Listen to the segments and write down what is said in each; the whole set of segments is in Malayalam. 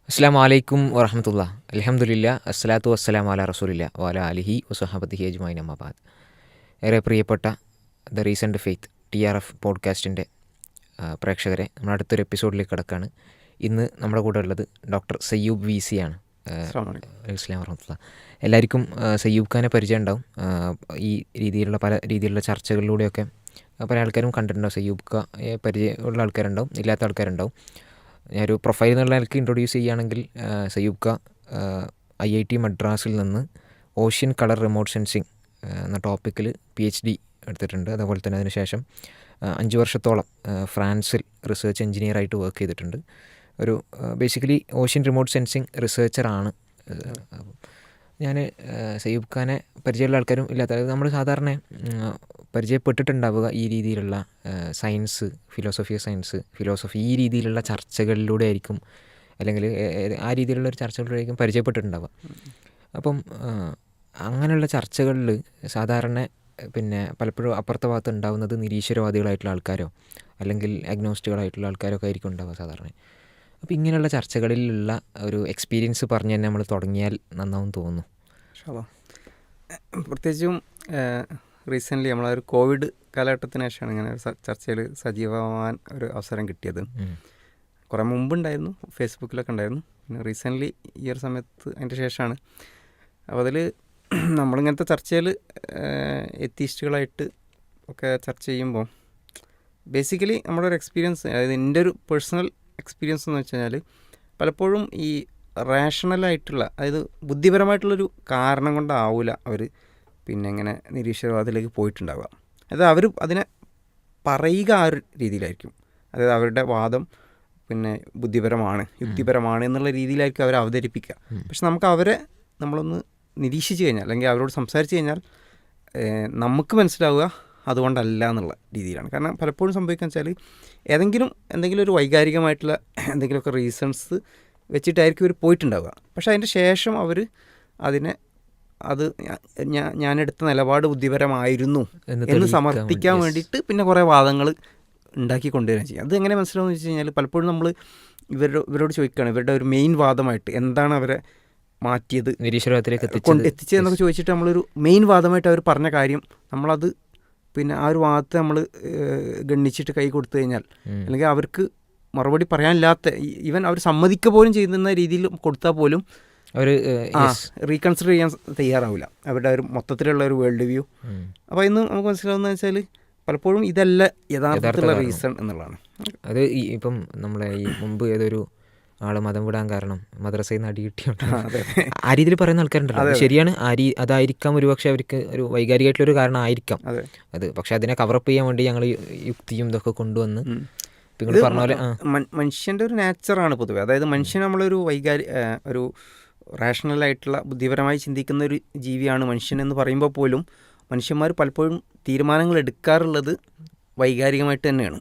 അസ്സലാമു അലൈക്കും വറഹ്മത്തുള്ളാഹി. അൽഹംദുലില്ലാഹ് അസ്സലാത്തു വസ്സലാമു അലാ റസൂലില്ലാഹി വഅലാ ആലിഹി വസഹബത്തിഹി അജ്മഈൻ അമ്മാ ബഅദ്. ഏറെ പ്രിയപ്പെട്ട ദ റീസെൻ്റ് ഫെയ്ത്ത് TRF പോഡ്കാസ്റ്റിൻ്റെ പ്രേക്ഷകരെ, നമ്മൾ അടുത്തൊരു എപ്പിസോഡിലേക്ക് കിടക്കുകയാണ്. ഇന്ന് നമ്മുടെ കൂടെ ഉള്ളത് ഡോക്ടർ സയ്യൂബ് VC ആണ്. അസ്സലാമു വറഹ്മത്തുള്ളാഹി. എല്ലാവർക്കും സയ്യൂബ് ഖാനെ പരിചയം ഉണ്ടാവും. ഈ രീതിയിലുള്ള പല രീതിയിലുള്ള ചർച്ചകളിലൂടെയൊക്കെ പല ആൾക്കാരും കണ്ടിട്ടുണ്ടാവും. സയ്യൂബ് ഖാനെ പരിചയമുള്ള ആൾക്കാരുണ്ടാവും, ഇല്ലാത്ത ആൾക്കാരുണ്ടാവും. ഞാനൊരു പ്രൊഫൈൽ എന്നുള്ള നിലയ്ക്ക് ഇൻട്രൊഡ്യൂസ് ചെയ്യുകയാണെങ്കിൽ, സയ്യൂബ് ഖാൻ IIT മദ്രാസിൽ നിന്ന് ഓഷ്യൻ കളർ റിമോട്ട് സെൻസിങ് എന്ന ടോപ്പിക്കിൽ PhD എടുത്തിട്ടുണ്ട്. അതുപോലെ തന്നെ അതിനുശേഷം 5 വർഷത്തോളം ഫ്രാൻസിൽ റിസർച്ച് എഞ്ചിനീയറായിട്ട് വർക്ക് ചെയ്തിട്ടുണ്ട്. ഒരു ബേസിക്കലി ഓഷ്യൻ റിമോട്ട് സെൻസിങ് റിസർച്ചറാണ്. ഞാൻ സയ്യൂബ് ഖാനെ പരിചയമുള്ള ആൾക്കാരും ഇല്ലാത്ത, നമ്മൾ സാധാരണ പരിചയപ്പെട്ടിട്ടുണ്ടാവുക ഈ രീതിയിലുള്ള സയൻസ്, ഫിലോസഫി ഈ രീതിയിലുള്ള ചർച്ചകളിലൂടെ ആയിരിക്കും, അല്ലെങ്കിൽ ആ രീതിയിലുള്ള ഒരു ചർച്ചകളിലൂടെ ആയിരിക്കും പരിചയപ്പെട്ടിട്ടുണ്ടാവുക. അപ്പം അങ്ങനെയുള്ള ചർച്ചകളിൽ സാധാരണ പലപ്പോഴും അപ്പുറത്തെ ഭാഗത്ത് ഉണ്ടാകുന്നത് നിരീശ്വരവാദികളായിട്ടുള്ള ആൾക്കാരോ അല്ലെങ്കിൽ അഗ്നോസ്റ്റുകളായിട്ടുള്ള ആൾക്കാരോ ഒക്കെ ആയിരിക്കും ഉണ്ടാവുക സാധാരണ. അപ്പോൾ ഇങ്ങനെയുള്ള ചർച്ചകളിലുള്ള ഒരു എക്സ്പീരിയൻസ് പറഞ്ഞ് തന്നെ നമ്മൾ തുടങ്ങിയാൽ നന്നാവും തോന്നുന്നു. പ്രത്യേകിച്ചും റീസെൻ്റ്ലി നമ്മളൊരു കോവിഡ് കാലഘട്ടത്തിന് ശേഷമാണ് ഇങ്ങനെ ഒരു ചർച്ചയിൽ സജീവമാവാൻ ഒരു അവസരം കിട്ടിയത്. കുറേ മുമ്പുണ്ടായിരുന്നു, ഫേസ്ബുക്കിലൊക്കെ ഉണ്ടായിരുന്നു. പിന്നെ റീസെൻ്റ്ലി ഈ ഒരു സമയത്ത് അതിൻ്റെ ശേഷമാണ്. അപ്പോൾ അതിൽ നമ്മളിങ്ങനത്തെ ചർച്ചയിൽ എത്തീസ്റ്റുകളായിട്ട് ഒക്കെ ചർച്ച ചെയ്യുമ്പോൾ ബേസിക്കലി നമ്മുടെ ഒരു എക്സ്പീരിയൻസ്, അതായത് എൻ്റെ ഒരു പേഴ്സണൽ എക്സ്പീരിയൻസ് എന്ന് വെച്ച് കഴിഞ്ഞാൽ, പലപ്പോഴും ഈ റാഷണലായിട്ടുള്ള, അതായത് ബുദ്ധിപരമായിട്ടുള്ളൊരു കാരണം കൊണ്ടാവില്ല അവർ ഇങ്ങനെ നിരീശ്വരവാദത്തിലേക്ക് പോയിട്ടുണ്ടാവുക. അതായത് അവർ അതിനെ പറയുക ആ ഒരു രീതിയിലായിരിക്കും. അതായത് അവരുടെ വാദം ബുദ്ധിപരമാണ്, യുക്തിപരമാണ് എന്നുള്ള രീതിയിലായിരിക്കും അവർ അവതരിപ്പിക്കുക. പക്ഷെ നമുക്ക് അവരെ നമ്മളൊന്ന് നിരീക്ഷിച്ച് കഴിഞ്ഞാൽ, അല്ലെങ്കിൽ അവരോട് സംസാരിച്ച് കഴിഞ്ഞാൽ നമുക്ക് മനസ്സിലാവുക അതുകൊണ്ടല്ല എന്നുള്ള രീതിയിലാണ്. കാരണം പലപ്പോഴും സംഭവിക്കുക വെച്ചാൽ എന്തെങ്കിലും ഒരു വൈകാരികമായിട്ടുള്ള എന്തെങ്കിലുമൊക്കെ റീസൺസ് വെച്ചിട്ടായിരിക്കും ഇവർ പോയിട്ടുണ്ടാവുക. പക്ഷെ അതിൻ്റെ ശേഷം അവർ അത് ഞാനെടുത്ത നിലപാട് ബുദ്ധിപരമായിരുന്നു എന്ന് സമർത്ഥിക്കാൻ വേണ്ടിയിട്ട് പിന്നെ കുറേ വാദങ്ങൾ ഉണ്ടാക്കി കൊണ്ടുവരികയും ചെയ്യും. അത് എങ്ങനെ മനസ്സിലാവുമെന്ന് വെച്ച് കഴിഞ്ഞാൽ, പലപ്പോഴും നമ്മൾ ഇവരോട് ചോദിക്കുകയാണ് ഇവരുടെ ഒരു മെയിൻ വാദമായിട്ട് എന്താണ് അവരെ മാറ്റിയത്, നിരീശ്വരവാദത്തിലേക്ക് എത്തിച്ചതെന്നൊക്കെ ചോദിച്ചിട്ട് നമ്മളൊരു മെയിൻ വാദമായിട്ട് അവർ പറഞ്ഞ കാര്യം നമ്മളത് ആ ഒരു വാദത്തെ നമ്മൾ ഗണ്ണിച്ചിട്ട് കൈ കൊടുത്തു കഴിഞ്ഞാൽ, അല്ലെങ്കിൽ അവർക്ക് മറുപടി പറയാനില്ലാത്ത, ഈവൻ അവർ സമ്മതിക്കുക പോലും ചെയ്യുന്ന രീതിയിൽ കൊടുത്താൽ പോലും അവർ റീകൺസിഡർ ചെയ്യാൻ തയ്യാറാവില്ല അവരുടെ ഒരു മൊത്തത്തിലുള്ള ഒരു വേൾഡ് വ്യൂ. അപ്പോൾ ഇന്ന് നമുക്ക് മനസ്സിലാവുന്നത് വെച്ചാൽ പലപ്പോഴും ഇതല്ല യഥാർത്ഥത്തിലുള്ള റീസൺ എന്നുള്ളതാണ്. അത് ഇപ്പം നമ്മളെ ഈ മുമ്പ് ഏതൊരു ആൾ മതം വിടാൻ കാരണം മദ്രസയിൽ നിന്ന് അടി കിട്ടിയോണ്ടാണ് ആ രീതിയിൽ പറയുന്ന ആൾക്കാരുണ്ടല്ലോ. ശരിയാണ്, അതായിരിക്കാം ഒരുപക്ഷെ അവർക്ക് ഒരു വൈകാരികമായിട്ടുള്ളൊരു കാരണം ആയിരിക്കാം അത്. പക്ഷെ അതിനെ കവറപ്പ് ചെയ്യാൻ വേണ്ടി ഞങ്ങൾ യുക്തിയും ഇതൊക്കെ കൊണ്ടുവന്ന് നിങ്ങൾ പറഞ്ഞ പോലെ മനുഷ്യൻ്റെ ഒരു നേച്ചറാണ് പൊതുവെ. അതായത് മനുഷ്യൻ നമ്മളൊരു ഒരു റാഷണലായിട്ടുള്ള ബുദ്ധിപരമായി ചിന്തിക്കുന്ന ഒരു ജീവിയാണ് മനുഷ്യൻ എന്ന് പറയുമ്പോൾ പോലും മനുഷ്യന്മാർ പലപ്പോഴും തീരുമാനങ്ങൾ എടുക്കാറുള്ളത് വൈകാരികമായിട്ട് തന്നെയാണ്.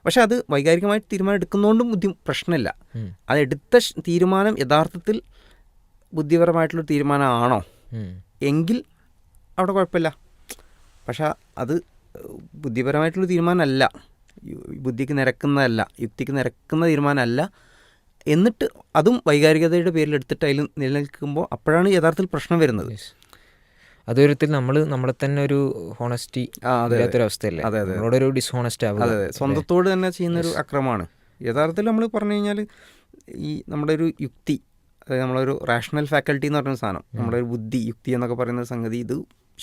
പക്ഷെ അത് വൈകാരികമായിട്ട് തീരുമാനം എടുക്കുന്നതുകൊണ്ടും പ്രശ്നമില്ല. അതെടുത്ത തീരുമാനം യഥാർത്ഥത്തിൽ ബുദ്ധിപരമായിട്ടുള്ള തീരുമാനമാണോ എങ്കിൽ അവിടെ കുഴപ്പമില്ല. പക്ഷെ അത് ബുദ്ധിപരമായിട്ടുള്ള തീരുമാനമല്ല, ബുദ്ധിക്ക് നിരക്കുന്നതല്ല, യുക്തിക്ക് നിരക്കുന്ന തീരുമാനമല്ല, എന്നിട്ട് അതും വൈകാരികതയുടെ പേരിൽ എടുത്തിട്ട് അതിൽ നിലനിൽക്കുമ്പോൾ അപ്പോഴാണ് യഥാർത്ഥത്തിൽ പ്രശ്നം വരുന്നത്. അതൊരുത്തിൽ നമ്മളെ തന്നെ ഒരു ഹോണസ്റ്റി ഇല്ലാത്തൊരവസ്ഥയല്ലേ, നമ്മളോടൊരു ഡിസ്ഹോണസ്റ്റ് ആവുക. അതെ, സ്വന്തത്തോട് തന്നെ ചെയ്യുന്നൊരു അക്രമമാണ് യഥാർത്ഥത്തിൽ. നമ്മൾ പറഞ്ഞു കഴിഞ്ഞാൽ ഈ നമ്മുടെ ഒരു യുക്തി, അതായത് നമ്മളൊരു റാഷണൽ ഫാക്കൽറ്റി എന്ന് പറഞ്ഞ സാധനം, നമ്മുടെ ഒരു ബുദ്ധി, യുക്തി എന്നൊക്കെ പറയുന്ന സംഗതി, ഇത്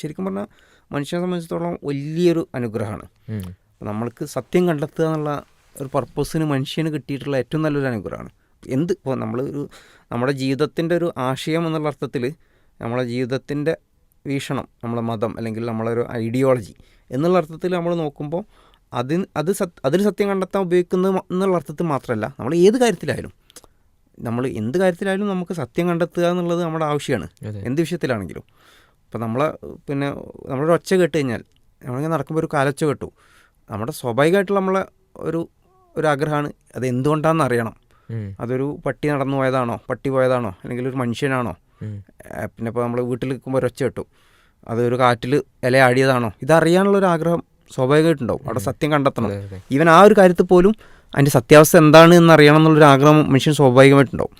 ശരിക്കും പറഞ്ഞാൽ മനുഷ്യനെ സംബന്ധിച്ചിടത്തോളം വലിയൊരു അനുഗ്രഹമാണ്. നമ്മൾക്ക് സത്യം കണ്ടെത്തുക എന്നുള്ള ഒരു പർപ്പസിന് മനുഷ്യന് കിട്ടിയിട്ടുള്ള ഏറ്റവും നല്ലൊരു അനുഗ്രഹമാണ്. ഇപ്പോൾ നമ്മുടെ ജീവിതത്തിൻ്റെ ഒരു ആശയം എന്നുള്ള അർത്ഥത്തിൽ, നമ്മളെ ജീവിതത്തിൻ്റെ വീക്ഷണം, നമ്മളെ മതം അല്ലെങ്കിൽ നമ്മളൊരു ഐഡിയോളജി എന്നുള്ള അർത്ഥത്തിൽ നമ്മൾ നോക്കുമ്പോൾ അതിൽ സത്യം കണ്ടെത്താൻ ഉപയോഗിക്കുന്നത് എന്നുള്ള അർത്ഥത്തിൽ മാത്രമല്ല, നമ്മൾ എന്ത് കാര്യത്തിലായാലും നമുക്ക് സത്യം കണ്ടെത്തുക എന്നുള്ളത് നമ്മുടെ ആവശ്യമാണ്, എന്ത് വിഷയത്തിലാണെങ്കിലും. ഇപ്പോൾ നമ്മളൊരു ഒച്ച കേട്ട് കഴിഞ്ഞാൽ, നമ്മളിങ്ങനെ നടക്കുമ്പോൾ ഒരു കാലൊച്ച കേട്ടു, നമ്മുടെ സ്വാഭാവികമായിട്ടുള്ള നമ്മളെ ഒരു ആഗ്രഹമാണ് അത് എന്തുകൊണ്ടാണെന്ന് അറിയണം. അതൊരു പട്ടി നടന്നു പോയതാണോ, പട്ടി പോയതാണോ, അല്ലെങ്കിൽ ഒരു മനുഷ്യനാണോ, ഇപ്പോൾ നമ്മൾ വീട്ടിൽ നിൽക്കുമ്പോൾ ഒരൊച്ച കേട്ടു, അതൊരു കാറ്റിൽ ഇല ആടിയതാണോ, ഇതറിയാനുള്ളൊരു ആഗ്രഹം സ്വാഭാവികമായിട്ടുണ്ടാവും. അവിടെ സത്യം കണ്ടെത്തണം. ഈവൻ ആ ഒരു കാര്യത്തിൽ പോലും അതിൻ്റെ സത്യാവസ്ഥ എന്താണ് എന്നറിയണം എന്നുള്ളൊരു ആഗ്രഹം മനുഷ്യൻ സ്വാഭാവികമായിട്ടുണ്ടാവും.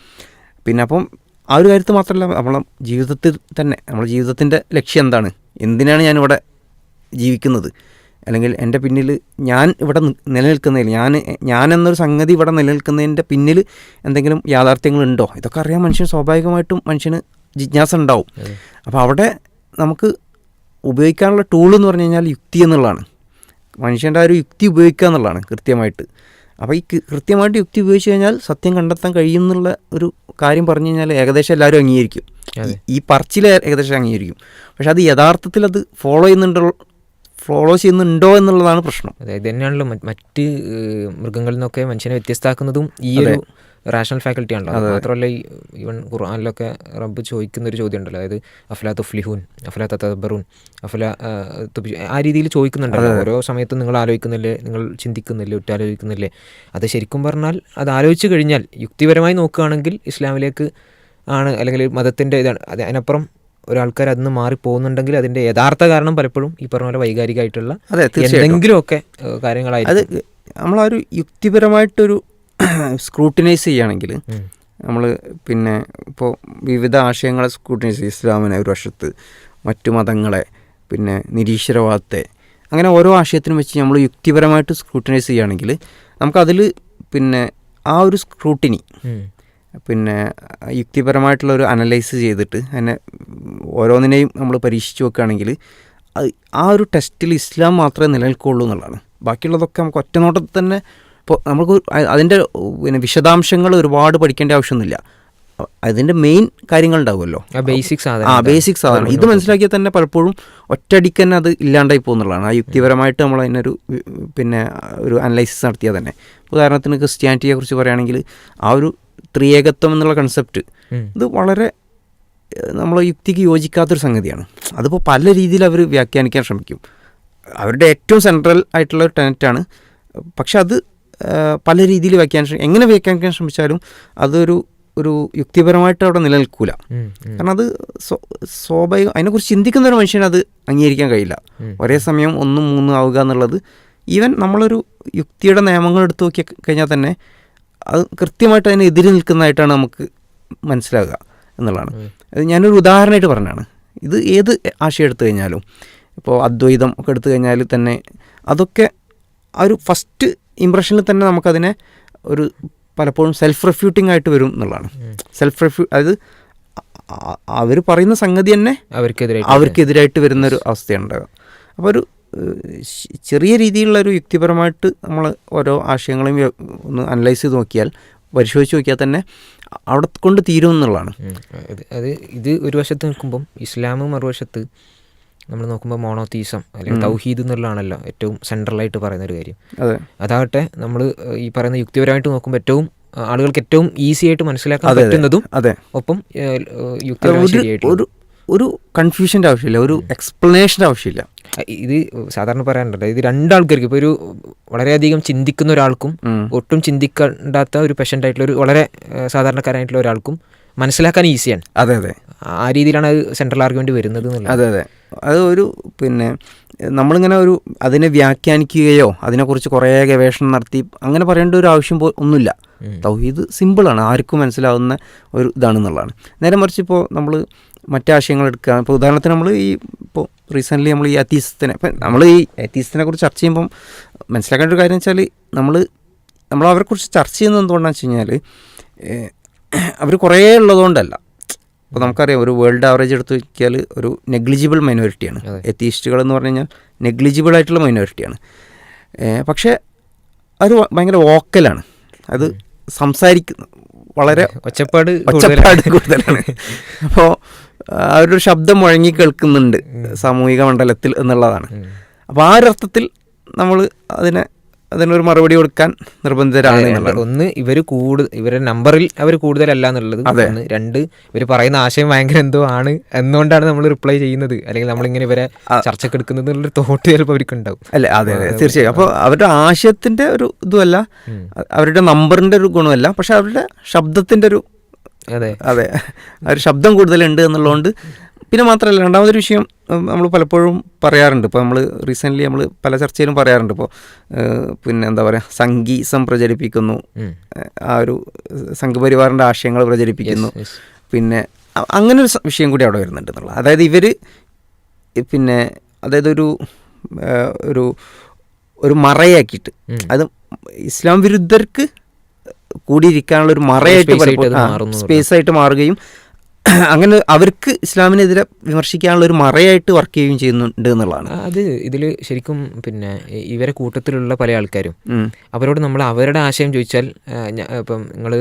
പിന്നെ അപ്പം ആ ഒരു കാര്യത്തിൽ മാത്രമല്ല, നമ്മളെ ജീവിതത്തിൽ തന്നെ നമ്മുടെ ജീവിതത്തിൻ്റെ ലക്ഷ്യം എന്താണ്, എന്തിനാണ് ഞാനിവിടെ ജീവിക്കുന്നത്, അല്ലെങ്കിൽ എൻ്റെ പിന്നിൽ ഞാൻ ഇവിടെ നിലനിൽക്കുന്നതിൽ ഞാൻ എന്നൊരു സംഗതി ഇവിടെ നിലനിൽക്കുന്നതിൻ്റെ പിന്നിൽ എന്തെങ്കിലും യാഥാർത്ഥ്യങ്ങളുണ്ടോ, ഇതൊക്കെ അറിയാൻ മനുഷ്യൻ സ്വാഭാവികമായിട്ടും മനുഷ്യന് ജിജ്ഞാസ ഉണ്ടാവും. അപ്പോൾ അവിടെ നമുക്ക് ഉപയോഗിക്കാനുള്ള ടൂൾ എന്ന് പറഞ്ഞു കഴിഞ്ഞാൽ യുക്തി എന്നുള്ളതാണ്. മനുഷ്യൻ്റെ ആ ഒരു യുക്തി ഉപയോഗിക്കുക എന്നുള്ളതാണ് കൃത്യമായിട്ട്. അപ്പോൾ ഈ കൃത്യമായിട്ട് യുക്തി ഉപയോഗിച്ച് കഴിഞ്ഞാൽ സത്യം കണ്ടെത്താൻ കഴിയും എന്നുള്ള ഒരു കാര്യം പറഞ്ഞു കഴിഞ്ഞാൽ ഏകദേശം എല്ലാവരും അംഗീകരിക്കും. ഈ പറച്ചിൽ ഏകദേശം അംഗീകരിക്കും. പക്ഷെ അത് യഥാർത്ഥത്തിൽ അത് ഫോളോ ചെയ്യുന്നുണ്ടോ എന്നുള്ളതാണ് പ്രശ്നം. അതായത് തന്നെയാണല്ലോ മറ്റ് മൃഗങ്ങളിൽ നിന്നൊക്കെ മനുഷ്യനെ വ്യത്യസ്തമാക്കുന്നതും ഈ ഒരു റാഷണൽ ഫാക്കൽറ്റി ആണല്ലോ. അത് മാത്രമല്ല ഈവൻ ഖുർആനിലൊക്കെ റബ്ബ് ചോദിക്കുന്നൊരു ചോദ്യം ഉണ്ടല്ലോ, അതായത് അഫ്ലാ തുഫ്ലിഹൂൻ, അഫ്ലാ തതബ്ബറൂൻ, അഫ്ലാ ആ രീതിയിൽ ചോദിക്കുന്നുണ്ടല്ലോ. ഓരോ സമയത്തും നിങ്ങൾ ആലോചിക്കുന്നില്ലേ, നിങ്ങൾ ചിന്തിക്കുന്നില്ലേ, ഉറ്റാലോചിക്കുന്നില്ലേ? അത് ശരിക്കും പറഞ്ഞാൽ അത് ആലോചിച്ച് കഴിഞ്ഞാൽ യുക്തിപരമായി നോക്കുകയാണെങ്കിൽ ഇസ്ലാമിലേക്ക് ആണ്, അല്ലെങ്കിൽ മതത്തിൻ്റെ ഇതാണ്. അതിനപ്പുറം ഒരാൾക്കാർ അതിന് മാറിപ്പോകുന്നുണ്ടെങ്കിൽ അതിൻ്റെ യഥാർത്ഥ കാരണം പലപ്പോഴും ഈ പറഞ്ഞ പോലെ വൈകാരികമായിട്ടുള്ള എന്തെങ്കിലുമൊക്കെ കാര്യങ്ങളായിരിക്കും. അത് നമ്മളാ ഒരു യുക്തിപരമായിട്ടൊരു സ്ക്രൂട്ടിനൈസ് ചെയ്യുകയാണെങ്കിൽ നമ്മൾ പിന്നെ ഇപ്പോൾ വിവിധ ആശയങ്ങളെ സ്ക്രൂട്ടിനൈസ് ചെയ്യും. ഇസ്ലാമിനെ ഒരു വശത്ത്, മറ്റു മതങ്ങളെ, പിന്നെ നിരീശ്വരവാദത്തെ, അങ്ങനെ ഓരോ ആശയത്തിനും വെച്ച് നമ്മൾ യുക്തിപരമായിട്ട് സ്ക്രൂട്ടിനൈസ് ചെയ്യുകയാണെങ്കിൽ നമുക്കതിൽ പിന്നെ ആ ഒരു സ്ക്രൂട്ടിനി പിന്നെ യുക്തിപരമായിട്ടുള്ള ഒരു അനലൈസ് ചെയ്തിട്ട് അതിനെ ഓരോന്നിനെയും നമ്മൾ പരീക്ഷിച്ച് നോക്കുകയാണെങ്കിൽ ആ ഒരു ടെസ്റ്റിൽ ഇസ്ലാം മാത്രമേ നിലനിൽക്കുള്ളൂ എന്നുള്ളതാണ്. ബാക്കിയുള്ളതൊക്കെ നമുക്ക് ഒറ്റനോട്ടത്തിൽ തന്നെ ഇപ്പോൾ നമുക്ക് അതിൻ്റെ പിന്നെ വിശദാംശങ്ങൾ ഒരുപാട് പഠിക്കേണ്ട ആവശ്യമൊന്നുമില്ല. അതിൻ്റെ മെയിൻ കാര്യങ്ങളുണ്ടാവുമല്ലോ, ബേസിക്സ് സാധനം. ഇത് മനസ്സിലാക്കിയാൽ തന്നെ പലപ്പോഴും ഒറ്റയടിക്ക് തന്നെ അത് ഇല്ലാണ്ടായി പോകുന്നുള്ളതാണ്. ആ യുക്തിപരമായിട്ട് നമ്മൾ അതിനൊരു പിന്നെ ഒരു അനലൈസിസ് നടത്തിയാൽ തന്നെ. ഉദാഹരണത്തിന് ക്രിസ്ത്യാനിറ്റിയെക്കുറിച്ച് പറയുകയാണെങ്കിൽ ആ ഒരു ത്രിയേകത്വം എന്നുള്ള കൺസെപ്റ്റ് ഇത് വളരെ നമ്മളെ യുക്തിക്ക് യോജിക്കാത്തൊരു സംഗതിയാണ്. അതിപ്പോൾ പല രീതിയിൽ അവർ വ്യാഖ്യാനിക്കാൻ ശ്രമിക്കും. അവരുടെ ഏറ്റവും സെൻട്രൽ ആയിട്ടുള്ള ഒരു ടെനറ്റാണ്. പക്ഷെ അത് പല രീതിയിൽ എങ്ങനെ വ്യാഖ്യാനിക്കാൻ ശ്രമിച്ചാലും അതൊരു യുക്തിപരമായിട്ട് അവിടെ നിലനിൽക്കില്ല. കാരണം അത് സ്വാഭാവികം. അതിനെക്കുറിച്ച് ചിന്തിക്കുന്ന ഒരു മനുഷ്യന് അത് അംഗീകരിക്കാൻ കഴിയില്ല. ഒരേ സമയം 1, 3 ആവുക എന്നുള്ളത്, ഈവൻ നമ്മളൊരു യുക്തിയുടെ നിയമങ്ങൾ എടുത്തു നോക്കി കഴിഞ്ഞാൽ തന്നെ അത് കൃത്യമായിട്ട് അതിന് എതിര് നിൽക്കുന്നതായിട്ടാണ് നമുക്ക് മനസ്സിലാകുക എന്നുള്ളതാണ്. അത് ഞാനൊരു ഉദാഹരണമായിട്ട് പറഞ്ഞതാണ്. ഇത് ഏത് ആശയം എടുത്തു കഴിഞ്ഞാലും, ഇപ്പോൾ അദ്വൈതം ഒക്കെ എടുത്തു കഴിഞ്ഞാൽ തന്നെ അതൊക്കെ ആ ഒരു ഫസ്റ്റ് ഇംപ്രഷനിൽ തന്നെ നമുക്കതിനെ ഒരു പലപ്പോഴും സെൽഫ് റെഫ്യൂട്ടിംഗ് ആയിട്ട് വരും എന്നുള്ളതാണ്. അതായത് അവർ പറയുന്ന സംഗതി തന്നെ അവർക്കെതിരായിട്ട് വരുന്നൊരു അവസ്ഥയാണ് ഉണ്ടാകുക. അപ്പോൾ ഒരു ചെറിയ രീതിയിലുള്ളൊരു യുക്തിപരമായിട്ട് നമ്മൾ ഓരോ ആശയങ്ങളെയും ഒന്ന് അനലൈസ് ചെയ്ത് നോക്കിയാൽ, പരിശോധിച്ച് നോക്കിയാൽ തന്നെ അവിടെ കൊണ്ട് തീരും എന്നുള്ളതാണ്. ഇത് ഒരു വശത്ത് നിൽക്കുമ്പം ഇസ്ലാമും മറുവശത്ത് നമ്മൾ നോക്കുമ്പോൾ മോണോതീസം അല്ലെങ്കിൽ തൗഹീദ് എന്നുള്ളതാണല്ലോ ഏറ്റവും സെൻട്രലായിട്ട് പറയുന്നൊരു കാര്യം. അതാകട്ടെ നമ്മൾ ഈ പറയുന്ന യുക്തിപരമായിട്ട് നോക്കുമ്പോൾ ഏറ്റവും ആളുകൾക്ക് ഏറ്റവും ഈസി ആയിട്ട് മനസ്സിലാക്കാൻ പറ്റുന്നതും ഒപ്പം ഒരു കൺഫ്യൂഷൻ്റെ ആവശ്യമില്ല, ഒരു എക്സ്പ്ലനേഷൻ്റെ ആവശ്യമില്ല. ഇത് സാധാരണ പറയാറുണ്ടല്ലോ, ഇത് രണ്ടാൾക്കാർക്ക് ഇപ്പോൾ ഒരു വളരെയധികം ചിന്തിക്കുന്ന ഒരാൾക്കും ഒട്ടും ചിന്തിക്കേണ്ടാത്ത ഒരു പേഷ്യൻ്റ് ആയിട്ടുള്ള ഒരു വളരെ സാധാരണക്കാരായിട്ടുള്ള ഒരാൾക്കും മനസ്സിലാക്കാൻ ഈസിയാണ്. അതെ അതെ, ആ രീതിയിലാണ് അത് സെൻട്രൽ ആർഗ്യുമെന്റ് വരുന്നത്. അതെ അതെ, അത് ഒരു പിന്നെ നമ്മളിങ്ങനെ ഒരു അതിനെ വ്യാഖ്യാനിക്കുകയോ അതിനെക്കുറിച്ച് കുറേ ഗവേഷണം നടത്തി അങ്ങനെ പറയേണ്ട ഒരു ആവശ്യം ഒന്നുമില്ല. തൗഹീദ് സിമ്പിളാണ്, ആർക്കും മനസ്സിലാവുന്ന ഒരു ഇതാണെന്നുള്ളതാണ്. നേരെ മറിച്ച് ഇപ്പോൾ നമ്മൾ മറ്റാശയങ്ങൾ എടുക്കുക. ഇപ്പോൾ ഉദാഹരണത്തിന് നമ്മൾ ഇപ്പോൾ റീസെൻ്റ്ലി നമ്മൾ ഈ അത്തീസത്തിനെ നമ്മൾ ഈ അത്തീസത്തിനെ കുറിച്ച് ചർച്ച ചെയ്യുമ്പം മനസ്സിലാക്കേണ്ട ഒരു കാര്യം വെച്ചാൽ നമ്മൾ അവരെക്കുറിച്ച് ചർച്ച ചെയ്യുന്നത് എന്തുകൊണ്ടാണെന്ന് വെച്ച് കഴിഞ്ഞാൽ അവർ കുറേ ഉള്ളതുകൊണ്ടല്ല. അപ്പോൾ നമുക്കറിയാം, ഒരു വേൾഡ് ആവറേജ് എടുത്ത് നോക്കിയാൽ ഒരു നെഗ്ലിജിബിൾ മൈനോറിറ്റിയാണ് എത്തീസ്റ്റുകൾ എന്ന് പറഞ്ഞു കഴിഞ്ഞാൽ. നെഗ്ലിജിബിൾ ആയിട്ടുള്ള മൈനോറിറ്റിയാണ്. പക്ഷേ അത് ഭയങ്കര വോക്കലാണ്, അത് സംസാരിക്കുന്നു, വളരെ ഒച്ചപ്പാട് കൂടുതലാണ്. അപ്പോൾ അവരൊരു ശബ്ദം മുഴങ്ങി കേൾക്കുന്നുണ്ട് സാമൂഹിക മണ്ഡലത്തിൽ എന്നുള്ളതാണ്. അപ്പോൾ ആ ഒരർത്ഥത്തിൽ നമ്മൾ അതിനൊരു മറുപടി കൊടുക്കാൻ നിർബന്ധിതരാണ് എന്നുള്ളത്. ഒന്ന്, ഇവരുടെ നമ്പറിൽ അവർ കൂടുതലല്ല എന്നുള്ളത്. ഒന്ന്, രണ്ട്, ഇവർ പറയുന്ന ആശയം ഭയങ്കര എന്തോ ആണ് എന്നുകൊണ്ടാണ് നമ്മൾ റിപ്ലൈ ചെയ്യുന്നത്, അല്ലെങ്കിൽ നമ്മളിങ്ങനെ ഇവരെ ചർച്ചക്കെടുക്കുന്നത് എന്നുള്ളൊരു തോട്ട് ചിലപ്പോൾ അവർക്ക് ഉണ്ടാവും. അല്ലേ? അതെ അതെ, തീർച്ചയായും. അപ്പോൾ അവരുടെ ആശയത്തിൻ്റെ ഒരു ഇതുമല്ല, അവരുടെ നമ്പറിൻ്റെ ഒരു ഗുണമല്ല, പക്ഷെ അവരുടെ ശബ്ദത്തിൻ്റെ ഒരു, അതെ, ഒരു ശബ്ദം കൂടുതലുണ്ട് എന്നുള്ളതുകൊണ്ട് പിന്നെ മാത്രമല്ല രണ്ടാമതൊരു വിഷയം നമ്മൾ പലപ്പോഴും പറയാറുണ്ട്. ഇപ്പോൾ നമ്മൾ റീസെൻ്റ്ലി നമ്മൾ പല ചർച്ചയിലും പറയാറുണ്ട്. ഇപ്പോൾ പിന്നെ എന്താ പറയുക, സംഗീസം പ്രചരിപ്പിക്കുന്നു, ആ ഒരു സംഘപരിവാറിൻ്റെ ആശയങ്ങൾ പ്രചരിപ്പിക്കുന്നു. പിന്നെ അങ്ങനെ ഒരു വിഷയം കൂടി അവിടെ വരുന്നുണ്ട് എന്നുള്ളത്. അതായത് ഇവർ പിന്നെ അതായത് ഒരു മറയാക്കിയിട്ട്, അത് ഇസ്ലാം വിരുദ്ധർക്ക് കൂടിയിരിക്കാനുള്ളൊരു മറയായിട്ട് സ്പേസ് ആയിട്ട് മാറുകയും അങ്ങനെ അവർക്ക് ഇസ്ലാമിനെതിരെ വിമർശിക്കാനുള്ള ഒരു മറയായിട്ട് വർക്ക് ചെയ്യുകയും ചെയ്യുന്നുണ്ട് എന്നുള്ളതാണ്. അത് ഇതിൽ ശരിക്കും പിന്നെ ഇവരെ കൂട്ടത്തിലുള്ള പല ആൾക്കാരും അവരോട് നമ്മൾ അവരുടെ ആശയം ചോദിച്ചാൽ, ഇപ്പം നിങ്ങൾ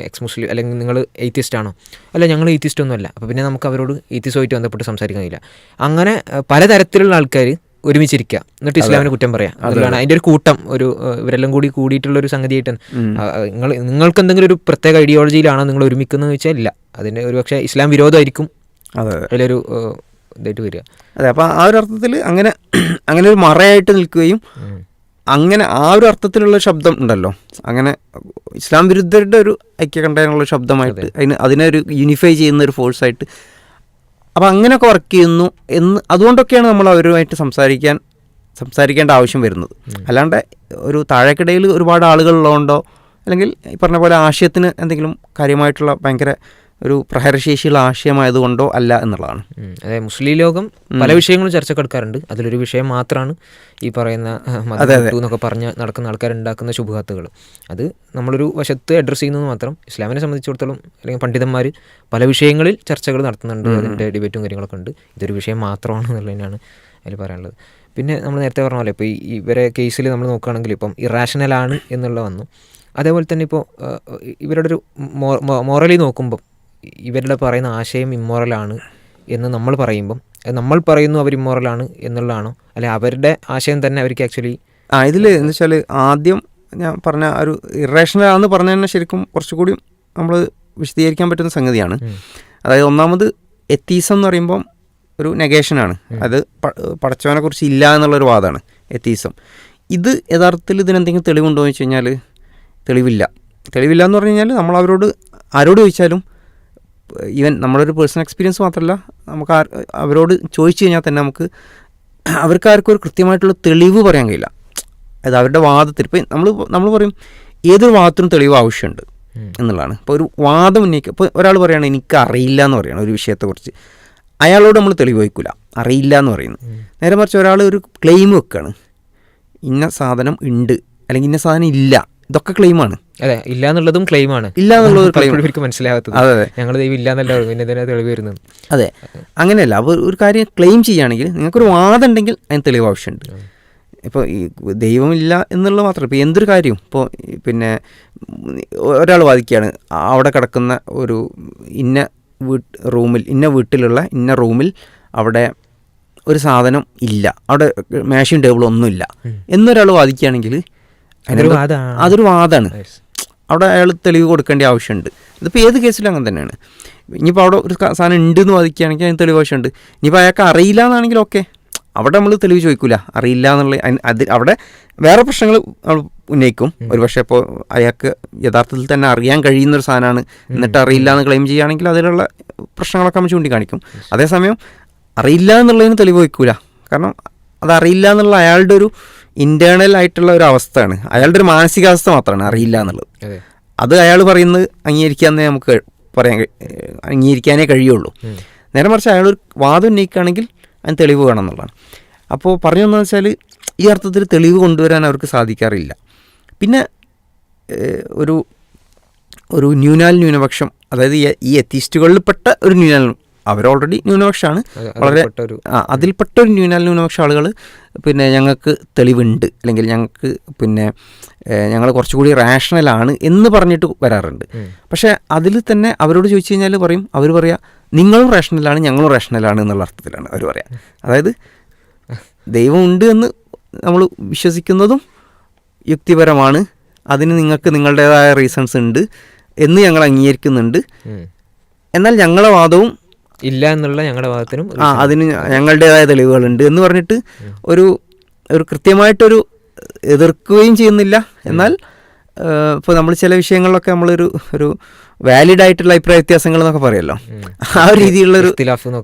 എക്സ് മുസ്ലിം അല്ലെങ്കിൽ നിങ്ങൾ എയ്ത്തിസ്റ്റ് ആണോ, അല്ല ഞങ്ങൾ എയ്ത്തിസ്റ്റ് ഒന്നും അല്ല, അപ്പോൾ പിന്നെ നമുക്ക് അവരോട് എയ്ത്തിസ്റ്റുമായിട്ട് ബന്ധപ്പെട്ട് സംസാരിക്കാൻ കഴിയില്ല. അങ്ങനെ പലതരത്തിലുള്ള ആൾക്കാർ ഒരുമിച്ചിരിക്കുക, എന്നിട്ട് ഇസ്ലാമിനെ കുറ്റം പറയാം. അതുകൊണ്ടാണ് അതിൻ്റെ ഒരു കൂട്ടം, ഇവരെല്ലാം കൂടിയിട്ടുള്ള ഒരു സംഗതിയായിട്ട് നിങ്ങൾക്ക് എന്തെങ്കിലും ഒരു പ്രത്യേക ഐഡിയോളജിയിലാണോ നിങ്ങൾ ഒരുമിക്കുന്നത് ചോദിച്ചാൽ ഇല്ല, അതിൻ്റെ ഒരു പക്ഷേ ഇസ്ലാം വിരോധമായിരിക്കും അതിലൊരു ഇതായിട്ട് വരിക. അതെ, അപ്പോൾ ആ ഒരു അർത്ഥത്തിൽ അങ്ങനെ ഒരു മറയായിട്ട് നിൽക്കുകയും അങ്ങനെ ആ ഒരു അർത്ഥത്തിലുള്ള ശബ്ദം ഉണ്ടല്ലോ, അങ്ങനെ ഇസ്ലാം വിരുദ്ധരുടെ ഒരു ഐക്യകണ്ഠേനുള്ള ശബ്ദമായിട്ട് അതിനെ ഒരു യൂണിഫൈ ചെയ്യുന്ന ഒരു ഫോഴ്സായിട്ട് അപ്പോൾ അങ്ങനെയൊക്കെ വർക്ക് ചെയ്യുന്നു അതുകൊണ്ടൊക്കെയാണ് നമ്മൾ അവരുമായിട്ട് സംസാരിക്കേണ്ട ആവശ്യം വരുന്നത്. അല്ലാണ്ട് ഒരു താഴേക്കിടയിൽ ഒരുപാട് ആളുകളുള്ളതുകൊണ്ടോ അല്ലെങ്കിൽ ഈ പറഞ്ഞ പോലെ ആശയത്തിന് എന്തെങ്കിലും കാര്യമായിട്ടുള്ള ഭയങ്കര ഒരു പ്രഹരശേഷിയുള്ള ആശയമായതുകൊണ്ടോ അല്ല എന്നുള്ളതാണ്. അതെ, മുസ്ലിം ലോകം പല വിഷയങ്ങളും ചർച്ചക്കെടുക്കാറുണ്ട്. അതിലൊരു വിഷയം മാത്രമാണ് ഈ പറയുന്ന എന്നൊക്കെ പറഞ്ഞ് നടക്കുന്ന ആൾക്കാരുണ്ടാക്കുന്ന ശുഭഹത്തുകൾ. അത് നമ്മളൊരു വശത്ത് അഡ്രസ്സ് ചെയ്യുന്നത് മാത്രം. ഇസ്ലാമിനെ സംബന്ധിച്ചിടത്തോളം അല്ലെങ്കിൽ പണ്ഡിതന്മാർ പല വിഷയങ്ങളിൽ ചർച്ചകൾ നടത്തുന്നുണ്ട്, അതിൻ്റെ ഡിബേറ്റും കാര്യങ്ങളൊക്കെ ഉണ്ട്. ഇതൊരു വിഷയം മാത്രമാണ് എന്നുള്ളതിനാണ് അതിൽ പറയാനുള്ളത്. പിന്നെ നമ്മൾ നേരത്തെ പറഞ്ഞ പോലെ ഇപ്പോൾ ഇവരെ കേസിൽ നമ്മൾ നോക്കുകയാണെങ്കിൽ ഇപ്പം ഇറാഷണലാണ് എന്നുള്ള വന്നു. അതേപോലെ തന്നെ ഇപ്പോൾ ഇവരുടെ ഒരു മോറലി നോക്കുമ്പം ഇവരുടെ പറയുന്ന ആശയം ഇമ്മോറലാണ് എന്ന് നമ്മൾ പറയുമ്പം നമ്മൾ പറയുന്നു അവർ ഇമ്മോറലാണ് എന്നുള്ളതാണോ, അല്ലെ അവരുടെ ആശയം തന്നെ അവർക്ക് ആക്ച്വലി ഇതിൽ എന്ന് വെച്ചാൽ ആദ്യം ഞാൻ പറഞ്ഞ ഒരു ഇറേഷണലാണെന്ന് പറഞ്ഞു തന്നെ ശരിക്കും കുറച്ചുകൂടി നമ്മൾ വിശദീകരിക്കാൻ പറ്റുന്ന സംഗതിയാണ്. അതായത് ഒന്നാമത് എത്തീസം എന്ന് പറയുമ്പം ഒരു നെഗേഷനാണ്, അത് പടച്ചവനെ കുറിച്ച് ഇല്ല എന്നുള്ളൊരു വാദമാണ് എത്തീസം. ഇത് യഥാർത്ഥത്തിൽ ഇതിനെന്തെങ്കിലും തെളിവുണ്ടോ എന്ന് വെച്ച് കഴിഞ്ഞാൽ തെളിവില്ല എന്ന് പറഞ്ഞു കഴിഞ്ഞാൽ നമ്മൾ ആരോട് ചോദിച്ചാലും, ഈവൻ നമ്മളൊരു പേഴ്സണൽ എക്സ്പീരിയൻസ് മാത്രമല്ല, നമുക്ക് അവരോട് ചോദിച്ചു കഴിഞ്ഞാൽ തന്നെ അവർക്കാർക്കും ഒരു കൃത്യമായിട്ടുള്ള തെളിവ് പറയാൻ കഴിയില്ല. അത് അവരുടെ വാദത്തിൽ ഇപ്പം നമ്മൾ പറയും ഏതൊരു വാദത്തിനും തെളിവ് ആവശ്യമുണ്ട് എന്നുള്ളതാണ്. ഇപ്പോൾ ഒരു വാദം ഉന്നയിക്കുക, ഇപ്പോൾ ഒരാൾ പറയുകയാണ് എനിക്ക് അറിയില്ല എന്ന് പറയുകയാണ് ഒരു വിഷയത്തെക്കുറിച്ച്, അയാളോട് നമ്മൾ തെളിവ് വയ്ക്കില്ല, അറിയില്ല എന്ന് പറയുന്നു. നേരെ മറിച്ച് ഒരാൾ ഒരു ക്ലെയിം വെക്കുകയാണ്, ഇന്ന സാധനം ഉണ്ട് അല്ലെങ്കിൽ ഇന്ന സാധനം ഇല്ല, ഇതൊക്കെ ക്ലെയിമാണ്. അതെ, ഇല്ല എന്നുള്ളതും ക്ലെയിമാണ്. ഇല്ല എന്നുള്ളത് ക്ലെയിം മനസ്സിലാകാത്തത്. അതെ, ഞങ്ങൾ ഇല്ല എന്നല്ല തെളിവ് വരുന്നത്. അതെ, അങ്ങനെയല്ല. അപ്പോൾ ഒരു കാര്യം ക്ലെയിം ചെയ്യുകയാണെങ്കിൽ നിങ്ങൾക്കൊരു വാദം ഉണ്ടെങ്കിൽ അതിന് തെളിവ് ആവശ്യമുണ്ട്. ഇപ്പോൾ ഈ ദൈവമില്ല എന്നുള്ളത് മാത്രമല്ല, ഇപ്പോൾ എന്തൊരു കാര്യവും, ഇപ്പോൾ പിന്നെ ഒരാൾ വാദിക്കുകയാണ് അവിടെ കിടക്കുന്ന ഒരു ഇന്ന വീട്ടിലുള്ള ഇന്ന റൂമിൽ അവിടെ ഒരു സാധനം ഇല്ല, അവിടെ മേശയും ടേബിളും ഒന്നുമില്ല എന്നൊരാൾ വാദിക്കുകയാണെങ്കിൽ അതൊരു വാദമാണ്. അവിടെ അയാൾ തെളിവ് കൊടുക്കേണ്ട ആവശ്യമുണ്ട്. ഇതിപ്പോൾ ഏത് കേസിലും അങ്ങനെ തന്നെയാണ്. ഇനിയിപ്പോൾ അവിടെ ഒരു സാധനം ഉണ്ടെന്ന് വാദിക്കുകയാണെങ്കിൽ അതിന് തെളിവ് ആവശ്യമുണ്ട്. ഇനിയിപ്പോൾ അയാൾക്ക് അറിയില്ല എന്നാണെങ്കിൽ ഓക്കെ, അവിടെ നമ്മൾ തെളിവ് ചോദിക്കില്ല, അറിയില്ല എന്നുള്ള അവിടെ വേറെ പ്രശ്നങ്ങൾ നമ്മൾ ഉന്നയിക്കും. ഒരു പക്ഷേ ഇപ്പോൾ അയാൾക്ക് യഥാർത്ഥത്തിൽ തന്നെ അറിയാൻ കഴിയുന്നൊരു സാധനമാണ്, എന്നിട്ട് അറിയില്ല എന്ന് ക്ലെയിം ചെയ്യുകയാണെങ്കിൽ അതിലുള്ള പ്രശ്നങ്ങളൊക്കെ നമ്മൾ ചൂണ്ടിക്കാണിക്കും. അതേസമയം അറിയില്ല എന്നുള്ളതിന് തെളിവ് വയ്ക്കൂല, കാരണം അതറിയില്ല എന്നുള്ള അയാളുടെ ഒരു ഇൻറ്റേർണൽ ആയിട്ടുള്ള ഒരു അവസ്ഥയാണ്, അയാളുടെ ഒരു മാനസികാവസ്ഥ മാത്രമാണ് അറിയില്ല എന്നുള്ളത്. അത് അയാൾ പറയുന്നത് അംഗീകരിക്കാന്നേ നമുക്ക് അംഗീകരിക്കാനേ കഴിയുള്ളൂ. നേരെ മറിച്ച് അയാളൊരു വാദം ഉന്നയിക്കുകയാണെങ്കിൽ അതിന് തെളിവ് വേണം എന്നുള്ളതാണ്. അപ്പോൾ പറഞ്ഞു വന്നതെന്ന് വെച്ചാൽ ഈ അർത്ഥത്തിൽ തെളിവ് കൊണ്ടുവരാൻ അവർക്ക് സാധിക്കാറില്ല. പിന്നെ ഒരു ന്യൂനപക്ഷം, അതായത് ഈ എത്തീസ്റ്റുകളിൽപ്പെട്ട ഒരു അവർ ഓൾറെഡി ന്യൂനപക്ഷമാണ്, വളരെ അതിൽപ്പെട്ട ഒരു ന്യൂനപക്ഷ ആളുകൾ പിന്നെ ഞങ്ങൾക്ക് തെളിവുണ്ട് അല്ലെങ്കിൽ ഞങ്ങൾക്ക് പിന്നെ ഞങ്ങൾ കുറച്ചുകൂടി റാഷണലാണ് എന്ന് പറഞ്ഞിട്ട് വരാറുണ്ട്. പക്ഷേ അതിൽ തന്നെ അവരോട് ചോദിച്ചു കഴിഞ്ഞാൽ അവർ പറയാ നിങ്ങളും റാഷണലാണ് ഞങ്ങളും റാഷണലാണ് എന്നുള്ള അർത്ഥത്തിലാണ് അവർ പറയാം. അതായത് ദൈവം ഉണ്ട് എന്ന് നമ്മൾ വിശ്വസിക്കുന്നതും യുക്തിപരമാണ്, അതിന് നിങ്ങൾക്ക് നിങ്ങളുടേതായ റീസൺസ് ഉണ്ട് എന്ന് ഞങ്ങൾ അംഗീകരിക്കുന്നുണ്ട്, എന്നാൽ ഞങ്ങളുടെ വാദവും ഇല്ല എന്നുള്ള ഞങ്ങളുടെ വാദത്തിനും അതിന് ഞങ്ങളുടേതായ തെളിവുകളുണ്ട് എന്ന് പറഞ്ഞിട്ട് ഒരു കൃത്യമായിട്ടൊരു എതിർക്കുകയും ചെയ്യുന്നില്ല, എന്നാൽ ഇപ്പോൾ നമ്മൾ ചില വിഷയങ്ങളിലൊക്കെ ഒരു വാലിഡ് ആയിട്ടുള്ള അഭിപ്രായ വ്യത്യാസങ്ങൾ എന്നൊക്കെ പറയുമല്ലോ, ആ ഒരു രീതിയിലുള്ളൊരു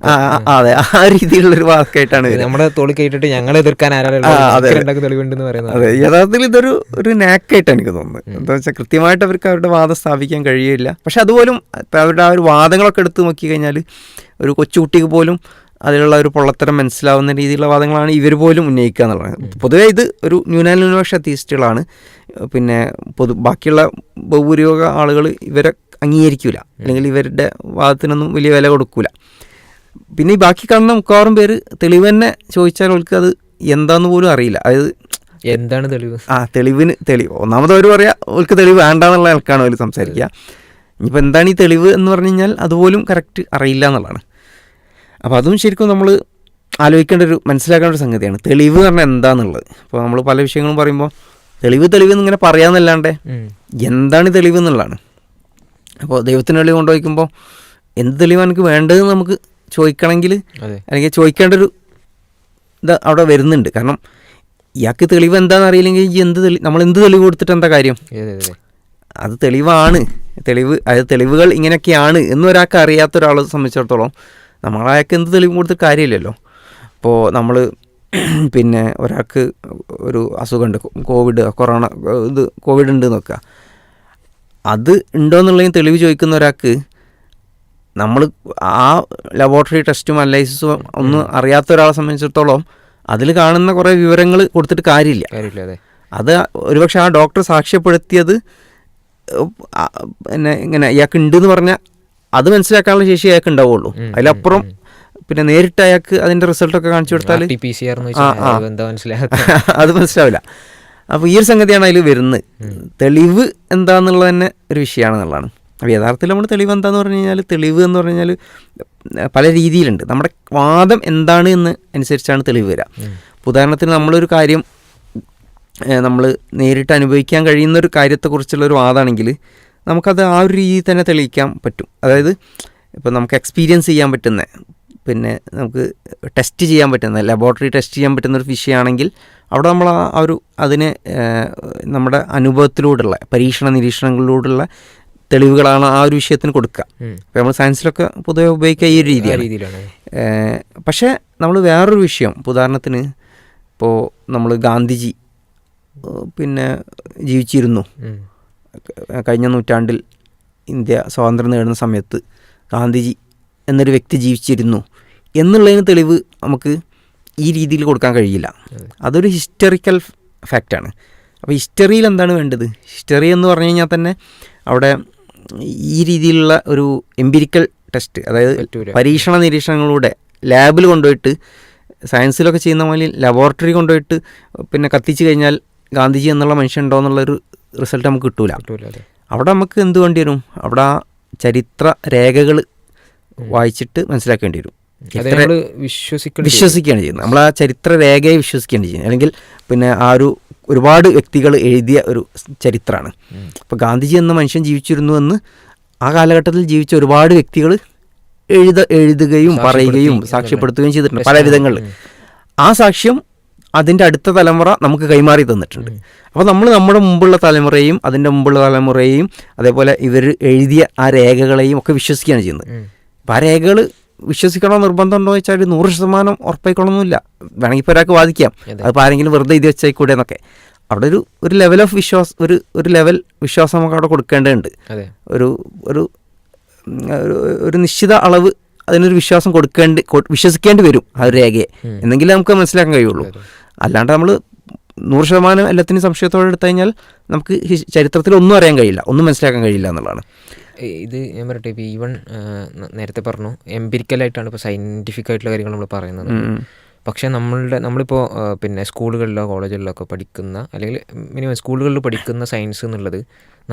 അതെ ആ രീതിയിലുള്ളൊരു വാക്കായിട്ടാണ് നമ്മുടെ തോളി കേട്ടിട്ട് ഞങ്ങളെ എതിർക്കാൻ അതെ യഥാർത്ഥത്തിൽ ഒരു നാക്കായിട്ടാണ് എനിക്ക് തോന്നുന്നത്. എന്താ വെച്ചാൽ കൃത്യമായിട്ട് അവർക്ക് അവരുടെ വാദം സ്ഥാപിക്കാൻ കഴിയില്ല. പക്ഷെ അതുപോലും അവരുടെ ആ ഒരു വാദങ്ങളൊക്കെ എടുത്ത് നോക്കി കഴിഞ്ഞാൽ ഒരു കൊച്ചുകുട്ടിക്ക് പോലും അതിലുള്ള ഒരു പൊള്ളത്തരം മനസ്സിലാവുന്ന രീതിയിലുള്ള വാദങ്ങളാണ് ഇവർ പോലും ഉന്നയിക്കുക എന്നുള്ളത്. പൊതുവേ ഇത് ഒരു ന്യൂനപക്ഷ അത്തീസ്റ്റുകളാണ്. പിന്നെ ബാക്കിയുള്ള ബഹുഭൂരിഭാഗ ആളുകൾ ഇവരെ അംഗീകരിക്കില്ല, അല്ലെങ്കിൽ ഇവരുടെ വാദത്തിനൊന്നും വലിയ വില കൊടുക്കില്ല. പിന്നെ ഈ ബാക്കി കാണുന്ന മിക്കവാറും പേര് തെളിവ് തന്നെ ചോദിച്ചാൽ അവർക്ക് അത് എന്താന്ന് പോലും അറിയില്ല. അതായത് എന്താണ് തെളിവ്? തെളിവ് ഒന്നാമത് അവർ പറയാ അവർക്ക് തെളിവ് വേണ്ടാന്നുള്ള ആൾക്കാണ് അവർ സംസാരിക്കുക. ഇനിയിപ്പോൾ എന്താണ് ഈ തെളിവ് എന്ന് പറഞ്ഞു കഴിഞ്ഞാൽ അതുപോലും കറക്റ്റ് അറിയില്ല എന്നുള്ളതാണ്. അപ്പോൾ അതും ശരിക്കും നമ്മൾ മനസ്സിലാക്കേണ്ട ഒരു സംഗതിയാണ് തെളിവ് പറഞ്ഞാൽ എന്താണെന്നുള്ളത്. ഇപ്പോൾ നമ്മൾ പല വിഷയങ്ങളും പറയുമ്പോൾ തെളിവ് എന്നിങ്ങനെ പറയാമെന്നല്ലാണ്ട് എന്താണ് തെളിവ് എന്നുള്ളതാണ്. അപ്പോൾ ദൈവത്തിന് വെളി കൊണ്ടുപോയിക്കുമ്പോൾ എന്ത് തെളിവാണ് എനിക്ക് വേണ്ടതെന്ന് നമുക്ക് ചോദിക്കണമെങ്കിൽ, അല്ലെങ്കിൽ ചോദിക്കേണ്ടൊരു ഇത് അവിടെ വരുന്നുണ്ട്. കാരണം ഇയാൾക്ക് തെളിവ് എന്താണെന്ന് അറിയില്ലെങ്കിൽ നമ്മൾ എന്ത് തെളിവ് കൊടുത്തിട്ട് എന്താ കാര്യം? അത് തെളിവാണ്, തെളിവുകൾ ഇങ്ങനെയൊക്കെയാണ് എന്നൊരാൾക്ക് അറിയാത്ത ഒരാളെ സംബന്ധിച്ചിടത്തോളം നമ്മളയാൾക്ക് എന്ത് തെളിവ് കൊടുത്തിട്ട് കാര്യമില്ലല്ലോ. ഇപ്പോൾ നമ്മൾ പിന്നെ ഒരാൾക്ക് ഒരു അസുഖമുണ്ട്, കോവിഡ് ഉണ്ട് നോക്കുക, അത് ഉണ്ടോയെന്നുള്ളതിന് തെളിവ് ചോദിക്കുന്ന ഒരാൾക്ക് നമ്മൾ ആ ലബോറട്ടറി ടെസ്റ്റും അനലൈസിസും ഒന്നും അറിയാത്ത ഒരാളെ സംബന്ധിച്ചിടത്തോളം അതിൽ കാണുന്ന കുറേ വിവരങ്ങൾ കൊടുത്തിട്ട് കാര്യമില്ല. അത് ഒരുപക്ഷെ ആ ഡോക്ടർ സാക്ഷ്യപ്പെടുത്തിയത് പിന്നെ ഇങ്ങനെ ഇയാൾക്ക് ഉണ്ടെന്ന് പറഞ്ഞാൽ അത് മനസ്സിലാക്കാനുള്ള ശേഷി അയാൾക്ക് ഉണ്ടാവുള്ളൂ. അതിലപ്പുറം പിന്നെ നേരിട്ട് അയാൾക്ക് അതിൻ്റെ റിസൾട്ടൊക്കെ കാണിച്ചു കൊടുത്താൽ അത് മനസ്സിലാവില്ല. അപ്പോൾ ഈ ഒരു സംഗതിയാണ് അതിൽ വരുന്നത്. തെളിവ് എന്താണെന്നുള്ളത് തന്നെ ഒരു വിഷയമാണെന്നുള്ളതാണ്. അപ്പോൾ യഥാർത്ഥത്തിൽ നമ്മൾ തെളിവ് എന്താണെന്ന് പറഞ്ഞു കഴിഞ്ഞാൽ, തെളിവ് എന്ന് പറഞ്ഞു കഴിഞ്ഞാൽ പല രീതിയിലുണ്ട്. നമ്മുടെ വാദം എന്താണ് എന്ന് അനുസരിച്ചാണ് തെളിവ് വരിക. ഉദാഹരണത്തിന് നമ്മളൊരു കാര്യം നമ്മൾ നേരിട്ട് അനുഭവിക്കാൻ കഴിയുന്നൊരു കാര്യത്തെക്കുറിച്ചുള്ളൊരു വാദമാണെങ്കിൽ നമുക്കത് ആ ഒരു രീതിയിൽ തന്നെ തെളിയിക്കാൻ പറ്റും. അതായത് ഇപ്പോൾ നമുക്ക് എക്സ്പീരിയൻസ് ചെയ്യാൻ പറ്റുന്ന, പിന്നെ നമുക്ക് ടെസ്റ്റ് ചെയ്യാൻ പറ്റുന്ന, ലബോറട്ടറി ടെസ്റ്റ് ചെയ്യാൻ പറ്റുന്നൊരു വിഷയമാണെങ്കിൽ അവിടെ നമ്മൾ ആ ഒരു അതിനെ നമ്മുടെ അനുഭവത്തിലൂടെയുള്ള പരീക്ഷണ നിരീക്ഷണങ്ങളിലൂടെയുള്ള തെളിവുകളാണ് ആ ഒരു വിഷയത്തിന് കൊടുക്കുക. അപ്പോൾ നമ്മൾ സയൻസിലൊക്കെ പൊതുവെ ഉപയോഗിക്കുക ഈ ഒരു രീതിയാണ്. പക്ഷേ നമ്മൾ വേറൊരു വിഷയം, ഉദാഹരണത്തിന് ഇപ്പോൾ നമ്മൾ ഗാന്ധിജി പിന്നെ ജീവിച്ചിരുന്നു, കഴിഞ്ഞ നൂറ്റാണ്ടിൽ ഇന്ത്യ സ്വാതന്ത്ര്യം നേടുന്ന സമയത്ത് ഗാന്ധിജി എന്നൊരു വ്യക്തി ജീവിച്ചിരുന്നു എന്നുള്ളതിന് തെളിവ് നമുക്ക് ഈ രീതിയിൽ കൊടുക്കാൻ കഴിയില്ല. അതൊരു ഹിസ്റ്ററിക്കൽ ഫാക്റ്റാണ്. അപ്പോൾ ഹിസ്റ്ററിയിൽ എന്താണ് വേണ്ടത്? ഹിസ്റ്ററി എന്ന് പറഞ്ഞു കഴിഞ്ഞാൽ തന്നെ അവിടെ ഈ രീതിയിലുള്ള ഒരു എംപിരിക്കൽ ടെസ്റ്റ്, അതായത് പരീക്ഷണ നിരീക്ഷണങ്ങളിലൂടെ ലാബിൽ കൊണ്ടുപോയിട്ട്, സയൻസിലൊക്കെ ചെയ്യുന്ന പോലെ ലബോറട്ടറി കൊണ്ടുപോയിട്ട് പിന്നെ കത്തിച്ച് കഴിഞ്ഞാൽ ഗാന്ധിജി എന്നുള്ള മനുഷ്യൻ ഉണ്ടോ എന്നുള്ളൊരു റിസൾട്ട് നമുക്ക് കിട്ടൂല. അവിടെ നമുക്ക് എന്ത് വേണ്ടി വരും? അവിടെ ആ ചരിത്ര രേഖകൾ വായിച്ചിട്ട് മനസ്സിലാക്കേണ്ടി വരും. വിശ്വസിക്കുകയാണ് ചെയ്യുന്നത്. നമ്മൾ ആ ചരിത്ര രേഖയെ വിശ്വസിക്കേണ്ടി ചെയ്യുന്നത്. അല്ലെങ്കിൽ പിന്നെ ആ ഒരുപാട് വ്യക്തികൾ എഴുതിയ ഒരു ചരിത്രമാണ്. അപ്പോൾ ഗാന്ധിജി എന്ന മനുഷ്യൻ ജീവിച്ചിരുന്നു എന്ന് ആ കാലഘട്ടത്തിൽ ജീവിച്ച ഒരുപാട് വ്യക്തികൾ എഴുതുകയും പറയുകയും സാക്ഷ്യപ്പെടുത്തുകയും ചെയ്തിട്ടുണ്ട് പല വിധങ്ങളിൽ. ആ സാക്ഷ്യം അതിൻ്റെ അടുത്ത തലമുറ നമുക്ക് കൈമാറി തന്നിട്ടുണ്ട്. അപ്പോൾ നമ്മൾ നമ്മുടെ മുമ്പുള്ള തലമുറയെയും അതിൻ്റെ മുമ്പുള്ള തലമുറയെയും അതേപോലെ ഇവർ എഴുതിയ ആ രേഖകളെയും ഒക്കെ വിശ്വസിക്കുകയാണ് ചെയ്യുന്നത്. അപ്പോൾ ആ രേഖകൾ വിശ്വസിക്കണോ നിർബന്ധമുണ്ടോ എന്ന് വെച്ചാൽ 100% ഉറപ്പായിക്കൊള്ളൊന്നുമില്ല. വേണമെങ്കിൽ ഇപ്പോൾ ഒരാൾക്ക് വാദിക്കാം അതിപ്പോൾ ആരെങ്കിലും വെറുതെ എഴുതി വെച്ചേക്കൂടെ എന്നൊക്കെ. അവിടെ ഒരു ലെവൽ ഓഫ് ഒരു ലെവൽ വിശ്വാസം നമുക്ക് അവിടെ കൊടുക്കേണ്ടതുണ്ട്. ഒരു നിശ്ചിത അളവ് അതിനൊരു വിശ്വാസം വിശ്വസിക്കേണ്ടി വരും ആ ഒരു രേഖയെ, എന്നെങ്കിലും നമുക്ക് മനസ്സിലാക്കാൻ കഴിയുള്ളൂ. അല്ലാണ്ട് നമ്മൾ 100% എല്ലാത്തിനും സംശയത്തോടെ എടുത്തു കഴിഞ്ഞാൽ നമുക്ക് ചരിത്രത്തിൽ ഒന്നും അറിയാൻ കഴിയില്ല, ഒന്നും മനസ്സിലാക്കാൻ കഴിയില്ല എന്നുള്ളതാണ്. ഇത് ഞാൻ പറയട്ടെ, ഇപ്പോൾ ഈവൻ നേരത്തെ പറഞ്ഞു എംപിരിക്കലായിട്ടാണ് ഇപ്പോൾ സയൻറ്റിഫിക് ആയിട്ടുള്ള കാര്യങ്ങൾ നമ്മൾ പറയുന്നത്. പക്ഷേ നമ്മളിപ്പോൾ പിന്നെ സ്കൂളുകളിലോ കോളേജുകളിലോ ഒക്കെ പഠിക്കുന്ന, അല്ലെങ്കിൽ മിനിമം സ്കൂളുകളിൽ പഠിക്കുന്ന സയൻസ് എന്നുള്ളത്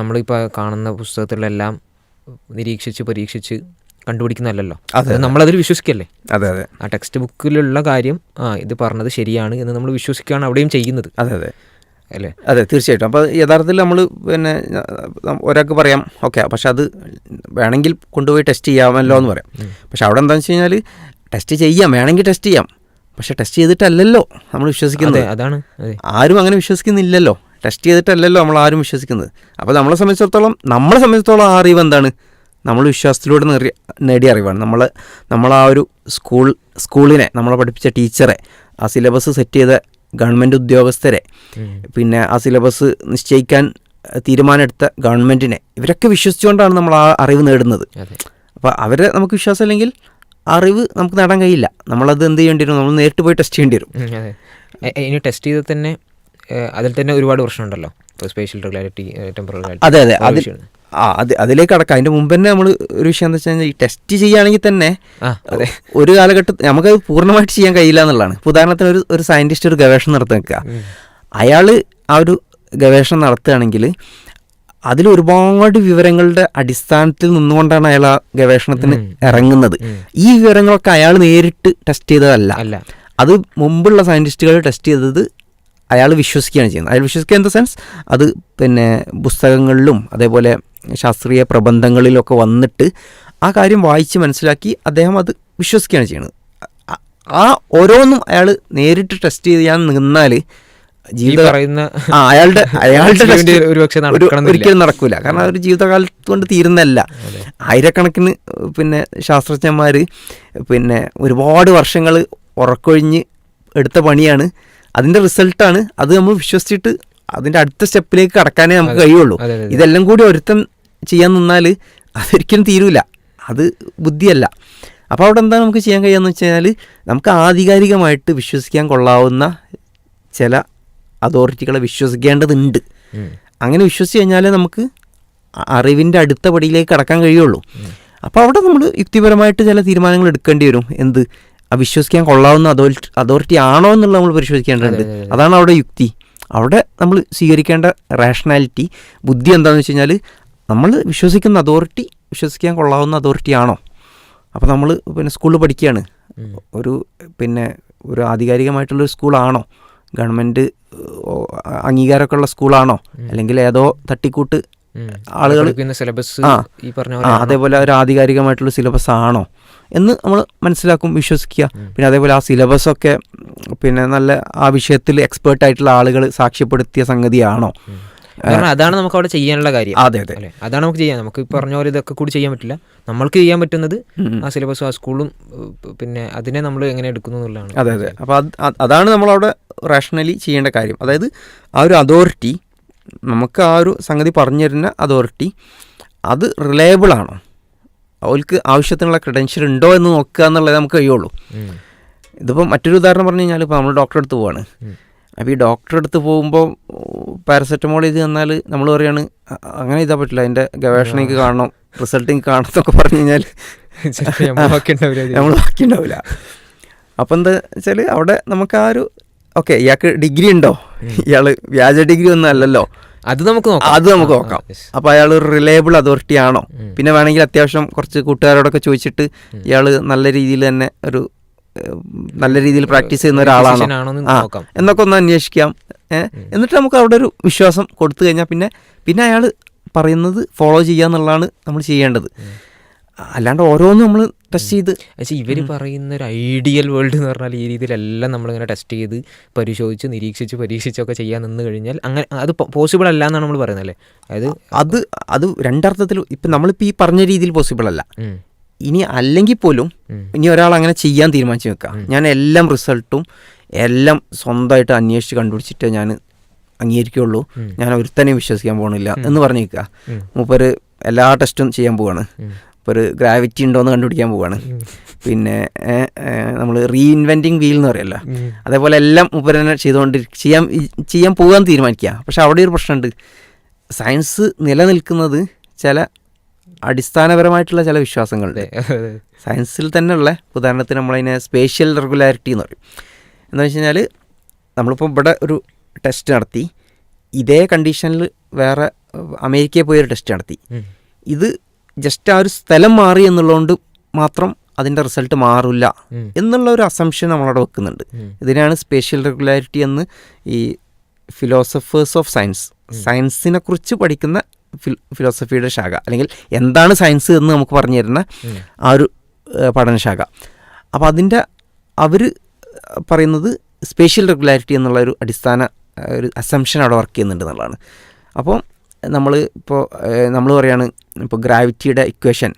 നമ്മളിപ്പോൾ കാണുന്ന പുസ്തകത്തിലെല്ലാം നിരീക്ഷിച്ച് പരീക്ഷിച്ച് കണ്ടുപിടിക്കുന്നതല്ലോ, നമ്മളതിൽ വിശ്വസിക്കല്ലേ. അതെ അതെ, ആ ടെക്സ്റ്റ് ബുക്കിലുള്ള കാര്യം ഇത് പറഞ്ഞത് ശരിയാണ് എന്ന് നമ്മൾ വിശ്വസിക്കുകയാണ് അവിടെയും ചെയ്യുന്നത്. അതെ അതെ അല്ലേ? അതെ, തീർച്ചയായിട്ടും. അപ്പോൾ യഥാർത്ഥത്തിൽ നമ്മൾ പിന്നെ ഒരാൾക്ക് പറയാം ഓക്കെ, പക്ഷെ അത് വേണമെങ്കിൽ കൊണ്ടുപോയി ടെസ്റ്റ് ചെയ്യാമല്ലോ എന്ന് പറയാം. പക്ഷെ അവിടെ എന്താണെന്ന് വെച്ച് കഴിഞ്ഞാൽ ടെസ്റ്റ് ചെയ്യാം, വേണമെങ്കിൽ ടെസ്റ്റ് ചെയ്യാം, പക്ഷെ ടെസ്റ്റ് ചെയ്തിട്ടല്ലല്ലോ നമ്മൾ വിശ്വസിക്കുന്നത്. അതാണ്, ആരും അങ്ങനെ വിശ്വസിക്കുന്നില്ലല്ലോ. ടെസ്റ്റ് ചെയ്തിട്ടല്ലല്ലോ നമ്മൾ ആരും വിശ്വസിക്കുന്നത്. അപ്പോൾ നമ്മളെ സംബന്ധിച്ചിടത്തോളം ആ അറിവ് എന്താണ്? നമ്മൾ വിശ്വാസത്തിലൂടെ നേടിയ അറിവാണ്. നമ്മൾ ആ ഒരു സ്കൂളിനെ, നമ്മളെ പഠിപ്പിച്ച ടീച്ചറെ, ആ സിലബസ് സെറ്റ് ചെയ്ത ഗവൺമെൻറ് ഉദ്യോഗസ്ഥരെ, പിന്നെ ആ സിലബസ് നിശ്ചയിക്കാൻ തീരുമാനമെടുത്ത ഗവൺമെൻറ്റിനെ, ഇവരൊക്കെ വിശ്വസിച്ചുകൊണ്ടാണ് നമ്മൾ ആ അറിവ് നേടുന്നത്. അപ്പോൾ അവരെ നമുക്ക് വിശ്വാസമില്ലെങ്കിൽ അറിവ് നമുക്ക് നേടാൻ കഴിയില്ല. നമ്മളത് എന്ത് ചെയ്യേണ്ടി വരും? നമ്മൾ നേരിട്ട് പോയി ടെസ്റ്റ് ചെയ്യേണ്ടി വരും. ഇനി ടെസ്റ്റ് ചെയ്ത് തന്നെ അതിൽ തന്നെ ഒരുപാട് പ്രശ്നമുണ്ടല്ലോ, സ്പേഷ്യൽ റെഗുലാരിറ്റി, ടെമ്പറൽ. അതെ, അതിലേക്ക് കടക്കാം. അതിൻ്റെ മുമ്പ് തന്നെ നമ്മൾ ഒരു വിഷയം എന്താ വെച്ച് കഴിഞ്ഞാൽ, ഈ ടെസ്റ്റ് ചെയ്യുകയാണെങ്കിൽ തന്നെ ഒരു കാലഘട്ടത്തിൽ നമുക്കത് പൂർണ്ണമായിട്ട് ചെയ്യാൻ കഴിയില്ല എന്നുള്ളതാണ്. ഇപ്പോൾ ഉദാഹരണത്തിന് ഒരു സയൻറ്റിസ്റ്റ് ഒരു ഗവേഷണം നടത്തി നിൽക്കുക. അയാൾ ആ ഒരു ഗവേഷണം നടത്തുകയാണെങ്കിൽ അതിൽ ഒരുപാട് വിവരങ്ങളുടെ അടിസ്ഥാനത്തിൽ നിന്നുകൊണ്ടാണ് അയാൾ ആ ഗവേഷണത്തിന് ഇറങ്ങുന്നത്. ഈ വിവരങ്ങളൊക്കെ അയാൾ നേരിട്ട് ടെസ്റ്റ് ചെയ്തതല്ല, അത് മുമ്പുള്ള സയൻറ്റിസ്റ്റുകൾ ടെസ്റ്റ് ചെയ്തത് അയാൾ വിശ്വസിക്കുകയാണ് ചെയ്യുന്നത്. അയാൾ വിശ്വസിക്കുക ഇൻ ദ സെൻസ്, അത് പിന്നെ പുസ്തകങ്ങളിലും അതേപോലെ ശാസ്ത്രീയ പ്രബന്ധങ്ങളിലൊക്കെ വന്നിട്ട് ആ കാര്യം വായിച്ച് മനസ്സിലാക്കി അദ്ദേഹം അത് വിശ്വസിക്കുകയാണ് ചെയ്യുന്നത്. ആ ഓരോന്നും അയാൾ നേരിട്ട് ടെസ്റ്റ് ചെയ്യാൻ നിന്നാൽ അയാളുടെ ഒരിക്കലും നടക്കൂല. കാരണം അതൊരു ജീവിതകാലത്ത് കൊണ്ട് തീരുന്നല്ല. ആയിരക്കണക്കിന് പിന്നെ ശാസ്ത്രജ്ഞന്മാർ പിന്നെ ഒരുപാട് വർഷങ്ങൾ ഉറക്കൊഴിഞ്ഞ് എടുത്ത പണിയാണ്, അതിൻ്റെ റിസൾട്ടാണ്. അത് നമ്മൾ വിശ്വസിച്ചിട്ട് അതിൻ്റെ അടുത്ത സ്റ്റെപ്പിലേക്ക് കടക്കാനേ നമുക്ക് കഴിയുള്ളൂ. ഇതെല്ലാം കൂടി ഒരുത്തം ചെയ്യാൻ നിന്നാൽ അതൊരിക്കലും തീരൂല, അത് ബുദ്ധിയല്ല. അപ്പോൾ അവിടെ എന്താ നമുക്ക് ചെയ്യാൻ കഴിയുകയെന്ന് വെച്ച് കഴിഞ്ഞാൽ, നമുക്ക് ആധികാരികമായിട്ട് വിശ്വസിക്കാൻ കൊള്ളാവുന്ന ചില അതോറിറ്റികളെ വിശ്വസിക്കേണ്ടതുണ്ട്. അങ്ങനെ വിശ്വസിച്ച് കഴിഞ്ഞാലേ നമുക്ക് അറിവിൻ്റെ അടുത്ത പടിയിലേക്ക് കടക്കാൻ കഴിയുള്ളൂ. അപ്പോൾ അവിടെ നമ്മൾ യുക്തിപരമായിട്ട് ചില തീരുമാനങ്ങൾ എടുക്കേണ്ടി വരും. എന്ത്, വിശ്വസിക്കാൻ കൊള്ളാവുന്ന അതോറിറ്റി ആണോ എന്നുള്ളത് നമ്മൾ പരിശോധിക്കേണ്ടതുണ്ട്. അതാണ് അവിടെ യുക്തി. അവിടെ നമ്മൾ സ്വീകരിക്കേണ്ട റാഷണാലിറ്റി, ബുദ്ധി എന്താണെന്ന് വെച്ച് കഴിഞ്ഞാൽ, നമ്മൾ വിശ്വസിക്കുന്ന അതോറിറ്റി വിശ്വസിക്കാൻ കൊള്ളാവുന്ന അതോറിറ്റി ആണോ. അപ്പോൾ നമ്മൾ പിന്നെ സ്കൂളിൽ പഠിക്കുകയാണ്, ഒരു ആധികാരികമായിട്ടുള്ളൊരു സ്കൂളാണോ, ഗവൺമെൻറ് അംഗീകാരമൊക്കെ ഉള്ള സ്കൂളാണോ, അല്ലെങ്കിൽ ഏതോ തട്ടിക്കൂട്ട് ആളുകൾ സിലബസ് അതേപോലെ ഒരു ആധികാരികമായിട്ടുള്ള സിലബസ് ആണോ എന്ന് നമ്മൾ മനസ്സിലാക്കും, വിശ്വസിക്കുക. പിന്നെ അതേപോലെ ആ സിലബസൊക്കെ പിന്നെ നല്ല ആ വിഷയത്തിൽ എക്സ്പേർട്ടായിട്ടുള്ള ആളുകൾ സാക്ഷ്യപ്പെടുത്തിയ സംഗതിയാണോ. അതാണ് നമുക്ക് അവിടെ ചെയ്യാനുള്ള കാര്യം. അതെ, അതാണ് നമുക്ക് ചെയ്യാം. നമുക്ക് പറഞ്ഞ പോലെ ഇതൊക്കെ കൂടി ചെയ്യാൻ പറ്റില്ല. നമ്മൾക്ക് ചെയ്യാൻ പറ്റുന്നത് ആ സിലബസും ആ സ്കൂളും പിന്നെ അതിനെ നമ്മൾ എങ്ങനെ എടുക്കുന്നു എന്നുള്ളതാണ്. അതെ. അപ്പോൾ അതാണ് നമ്മളവിടെ റാഷണലി ചെയ്യേണ്ട കാര്യം. അതായത് ആ ഒരു അതോറിറ്റി, നമുക്ക് ആ ഒരു സംഗതി പറഞ്ഞു തരുന്ന അതോറിറ്റി അത് റിലയബിൾ ആണോ, അവർക്ക് ആവശ്യത്തിനുള്ള ക്രെഡൻഷ്യൽ ഉണ്ടോ എന്ന് നോക്കുക എന്നുള്ളത് നമുക്ക് കഴിയുള്ളൂ. ഇതിപ്പോൾ മറ്റൊരു ഉദാഹരണം പറഞ്ഞു കഴിഞ്ഞാൽ, ഇപ്പോൾ നമ്മൾ ഡോക്ടറെ അടുത്ത് പോവാണ്. അപ്പോൾ ഈ ഡോക്ടറെ അടുത്ത് പോകുമ്പോൾ പാരസെറ്റമോൾ ഇത് തന്നാൽ നമ്മൾ പറയാണ് അങ്ങനെ ചെയ്താൽ പറ്റില്ല, അതിൻ്റെ ഗവേഷണം എനിക്ക് കാണണം, റിസൾട്ട് എനിക്ക് കാണണം എന്നൊക്കെ പറഞ്ഞു കഴിഞ്ഞാൽ നമ്മൾ ബാക്കിയുണ്ടാവില്ല. അപ്പം എന്താ വെച്ചാൽ അവിടെ നമുക്ക് ആ ഒരു ഓക്കെ, ഇയാൾക്ക് ഡിഗ്രി ഉണ്ടോ, ഇയാൾ വ്യാജ ഡിഗ്രി ഒന്നും അല്ലല്ലോ, അത് നമുക്ക് നോക്കാം. അപ്പോൾ അയാൾ ഒരു റിലയബിൾ അതോറിറ്റി ആണോ. പിന്നെ വേണമെങ്കിൽ അത്യാവശ്യം കുറച്ച് കൂട്ടുകാരോടൊക്കെ ചോദിച്ചിട്ട് ഇയാൾ നല്ല രീതിയിൽ തന്നെ നല്ല രീതിയിൽ പ്രാക്ടീസ് ചെയ്യുന്ന ഒരാളാണോ എന്നൊക്കെ ഒന്ന് അന്വേഷിക്കാം. എന്നിട്ട് നമുക്ക് അവിടെ ഒരു വിശ്വാസം കൊടുത്തു കഴിഞ്ഞാൽ പിന്നെ അയാൾ പറയുന്നത് ഫോളോ ചെയ്യുക എന്നുള്ളതാണ് നമ്മൾ ചെയ്യേണ്ടത്. അല്ലാണ്ട് ഓരോന്നും നമ്മൾ ടെസ്റ്റ് ചെയ്ത് ഇവർ പറയുന്ന ഒരു ഐഡിയൽ വേൾഡ് എന്ന് പറഞ്ഞാൽ ഈ രീതിയിലെല്ലാം നമ്മളിങ്ങനെ ടെസ്റ്റ് ചെയ്ത് പരിശോധിച്ച് നിരീക്ഷിച്ച് പരീക്ഷിച്ചൊക്കെ ചെയ്യാൻ നിന്ന് കഴിഞ്ഞാൽ അങ്ങനെ അത് പോസിബിൾ അല്ല എന്നാണ് നമ്മൾ പറയുന്നത് അല്ലേ. അതായത് അത് രണ്ടർത്ഥത്തിൽ ഇപ്പം നമ്മളിപ്പോൾ ഈ പറഞ്ഞ രീതിയിൽ പോസിബിൾ അല്ല. ഇനി അല്ലെങ്കിൽ പോലും ഇനി ഒരാൾ അങ്ങനെ ചെയ്യാൻ തീരുമാനിച്ച് വെക്കുക, ഞാൻ എല്ലാം റിസൾട്ടും എല്ലാം സ്വന്തമായിട്ട് അന്വേഷിച്ച് കണ്ടുപിടിച്ചിട്ട് ഞാൻ അംഗീകരിക്കുകയുള്ളൂ, ഞാൻ ഒരുത്തനെയും വിശ്വസിക്കാൻ പോകണില്ല എന്ന് പറഞ്ഞു നിൽക്കുക. മൂപ്പര് എല്ലാ ടെസ്റ്റും ചെയ്യാൻ പോവാണ്, ഇപ്പോൾ ഒരു ഗ്രാവിറ്റി ഉണ്ടോ എന്ന് കണ്ടുപിടിക്കാൻ പോവാണ്, പിന്നെ നമ്മൾ റീഇൻവെൻറ്റിങ് വീൽ എന്ന് പറയുമല്ലോ, അതേപോലെ എല്ലാം മൂപ്പര് തന്നെ ചെയ്യാൻ പോകാൻ തീരുമാനിക്കുക. പക്ഷെ അവിടെ ഒരു പ്രശ്നമുണ്ട്. സയൻസ് നിലനിൽക്കുന്നത് ചില അടിസ്ഥാനപരമായിട്ടുള്ള ചില വിശ്വാസങ്ങളുണ്ട്. സയൻസിൽ തന്നെയുള്ള ഉദാഹരണത്തിന് നമ്മളതിനെ സ്പേഷ്യൽ റെഗുലാരിറ്റി എന്ന് പറയും. എന്താണെന്ന് വെച്ച് കഴിഞ്ഞാൽ, നമ്മളിപ്പോൾ ഇവിടെ ഒരു ടെസ്റ്റ് നടത്തി, ഇതേ കണ്ടീഷനിൽ വേറെ അമേരിക്കയിൽ പോയൊരു ടെസ്റ്റ് നടത്തി, ഇത് ജസ്റ്റ് ആ ഒരു സ്ഥലം മാറി എന്നുള്ളതുകൊണ്ട് മാത്രം അതിൻ്റെ റിസൾട്ട് മാറില്ല എന്നുള്ള ഒരു അസംഷൻ നമ്മളവിടെ വെക്കുന്നുണ്ട്. ഇതിനാണ് സ്പേഷ്യൽ റെഗുലാരിറ്റി എന്ന് ഈ ഫിലോസഫേഴ്സ് ഓഫ് സയൻസിനെ കുറിച്ച് പഠിക്കുന്ന ഫിലോസഫിയുടെ ശാഖ, അല്ലെങ്കിൽ എന്താണ് സയൻസ് എന്ന് നമുക്ക് പറഞ്ഞു തരുന്ന ആ ഒരു പഠനശാഖ. അപ്പോൾ അവർ പറയുന്നത് സ്പേഷ്യൽ റെഗുലാരിറ്റി എന്നുള്ള ഒരു അടിസ്ഥാന ഒരു അസംഷൻ അവിടെ വർക്ക് ചെയ്യുന്നുണ്ട് എന്നുള്ളതാണ്. അപ്പോൾ നമ്മൾ പറയുകയാണ് ഇപ്പോൾ ഗ്രാവിറ്റിയുടെ ഇക്വേഷൻ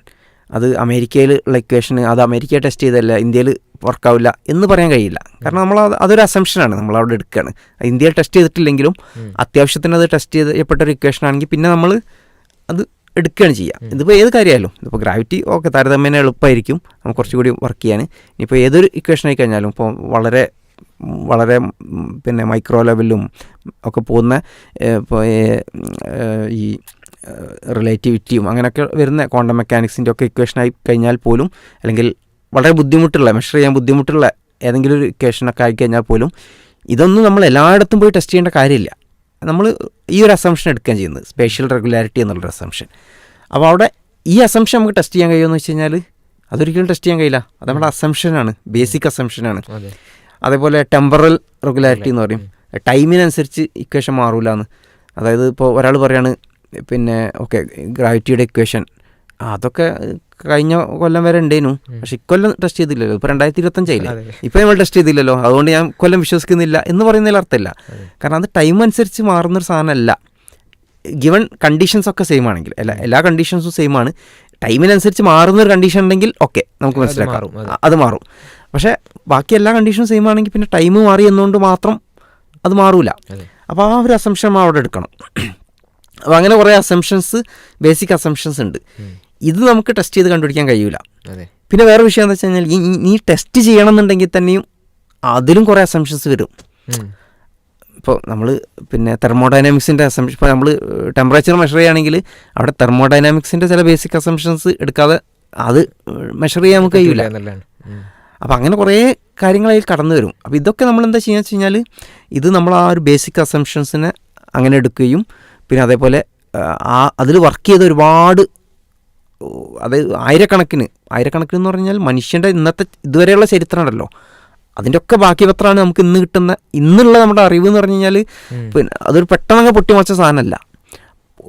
അത് അമേരിക്കയിലുള്ള ഇക്വേഷൻ അത് അമേരിക്ക ടെസ്റ്റ് ചെയ്തല്ല ഇന്ത്യയിൽ വർക്കാവില്ല എന്ന് പറയാൻ കഴിയില്ല. കാരണം അതൊരു അസംഷനാണ് നമ്മളവിടെ എടുക്കുകയാണ്. ഇന്ത്യയിൽ ടെസ്റ്റ് ചെയ്തിട്ടില്ലെങ്കിലും അത്യാവശ്യത്തിന് അത് ടെസ്റ്റ് ചെയ്യപ്പെട്ടൊരു ഇക്വേഷൻ ആണെങ്കിൽ പിന്നെ നമ്മൾ അത് എടുക്കുകയാണ് ചെയ്യുക. ഇതിപ്പോൾ ഏത് കാര്യമായാലും ഇപ്പോൾ ഗ്രാവിറ്റി ഓക്കെ താരതമ്യേന എളുപ്പമായിരിക്കും നമുക്ക് കുറച്ചുകൂടി വർക്ക് ചെയ്യാൻ. ഇനിയിപ്പോൾ ഏതൊരു ഇക്വേഷൻ ആയി കഴിഞ്ഞാലും ഇപ്പോൾ വളരെ വളരെ പിന്നെ മൈക്രോ ലെവലിലും ഒക്കെ പോകുന്ന ഇപ്പോൾ ഈ റിലേറ്റിവിറ്റിയും അങ്ങനെയൊക്കെ വരുന്ന ക്വാണ്ടം മെക്കാനിക്സിൻ്റെ ഒക്കെ ഇക്വേഷനായി കഴിഞ്ഞാൽ പോലും അല്ലെങ്കിൽ വളരെ ബുദ്ധിമുട്ടുള്ള മെഷർ ചെയ്യാൻ ബുദ്ധിമുട്ടുള്ള ഏതെങ്കിലും ഒരു ഇക്വേഷനൊക്കെ ആയിക്കഴിഞ്ഞാൽ പോലും ഇതൊന്നും നമ്മൾ എല്ലായിടത്തും പോയി ടെസ്റ്റ് ചെയ്യേണ്ട കാര്യമില്ല. നമ്മൾ ഈ ഒരു അസംഷൻ എടുക്കുകയാണ് ചെയ്യുന്നത്, സ്പേഷ്യൽ റെഗുലാരിറ്റി എന്നുള്ളൊരു അസംഷൻ. അപ്പോൾ അവിടെ ഈ അസംഷൻ നമുക്ക് ടെസ്റ്റ് ചെയ്യാൻ കഴിയുമെന്ന് വെച്ച് കഴിഞ്ഞാൽ അതൊരിക്കലും ടെസ്റ്റ് ചെയ്യാൻ കഴിയില്ല. അത് നമ്മുടെ അസംഷനാണ്, ബേസിക് അസംഷനാണ്. അതേപോലെ ടെമ്പറൽ റെഗുലാരിറ്റി എന്ന് പറയും, ടൈമിനനുസരിച്ച് ഇക്വേഷൻ മാറൂല എന്ന്. അതായത് ഇപ്പോൾ ഒരാൾ പറയാണ് പിന്നെ ഓക്കെ ഗ്രാവിറ്റിയുടെ ഇക്വേഷൻ അതൊക്കെ കഴിഞ്ഞ കൊല്ലം വരെ ഉണ്ടേനു, പക്ഷെ ഇക്കൊല്ലം ടെസ്റ്റ് ചെയ്തില്ലല്ലോ, ഇപ്പോൾ 2025 ഇപ്പോൾ നമ്മൾ ടെസ്റ്റ് ചെയ്തില്ലല്ലോ, അതുകൊണ്ട് ഞാൻ കൊല്ലം വിശ്വസിക്കുന്നില്ല എന്ന് പറയുന്നതിൽ അർത്ഥമില്ല. കാരണം അത് ടൈം അനുസരിച്ച് മാറുന്നൊരു സാധനമല്ല. ഗിവൺ കണ്ടീഷൻസ് ഒക്കെ സെയിം ആണെങ്കിൽ എല്ലാ കണ്ടീഷൻസും സെയിം ആണ്, ടൈമിനനുസരിച്ച് മാറുന്നൊരു കണ്ടീഷൻ ഉണ്ടെങ്കിൽ ഓക്കെ നമുക്ക് മനസ്സിലാക്കാം അത് മാറും. പക്ഷേ ബാക്കി എല്ലാ കണ്ടീഷനും സെയിം ആണെങ്കിൽ പിന്നെ ടൈം മാറി എന്നുകൊണ്ട് മാത്രം അത് മാറൂല. അപ്പോൾ ആ ഒരു അസംഷൻ നമ്മൾ അവിടെ എടുക്കണം. അപ്പോൾ അങ്ങനെ കുറേ അസംഷൻസ്, ബേസിക് അസംഷൻസ് ഉണ്ട്. ഇത് നമുക്ക് ടെസ്റ്റ് ചെയ്ത് കണ്ടുപിടിക്കാൻ കഴിയൂല. പിന്നെ വേറെ വിഷയം എന്താ വെച്ച് കഴിഞ്ഞാൽ ഈ ടെസ്റ്റ് ചെയ്യണം എന്നുണ്ടെങ്കിൽ തന്നെയും അതിലും കുറേ അസംഷൻസ് വരും. ഇപ്പോൾ നമ്മൾ പിന്നെ തെർമോഡൈനാമിക്സിൻ്റെ അസംഷൻ, ഇപ്പോൾ നമ്മൾ ടെമ്പറേച്ചർ മെഷർ ചെയ്യുകയാണെങ്കിൽ അവിടെ തെർമോഡൈനാമിക്സിൻ്റെ ചില ബേസിക് അസംഷൻസ് എടുക്കാതെ അത് മെഷർ ചെയ്യാൻ നമുക്ക് കഴിയില്ല. അപ്പോൾ അങ്ങനെ കുറേ കാര്യങ്ങളതിൽ കടന്നു വരും. അപ്പോൾ ഇതൊക്കെ നമ്മൾ എന്താ ചെയ്യുക വെച്ച് കഴിഞ്ഞാൽ ഇത് നമ്മൾ ആ ഒരു ബേസിക് അസംഷൻസിനെ അങ്ങനെ എടുക്കുകയും പിന്നെ അതേപോലെ അതിൽ വർക്ക് ചെയ്ത ഒരുപാട്, അതായത് ആയിരക്കണക്കിന് എന്ന് പറഞ്ഞാൽ മനുഷ്യൻ്റെ ഇന്നത്തെ ഇതുവരെയുള്ള ചരിത്രം ഉണ്ടല്ലോ, അതിൻ്റെ ഒക്കെ ബാക്കി പത്രമാണ് നമുക്ക് ഇന്ന് കിട്ടുന്ന ഇന്നുള്ള നമ്മുടെ അറിവ് എന്ന് പറഞ്ഞു കഴിഞ്ഞാൽ പിന്നെ അതൊരു പെട്ടെന്നങ്ങ് പൊട്ടിമുളച്ച സാധനമല്ല.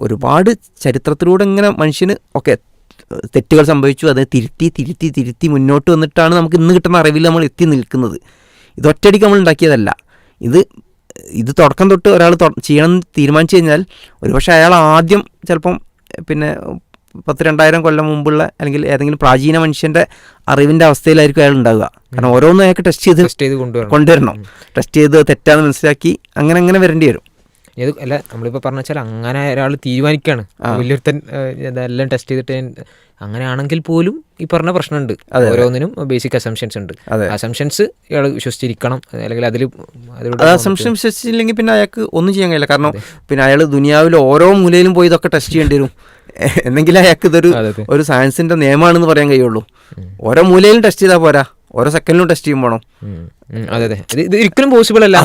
ഒരുപാട് ചരിത്രത്തിലൂടെ ഇങ്ങനെ മനുഷ്യന് ഒക്കെ തെറ്റുകൾ സംഭവിച്ചു, അത് തിരുത്തി മുന്നോട്ട് വന്നിട്ടാണ് നമുക്ക് ഇന്ന് കിട്ടുന്ന അറിവിൽ നമ്മൾ എത്തി നിൽക്കുന്നത്. ഇതൊറ്റയടിക്ക് നമ്മൾ ഉണ്ടാക്കിയതല്ല. ഇത് തുടക്കം തൊട്ട് ഒരാൾ ചെയ്യണമെന്ന് തീരുമാനിച്ചു കഴിഞ്ഞാൽ ഒരുപക്ഷെ അയാൾ ആദ്യം ചിലപ്പം പിന്നെ 10,000-2000 കൊല്ലം മുമ്പുള്ള അല്ലെങ്കിൽ ഏതെങ്കിലും പ്രാചീന മനുഷ്യൻ്റെ അറിവിൻ്റെ അവസ്ഥയിലായിരിക്കും അയാൾ ഉണ്ടാവുക. കാരണം ഓരോന്നും അയാൾക്ക് ടെസ്റ്റ് ചെയ്ത് കൊണ്ടുവരണം. ടെസ്റ്റ് ചെയ്ത് തെറ്റാന്ന് മനസ്സിലാക്കി അങ്ങനെ വരേണ്ടി വരും. അല്ല നമ്മളിപ്പോൾ പറഞ്ഞു വെച്ചാൽ അങ്ങനെ ഒരാൾ തീരുമാനിക്കുകയാണ് വലിയൊരുത്തൻ ഇതെല്ലാം ടെസ്റ്റ് ചെയ്തിട്ട്, അങ്ങനെയാണെങ്കിൽ പോലും ഈ പറഞ്ഞ പ്രശ്നമുണ്ട്. ഓരോന്നിനും ബേസിക് അസംഷൻസ് ഉണ്ട്. അസംഷൻസ് ഇയാൾ വിശ്വസിച്ചിരിക്കണം, അല്ലെങ്കിൽ അസംഷൻ വിശ്വസിച്ചില്ലെങ്കിൽ പിന്നെ അയാൾക്ക് ഒന്നും ചെയ്യാൻ കഴിയില്ല. കാരണം പിന്നെ അയാൾ ദുനിയാവിൽ ഓരോ മൂലയിലും പോയി ഇതൊക്കെ ടെസ്റ്റ് ചെയ്യേണ്ടി വരും. എന്നെങ്കിലും അയാൾക്ക് ഒരു സയൻസിൻ്റെ നിയമമാണെന്ന് പറയാൻ കഴിയുള്ളൂ. ഓരോ മൂലയിലും ടെസ്റ്റ് ചെയ്താൽ പോരാ, ഓരോ സെക്കൻഡിലും ടെസ്റ്റ് ചെയ്യും വേണം. അതെ ഇത് ഒരിക്കലും പോസിബിൾ അല്ല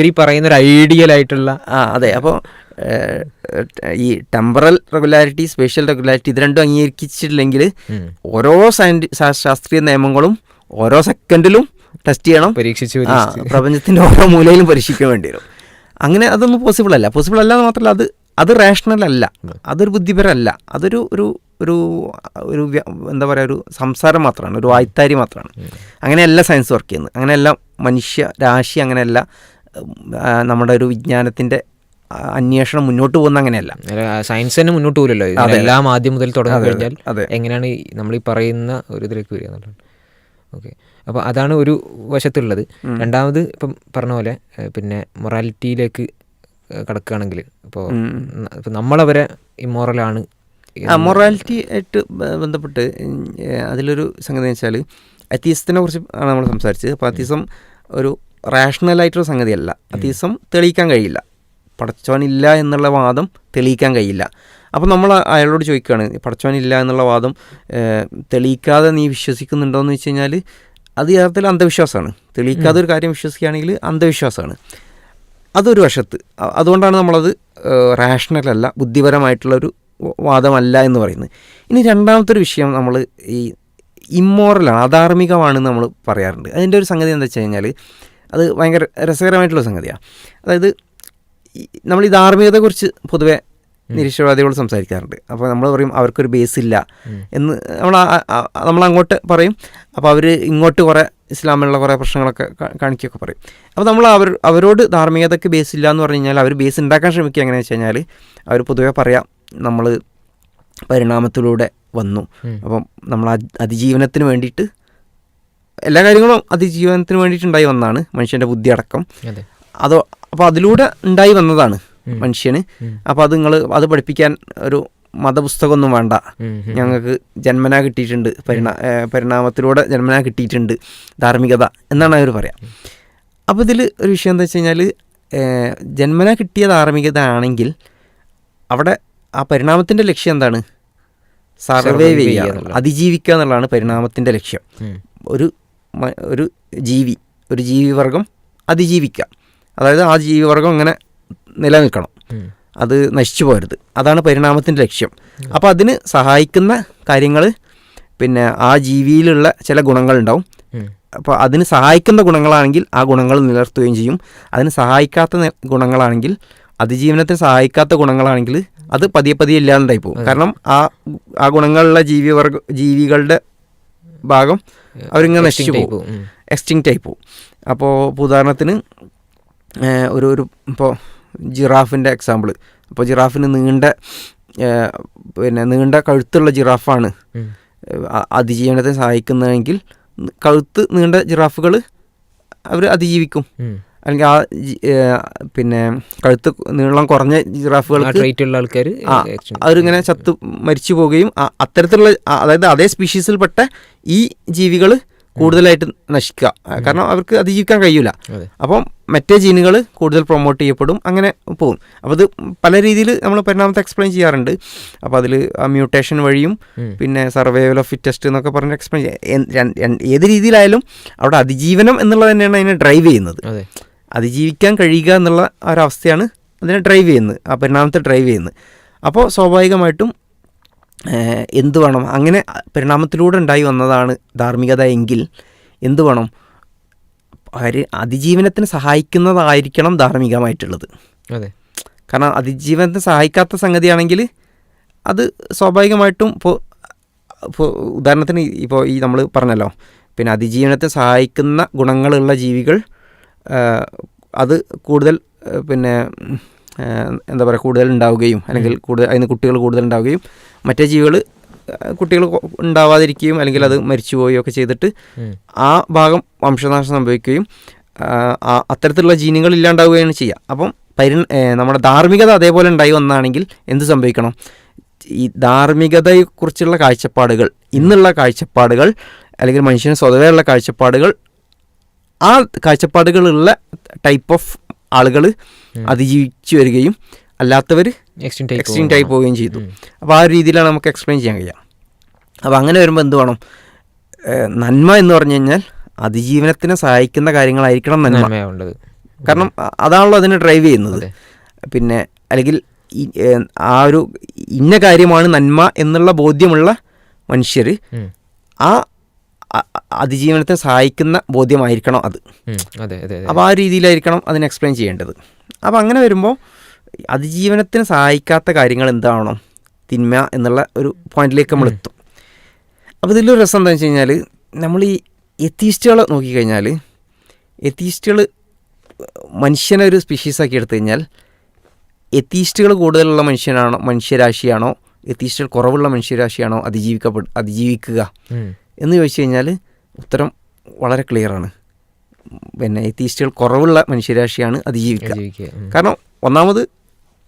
ഈ പറയുന്ന ഒരു ഐഡിയൽ ആയിട്ടുള്ള. അതെ. അപ്പോൾ ഈ ടെമ്പറൽ റെഗുലാരിറ്റി, സ്പേഷ്യൽ റെഗുലാരിറ്റി ഇത് രണ്ടും അംഗീകരിച്ചിട്ടില്ലെങ്കിൽ ഓരോ ശാസ്ത്രീയ നിയമങ്ങളും ഓരോ സെക്കൻഡിലും ടെസ്റ്റ് ചെയ്യണം, പ്രപഞ്ചത്തിൻ്റെ ഓരോ മൂലയിലും പരീക്ഷിക്കാൻ വേണ്ടി വരും. അങ്ങനെ അതൊന്നും പോസിബിൾ അല്ല എന്ന് മാത്രമല്ല അത് റേഷണൽ അല്ല, അതൊരു ബുദ്ധിപരമല്ല, അതൊരു ഒരു ഒരു ഒരു എന്താ പറയുക, ഒരു സംസാരം മാത്രമാണ്, ഒരു വായ്ത്താരി മാത്രമാണ്. അങ്ങനെയല്ല സയൻസ് വർക്ക് ചെയ്യുന്നത്, അങ്ങനെയല്ല മനുഷ്യ രാശി, അങ്ങനെയല്ല നമ്മുടെ ഒരു വിജ്ഞാനത്തിൻ്റെ അന്വേഷണം മുന്നോട്ട് പോകുന്ന അങ്ങനെയല്ല. സയൻസ് തന്നെ മുന്നോട്ട് പോകില്ലല്ലോ, എല്ലാം ആദ്യം മുതൽ തുടങ്ങി കഴിഞ്ഞാൽ എങ്ങനെയാണ് നമ്മൾ ഈ പറയുന്ന ഒരു ഇതിലേക്ക് വരിക എന്നുള്ളതാണ്. ഓക്കെ, അപ്പോൾ അതാണ് ഒരു വശത്തുള്ളത്. രണ്ടാമത് ഇപ്പം പറഞ്ഞ പോലെ പിന്നെ മൊറാലിറ്റിയിലേക്ക് കടക്കുകയാണെങ്കിൽ ഇപ്പോൾ നമ്മളവരെ ഇമ്മോറലാണ്. മൊറാലിറ്റി ആയിട്ട് ബന്ധപ്പെട്ട് അതിലൊരു സംഗതി എന്ന് വെച്ചാൽ അത്തീസത്തിനെ കുറിച്ച് ആണ് നമ്മൾ സംസാരിച്ചത്. അപ്പോൾ അത്തീസം ഒരു റാഷണലായിട്ടൊരു സംഗതിയല്ല. അത്തീസം തെളിയിക്കാൻ കഴിയില്ല, പടച്ചോനില്ല എന്നുള്ള വാദം തെളിയിക്കാൻ കഴിയില്ല. അപ്പോൾ നമ്മൾ അയാളോട് ചോദിക്കുകയാണ്, പടച്ചോനില്ല എന്നുള്ള വാദം തെളിയിക്കാതെ നീ വിശ്വസിക്കുന്നുണ്ടോ എന്ന് വെച്ച് കഴിഞ്ഞാൽ അത് യഥാർത്ഥത്തിൽ അന്ധവിശ്വാസമാണ്. തെളിയിക്കാതെ ഒരു കാര്യം വിശ്വസിക്കുകയാണെങ്കിൽ അന്ധവിശ്വാസമാണ്. അതൊരു വശത്ത്, അതുകൊണ്ടാണ് നമ്മളത് റാഷണലല്ല, ബുദ്ധിപരമായിട്ടുള്ളൊരു വാദമല്ല എന്ന് പറയുന്നത്. ഇനി രണ്ടാമത്തെ ഒരു വിഷയം നമ്മൾ ഈ ഇമ്മോറലാണ്, അധാർമികമാണെന്ന് നമ്മൾ പറയാറുണ്ട്. അതിൻ്റെ ഒരു സംഗതി എന്താ വെച്ച് കഴിഞ്ഞാൽ അത് ഭയങ്കര രസകരമായിട്ടുള്ള സംഗതിയാണ്. അതായത് നമ്മൾ ഈ ധാർമ്മികതയെക്കുറിച്ച് പൊതുവെ നിരീശ്വരവാദികളോട് സംസാരിക്കാറുണ്ട്. അപ്പോൾ നമ്മൾ പറയും അവർക്കൊരു ബേസ് ഇല്ല എന്ന് നമ്മളങ്ങോട്ട് പറയും. അപ്പോൾ അവർ ഇങ്ങോട്ട് കുറേ ഇസ്ലാമിലുള്ള കുറേ പ്രശ്നങ്ങളൊക്കെ കാണിക്കുകയൊക്കെ പറയും. അപ്പോൾ നമ്മൾ അവരോട് ധാർമ്മികതയ്ക്ക് ബേസ് ഇല്ല എന്ന് പറഞ്ഞു കഴിഞ്ഞാൽ അവർ ബേസ് ഉണ്ടാക്കാൻ ശ്രമിക്കുക. എങ്ങനെയാണെന്ന് വെച്ച് കഴിഞ്ഞാൽ അവർ പൊതുവെ പറയാം നമ്മൾ പരിണാമത്തിലൂടെ വന്നു, അപ്പം നമ്മൾ അതിജീവനത്തിന് വേണ്ടിയിട്ട് എല്ലാ കാര്യങ്ങളും അതിജീവനത്തിന് വേണ്ടിയിട്ടുണ്ടായി വന്നതാണ് മനുഷ്യൻ്റെ ബുദ്ധി അടക്കം. അപ്പോൾ അതിലൂടെ ഉണ്ടായി വന്നതാണ് മനുഷ്യന്. അപ്പോൾ അത് പഠിപ്പിക്കാൻ ഒരു മതപുസ്തകമൊന്നും വേണ്ട, ഞങ്ങൾക്ക് ജന്മനാ കിട്ടിയിട്ടുണ്ട്, പരിണാമത്തിലൂടെ ജന്മനാ കിട്ടിയിട്ടുണ്ട് ധാർമ്മികത എന്നാണ് അവർ പറയാം. അപ്പോൾ ഇതിൽ ഒരു വിഷയം എന്താ വെച്ച് കഴിഞ്ഞാൽ ജന്മനാ കിട്ടിയ ധാർമ്മികത ആണെങ്കിൽ അവിടെ ആ പരിണാമത്തിൻ്റെ ലക്ഷ്യം എന്താണ്? സർവൈവ് ചെയ്യുക, അതിജീവിക്കുക എന്നുള്ളതാണ് പരിണാമത്തിൻ്റെ ലക്ഷ്യം. ഒരു ജീവിവർഗം അതിജീവിക്കുക, അതായത് ആ ജീവിവർഗം ഇങ്ങനെ നിലനിൽക്കണം, അത് നശിച്ചു പോകരുത്, അതാണ് പരിണാമത്തിൻ്റെ ലക്ഷ്യം. അപ്പോൾ അതിന് സഹായിക്കുന്ന കാര്യങ്ങൾ പിന്നെ ആ ജീവിയിലുള്ള ചില ഗുണങ്ങളുണ്ടാവും. അപ്പോൾ അതിന് സഹായിക്കുന്ന ഗുണങ്ങളാണെങ്കിൽ ആ ഗുണങ്ങൾ നിലനിർത്തുകയും ചെയ്യും. അതിന് സഹായിക്കാത്ത ഗുണങ്ങളാണെങ്കിൽ, അതിജീവനത്തിന് സഹായിക്കാത്ത ഗുണങ്ങളാണെങ്കിൽ അത് പതിയെ ഇല്ലാണ്ടായി പോകും. കാരണം ആ ഗുണങ്ങളുള്ള ജീവികളുടെ ഭാഗം അവരിങ്ങനെ നശിച്ചു പോകും, എക്സ്റ്റിങ്ക്റ്റ് ആയി പോകും. അപ്പോൾ ഉദാഹരണത്തിന് ഇപ്പോൾ ജിറാഫിൻ്റെ എക്സാമ്പിൾ. അപ്പോൾ ജിറാഫിന് നീണ്ട കഴുത്തുള്ള ജിറാഫാണ് അതിജീവനത്തെ സഹായിക്കുന്നതെങ്കിൽ കഴുത്ത് നീണ്ട ജിറാഫുകൾ അവർ അതിജീവിക്കും. അല്ലെങ്കിൽ കഴുത്ത് നീളം കുറഞ്ഞ ജിറാഫുകൾക്ക് അവരിങ്ങനെ മരിച്ചു പോവുകയും അത്തരത്തിലുള്ള, അതായത് അതേ സ്പീഷീസിൽപ്പെട്ട ഈ ജീവികൾ കൂടുതലായിട്ട് നശിക്കുക, കാരണം അവർക്ക് അതിജീവിക്കാൻ കഴിയില്ല. അപ്പം മറ്റേ ജീനുകൾ കൂടുതൽ പ്രൊമോട്ട് ചെയ്യപ്പെടും, അങ്ങനെ പോകും. അപ്പോൾ ഇത് പല രീതിയിൽ നമ്മൾ പരിണാമത്തെ എക്സ്പ്ലെയിൻ ചെയ്യാറുണ്ട്. അപ്പോൾ അതിൽ മ്യൂട്ടേഷൻ വഴിയും പിന്നെ സർവൈവൽ ഓഫ് ഫിറ്റസ്റ്റ് എന്നൊക്കെ പറഞ്ഞ് എക്സ്പ്ലെയിൻ ചെയ്യാം. ഏത് രീതിയിലായാലും അവിടെ അതിജീവനം എന്നുള്ളത് തന്നെയാണ് അതിനെ ഡ്രൈവ് ചെയ്യുന്നത്. അതിജീവിക്കാൻ കഴിയുക എന്നുള്ള ഒരവസ്ഥയാണ് അതിനെ ഡ്രൈവ് ചെയ്യുന്നത്, ആ പരിണാമത്തെ ഡ്രൈവ് ചെയ്യുന്നത്. അപ്പോൾ സ്വാഭാവികമായിട്ടും എന്ത് വേണം? അങ്ങനെ പരിണാമത്തിലൂടെ ഉണ്ടായി വന്നതാണ് ധാർമ്മികത എങ്കിൽ എന്ത് വേണം? അതിജീവനത്തിന് സഹായിക്കുന്നതായിരിക്കണം ധാർമ്മികമായിട്ടുള്ളത്. കാരണം അതിജീവനത്തിന് സഹായിക്കാത്ത സംഗതിയാണെങ്കിൽ അത് സ്വാഭാവികമായിട്ടും ഇപ്പോൾ ഉദാഹരണത്തിന് ഇപ്പോൾ ഈ നമ്മൾ പറഞ്ഞല്ലോ, പിന്നെ അതിജീവനത്തെ സഹായിക്കുന്ന ഗുണങ്ങളുള്ള ജീവികൾ അത് കൂടുതൽ പിന്നെ എന്താ പറയുക കൂടുതൽ ഉണ്ടാവുകയും അല്ലെങ്കിൽ അതിന് കുട്ടികൾ കൂടുതൽ ഉണ്ടാവുകയും മറ്റേ ജീവികൾ കുട്ടികൾ ഉണ്ടാവാതിരിക്കുകയും അല്ലെങ്കിൽ അത് മരിച്ചു പോവുകയോ ഒക്കെ ചെയ്തിട്ട് ആ ഭാഗം വംശനാശം സംഭവിക്കുകയും അത്തരത്തിലുള്ള ജീനുകൾ ഇല്ലാണ്ടാവുകയാണ് ചെയ്യുക. അപ്പം നമ്മുടെ ധാർമ്മികത അതേപോലെ ഉണ്ടായി വന്നാണെങ്കിൽ എന്ത് സംഭവിക്കണം? ഈ ധാർമ്മികതയെക്കുറിച്ചുള്ള കാഴ്ചപ്പാടുകൾ, ഇന്നുള്ള കാഴ്ചപ്പാടുകൾ അല്ലെങ്കിൽ മനുഷ്യന് സ്വതവേ ഉള്ള കാഴ്ചപ്പാടുകൾ, ആ കാഴ്ചപ്പാടുകളുള്ള ടൈപ്പ് ഓഫ് ആളുകൾ അതിജീവിച്ചു വരികയും അല്ലാത്തവർ എക്സ്റ്റിങ്ക്റ്റ് ആയി പോവുകയും ചെയ്തു. അപ്പോൾ ആ രീതിയിലാണ് നമുക്ക് എക്സ്പ്ലെയിൻ ചെയ്യാൻ കഴിയുക. അപ്പോൾ അങ്ങനെ വരുമ്പോൾ എന്ത് വേണം? നന്മ എന്ന് പറഞ്ഞു കഴിഞ്ഞാൽ അതിജീവനത്തിനെ സഹായിക്കുന്ന കാര്യങ്ങളായിരിക്കണം നന്മ. കാരണം അതാണല്ലോ അതിനെ ഡ്രൈവ് ചെയ്യുന്നത്. പിന്നെ അല്ലെങ്കിൽ ആ ഒരു ഇന്ന കാര്യമാണ് നന്മ എന്നുള്ള ബോധ്യമുള്ള മനുഷ്യർ ആ അതിജീവനത്തെ സഹായിക്കുന്ന ബോധ്യമായിരിക്കണം അത്. അപ്പോൾ ആ രീതിയിലായിരിക്കണം അതിനെ എക്സ്പ്ലെയിൻ ചെയ്യേണ്ടത്. അപ്പോൾ അങ്ങനെ വരുമ്പോൾ അതിജീവനത്തിന് സഹായിക്കാത്ത കാര്യങ്ങൾ എന്താവണം? തിന്മ എന്നുള്ള ഒരു പോയിന്റിലേക്ക് നമ്മൾ എത്തും. അപ്പോൾ ഇതിലൊരു രസം എന്താണെന്ന് വെച്ച് കഴിഞ്ഞാൽ, നമ്മൾ ഈ എത്തീസ്റ്റുകളെ നോക്കിക്കഴിഞ്ഞാൽ, എത്തീസ്റ്റുകൾ മനുഷ്യനെ ഒരു സ്പീഷീസാക്കി എടുത്തു കഴിഞ്ഞാൽ എത്തീസ്റ്റുകൾ കൂടുതലുള്ള മനുഷ്യരാശിയാണോ എത്തീസ്റ്റുകൾ കുറവുള്ള മനുഷ്യരാശിയാണോ അതിജീവിക്കുക എന്ന് ചോദിച്ചു കഴിഞ്ഞാൽ ഉത്തരം വളരെ ക്ലിയറാണ്. പിന്നെ എത്തീസ്റ്റുകൾ കുറവുള്ള മനുഷ്യരാശിയാണ് അതിജീവിക്കുക. കാരണം ഒന്നാമത്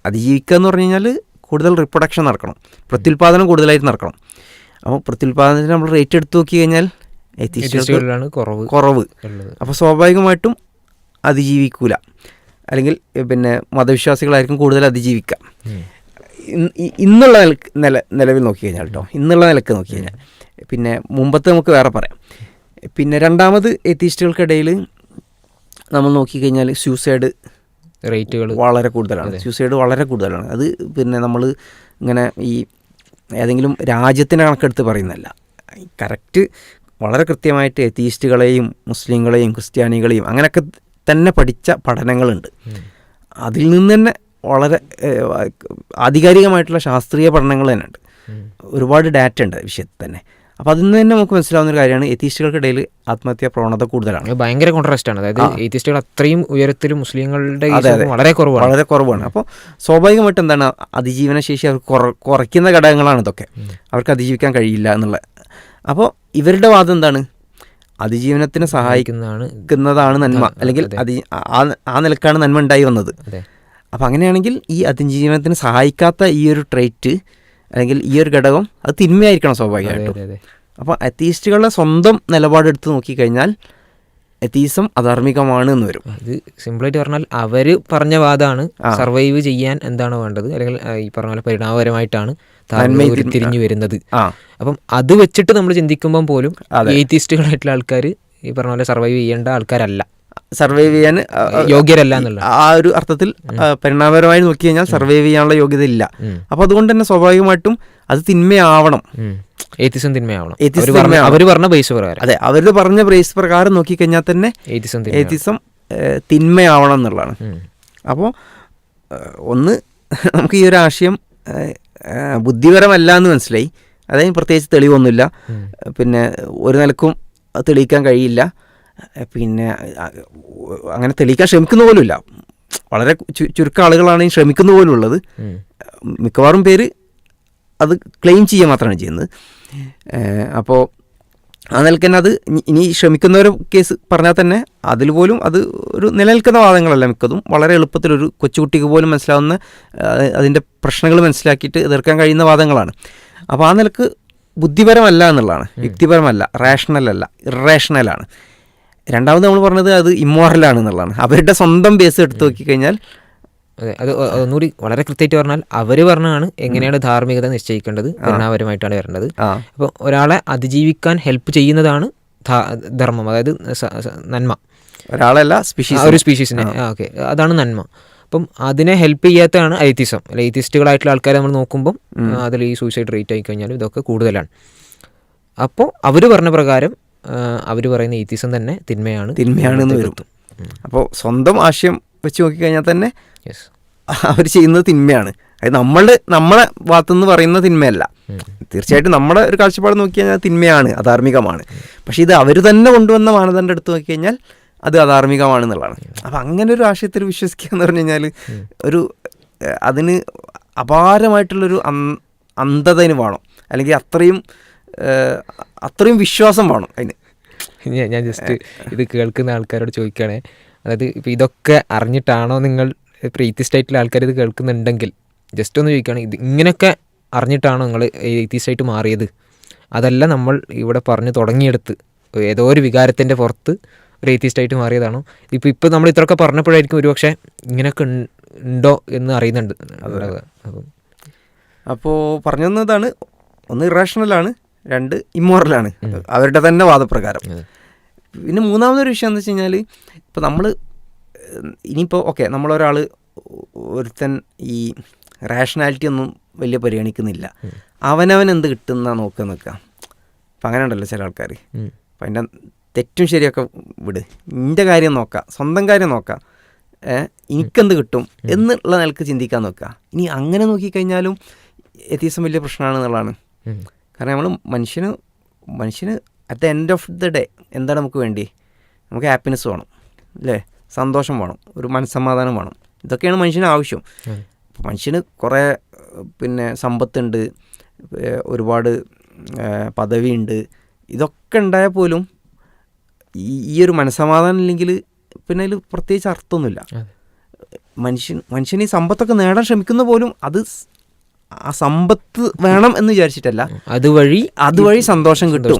അതിജീവിക്കുക എന്ന് പറഞ്ഞു കഴിഞ്ഞാൽ കൂടുതൽ റിപ്രൊഡക്ഷൻ നടക്കണം, പ്രത്യുൽപാദനം കൂടുതലായിട്ട് നടക്കണം. അപ്പോൾ പ്രത്യുൽപാദനത്തിന് നമ്മൾ റേറ്റ് എടുത്ത് നോക്കി കഴിഞ്ഞാൽ എത്തീസ്റ്റുകളാണ് കുറവ്. അപ്പോൾ സ്വാഭാവികമായിട്ടും അതിജീവിക്കൂല, അല്ലെങ്കിൽ പിന്നെ മതവിശ്വാസികളായിരിക്കും കൂടുതൽ അതിജീവിക്കുക. ഇന്നുള്ള നിലവിൽ നോക്കി കഴിഞ്ഞാൽ കേട്ടോ, ഇന്നുള്ള നിലക്ക് നോക്കി കഴിഞ്ഞാൽ. പിന്നെ മുമ്പത്തെ നമുക്ക് വേറെ പറയാം. പിന്നെ രണ്ടാമത് എത്തീസ്റ്റുകൾക്കിടയിൽ നമ്മൾ നോക്കിക്കഴിഞ്ഞാൽ സൂസൈഡ് റേറ്റുകൾ വളരെ കൂടുതലാണ്. സൂസൈഡ് വളരെ കൂടുതലാണ്. അത് പിന്നെ നമ്മൾ ഇങ്ങനെ ഈ ഏതെങ്കിലും രാജ്യത്തിൻ്റെ കണക്കെടുത്ത് പറയുന്നതല്ല, കറക്റ്റ് വളരെ കൃത്യമായിട്ട് എത്തീസ്റ്റുകളെയും മുസ്ലിങ്ങളെയും ക്രിസ്ത്യാനികളെയും അങ്ങനെയൊക്കെ തന്നെ പഠിച്ച പഠനങ്ങളുണ്ട്. അതിൽ നിന്ന് തന്നെ വളരെ ആധികാരികമായിട്ടുള്ള ശാസ്ത്രീയ പഠനങ്ങൾ തന്നെ ഉണ്ട്, ഒരുപാട് ഡാറ്റ ഉണ്ട് വിഷയത്തിൽ തന്നെ. അപ്പോൾ അതിൽ നിന്ന് തന്നെ നമുക്ക് മനസ്സിലാവുന്ന ഒരു കാര്യമാണ് എത്തീസ്റ്റുകൾക്കിടയിൽ ആത്മഹത്യാ പ്രവണത കൂടുതലാണ്. ഭയങ്കര കോൺട്രാസ്റ്റ് ആണ്. അതായത് എത്തീസ്റ്റുകൾ അത്രയും ഉയരത്തിൽ മുസ്ലിങ്ങളുടെ വളരെ കുറവാണ്. അപ്പോൾ സ്വാഭാവികമായിട്ട് എന്താണ്, അതിജീവന ശേഷി അവർ കുറയ്ക്കുന്ന ഘടകങ്ങളാണ് ഇതൊക്കെ, അവർക്ക് അതിജീവിക്കാൻ കഴിയില്ല എന്നുള്ളത്. അപ്പോൾ ഇവരുടെ വാദം എന്താണ്, അതിജീവനത്തിന് സഹായിക്കുന്നതാണ് നന്മ, അല്ലെങ്കിൽ ആ നിലക്കാണ് നന്മ ഉണ്ടായി വന്നത്. അപ്പോൾ അങ്ങനെയാണെങ്കിൽ ഈ അതിജീവനത്തിന് സഹായിക്കാത്ത ഈ ഒരു ട്രേറ്റ് അല്ലെങ്കിൽ ഈ ഒരു ഘടകം അത് തിന്മയായിരിക്കണം സ്വാഭാവികമായിട്ടും. അപ്പോൾ അത്തീസ്റ്റുകളുടെ സ്വന്തം നിലപാടെടുത്ത് നോക്കിക്കഴിഞ്ഞാൽ എത്തീസം അധാർമികമാണ് എന്ന് വരും. ഇത് സിമ്പിളായിട്ട് പറഞ്ഞാൽ അവർ പറഞ്ഞ വാദമാണ് സർവൈവ് ചെയ്യാൻ എന്താണ് വേണ്ടത്, അല്ലെങ്കിൽ ഈ പറഞ്ഞ പോലെ പരിണാമപരമായിട്ടാണ് തിരിഞ്ഞു വരുന്നത്. അപ്പം അത് വെച്ചിട്ട് നമ്മൾ ചിന്തിക്കുമ്പം പോലും എത്തീസ്റ്റുകളായിട്ടുള്ള ആൾക്കാർ ഈ പറഞ്ഞ പോലെ സർവൈവ് ചെയ്യേണ്ട ആൾക്കാരല്ല, സർവൈവ് ചെയ്യാൻ യോഗ്യരല്ല എന്നുള്ള ആ ഒരു അർത്ഥത്തിൽ പരിണാമപരമായി നോക്കി കഴിഞ്ഞാൽ സർവൈവ് ചെയ്യാനുള്ള യോഗ്യത ഇല്ല. അപ്പോൾ അതുകൊണ്ട് തന്നെ സ്വാഭാവികമായിട്ടും അത് തിന്മയാവണം, എത്തിസം തിന്മയാവണം അവർ പറഞ്ഞ ബേസ് പ്രകാരം. അതെ, അവർ പറഞ്ഞ ബേസ് പ്രകാരം നോക്കിക്കഴിഞ്ഞാൽ തന്നെ എത്തിസം തിന്മയാവണം എന്നുള്ളതാണ്. അപ്പോൾ ഒന്ന് നമുക്ക് ഈ ഒരു ആശയം ബുദ്ധിപരമല്ല എന്ന് മനസ്സിലായി, അതായത് പ്രത്യേകിച്ച് തെളിവൊന്നുമില്ല, പിന്നെ ഒരു നിലക്കും തെളിയിക്കാൻ കഴിയില്ല, പിന്നെ അങ്ങനെ തെളിയിക്കാൻ ശ്രമിക്കുന്ന പോലുമില്ല, വളരെ ചുരുക്കം ആളുകളാണ് ഈ ശ്രമിക്കുന്ന പോലും ഉള്ളത്. മിക്കവാറും പേര് അത് ക്ലെയിം ചെയ്യുക മാത്രമാണ് ചെയ്യുന്നത്. അപ്പോൾ ആ നിലയ്ക്ക് തന്നെ അത് ഇനി ശ്രമിക്കുന്നവരെ കേസ് പറഞ്ഞാൽ തന്നെ അതിൽ പോലും അത് ഒരു നിലനിൽക്കുന്ന വാദങ്ങളല്ല, മിക്കതും വളരെ എളുപ്പത്തിലൊരു കൊച്ചുകുട്ടിക്ക് പോലും മനസ്സിലാവുന്ന അതിൻ്റെ പ്രശ്നങ്ങൾ മനസ്സിലാക്കിയിട്ട് എതിർക്കാൻ കഴിയുന്ന വാദങ്ങളാണ്. അപ്പോൾ ആ നിലക്ക് ബുദ്ധിപരമല്ല എന്നുള്ളതാണ്, യുക്തിപരമല്ല, റാഷണലല്ല, ഇറേഷണലാണ്. രണ്ടാമത് നമ്മൾ പറഞ്ഞത് അത് ഇമ്മോറലാണ് എന്നുള്ളതാണ്. അവരുടെ സ്വന്തം ബേസ് എടുത്ത് നോക്കിക്കഴിഞ്ഞാൽ അതെ, അത് ഒന്നുകൂടി വളരെ കൃത്യമായിട്ട് പറഞ്ഞാൽ അവർ പറഞ്ഞാണ് എങ്ങനെയാണ് ധാർമ്മികത നിശ്ചയിക്കേണ്ടത്, പരിണാമപരമായിട്ടാണ് വരേണ്ടത്. അപ്പോൾ ഒരാളെ അതിജീവിക്കാൻ ഹെൽപ്പ് ചെയ്യുന്നതാണ് ധർമ്മം, അതായത് നന്മ. ഒരാളല്ല സ്പീഷീസ്, ഒരു സ്പീഷീസിനെ, ഓക്കെ, അതാണ് നന്മ. അപ്പം അതിനെ ഹെൽപ്പ് ചെയ്യാത്തതാണ് എയ്ത്തിസം. അല്ലെ, എയ്ത്തിസ്റ്റുകളായിട്ടുള്ള ആൾക്കാരെ നമ്മൾ നോക്കുമ്പം അതിൽ ഈ സൂയിസൈഡ് റേറ്റ് ആയി കഴിഞ്ഞാലും ഇതൊക്കെ കൂടുതലാണ്. അപ്പോൾ അവർ പറഞ്ഞ പ്രകാരം അവർ പറയുന്ന എയ്ത്തിസം തന്നെ തിന്മയാണെന്ന് വരും. അപ്പോൾ സ്വന്തം ആശയം വെച്ച് നോക്കിക്കഴിഞ്ഞാൽ തന്നെ അവർ ചെയ്യുന്നത് തിന്മയാണ്. അത് നമ്മളെ ഭാഗത്തുനിന്ന് പറയുന്ന തിന്മയല്ല. തീർച്ചയായിട്ടും നമ്മുടെ ഒരു കാഴ്ചപ്പാട് നോക്കി കഴിഞ്ഞാൽ തിന്മയാണ്, അധാർമികമാണ്. പക്ഷേ ഇത് അവർ തന്നെ കൊണ്ടുവന്ന മാനദണ്ഡം എടുത്ത് നോക്കിക്കഴിഞ്ഞാൽ അത് അധാർമികമാണെന്നുള്ളതാണ്. അപ്പം അങ്ങനെ ഒരു ആശയത്തിൽ വിശ്വസിക്കുക എന്ന് പറഞ്ഞു കഴിഞ്ഞാൽ അതിന് അപാരമായിട്ടുള്ളൊരു അന്ധതന് വേണം, അല്ലെങ്കിൽ അത്രയും വിശ്വാസം വേണം അതിന്. ഞാൻ ജസ്റ്റ് ഇത് കേൾക്കുന്ന ആൾക്കാരോട് ചോദിക്കുകയാണെ, അതായത് ഇപ്പോൾ ഇതൊക്കെ അറിഞ്ഞിട്ടാണോ നിങ്ങൾ എയ്ത്തിസ്റ്റായിട്ടുള്ള ആൾക്കാർ ഇത് കേൾക്കുന്നുണ്ടെങ്കിൽ ജസ്റ്റ് ഒന്ന് ചോദിക്കുകയാണ്, ഇത് ഇങ്ങനെയൊക്കെ അറിഞ്ഞിട്ടാണോ നിങ്ങൾ എയ്ത്തിസ്റ്റായിട്ട് മാറിയത്, അതല്ല നമ്മൾ ഇവിടെ പറഞ്ഞു തുടങ്ങിയെടുത്ത് ഏതോ ഒരു വികാരത്തിൻ്റെ പുറത്ത് ഒരു എയ്ത്തിസ്റ്റായിട്ട് മാറിയതാണോ? ഇപ്പോൾ നമ്മൾ ഇത്രയൊക്കെ പറഞ്ഞപ്പോഴായിരിക്കും ഒരുപക്ഷെ ഇങ്ങനെയൊക്കെ ഉണ്ടോ എന്ന് അറിയുന്നുണ്ട്. അപ്പോൾ പറഞ്ഞു തന്നതാണ്, ഒന്ന് ഇറേഷണലാണ്, രണ്ട് ഇമ്മോറലാണ് അവരുടെ തന്നെ വാദപ്രകാരം. പിന്നെ മൂന്നാമതൊരു വിഷയം എന്ന് വെച്ച് കഴിഞ്ഞാൽ, ഇപ്പോൾ നമ്മൾ ഇനിയിപ്പോൾ ഓക്കെ നമ്മളൊരാൾ ഒരുത്തൻ ഈ റാഷണാലിറ്റി ഒന്നും വലിയ പരിഗണിക്കുന്നില്ല, അവനവൻ എന്ത് കിട്ടുന്ന നിൽക്കുക. അപ്പം അങ്ങനെ ഉണ്ടല്ലോ ചില ആൾക്കാർ. അപ്പം അതിൻ്റെ തെറ്റും ശരിയൊക്കെ വിട്, നിൻ്റെ കാര്യം നോക്കാം, സ്വന്തം കാര്യം നോക്കാം, എനിക്കെന്ത് കിട്ടും എന്നുള്ള നിലക്ക് ചിന്തിക്കാൻ നോക്കുക. ഇനി അങ്ങനെ നോക്കിക്കഴിഞ്ഞാലും എത്തീസം വലിയ പ്രശ്നമാണെന്നുള്ളതാണ്. കാരണം നമ്മൾ മനുഷ്യന് at the end of the day എന്താണ് നമുക്ക് വേണ്ടി? നമുക്ക് ഹാപ്പിനെസ് വേണം, അല്ലേ, സന്തോഷം വേണം, ഒരു മനസ്സമാധാനം വേണം. ഇതൊക്കെയാണ് മനുഷ്യന് ആവശ്യം. അപ്പോൾ മനുഷ്യന് കുറേ പിന്നെ സമ്പത്തുണ്ട്, ഒരുപാട് പദവിയുണ്ട്, ഇതൊക്കെ ഉണ്ടായാൽ പോലും ഈ ഒരു മനസ്സമാധാനം ഇല്ലെങ്കിൽ പിന്നെ അതിൽ പ്രത്യേകിച്ച് അർത്ഥമൊന്നുമില്ല. മനുഷ്യൻ ഈ സമ്പത്തൊക്കെ നേടാൻ ശ്രമിക്കുന്ന പോലും അത് ആ സമ്പത്ത് വേണം എന്ന് വിചാരിച്ചിട്ടല്ല, അതുവഴി സന്തോഷം കിട്ടും.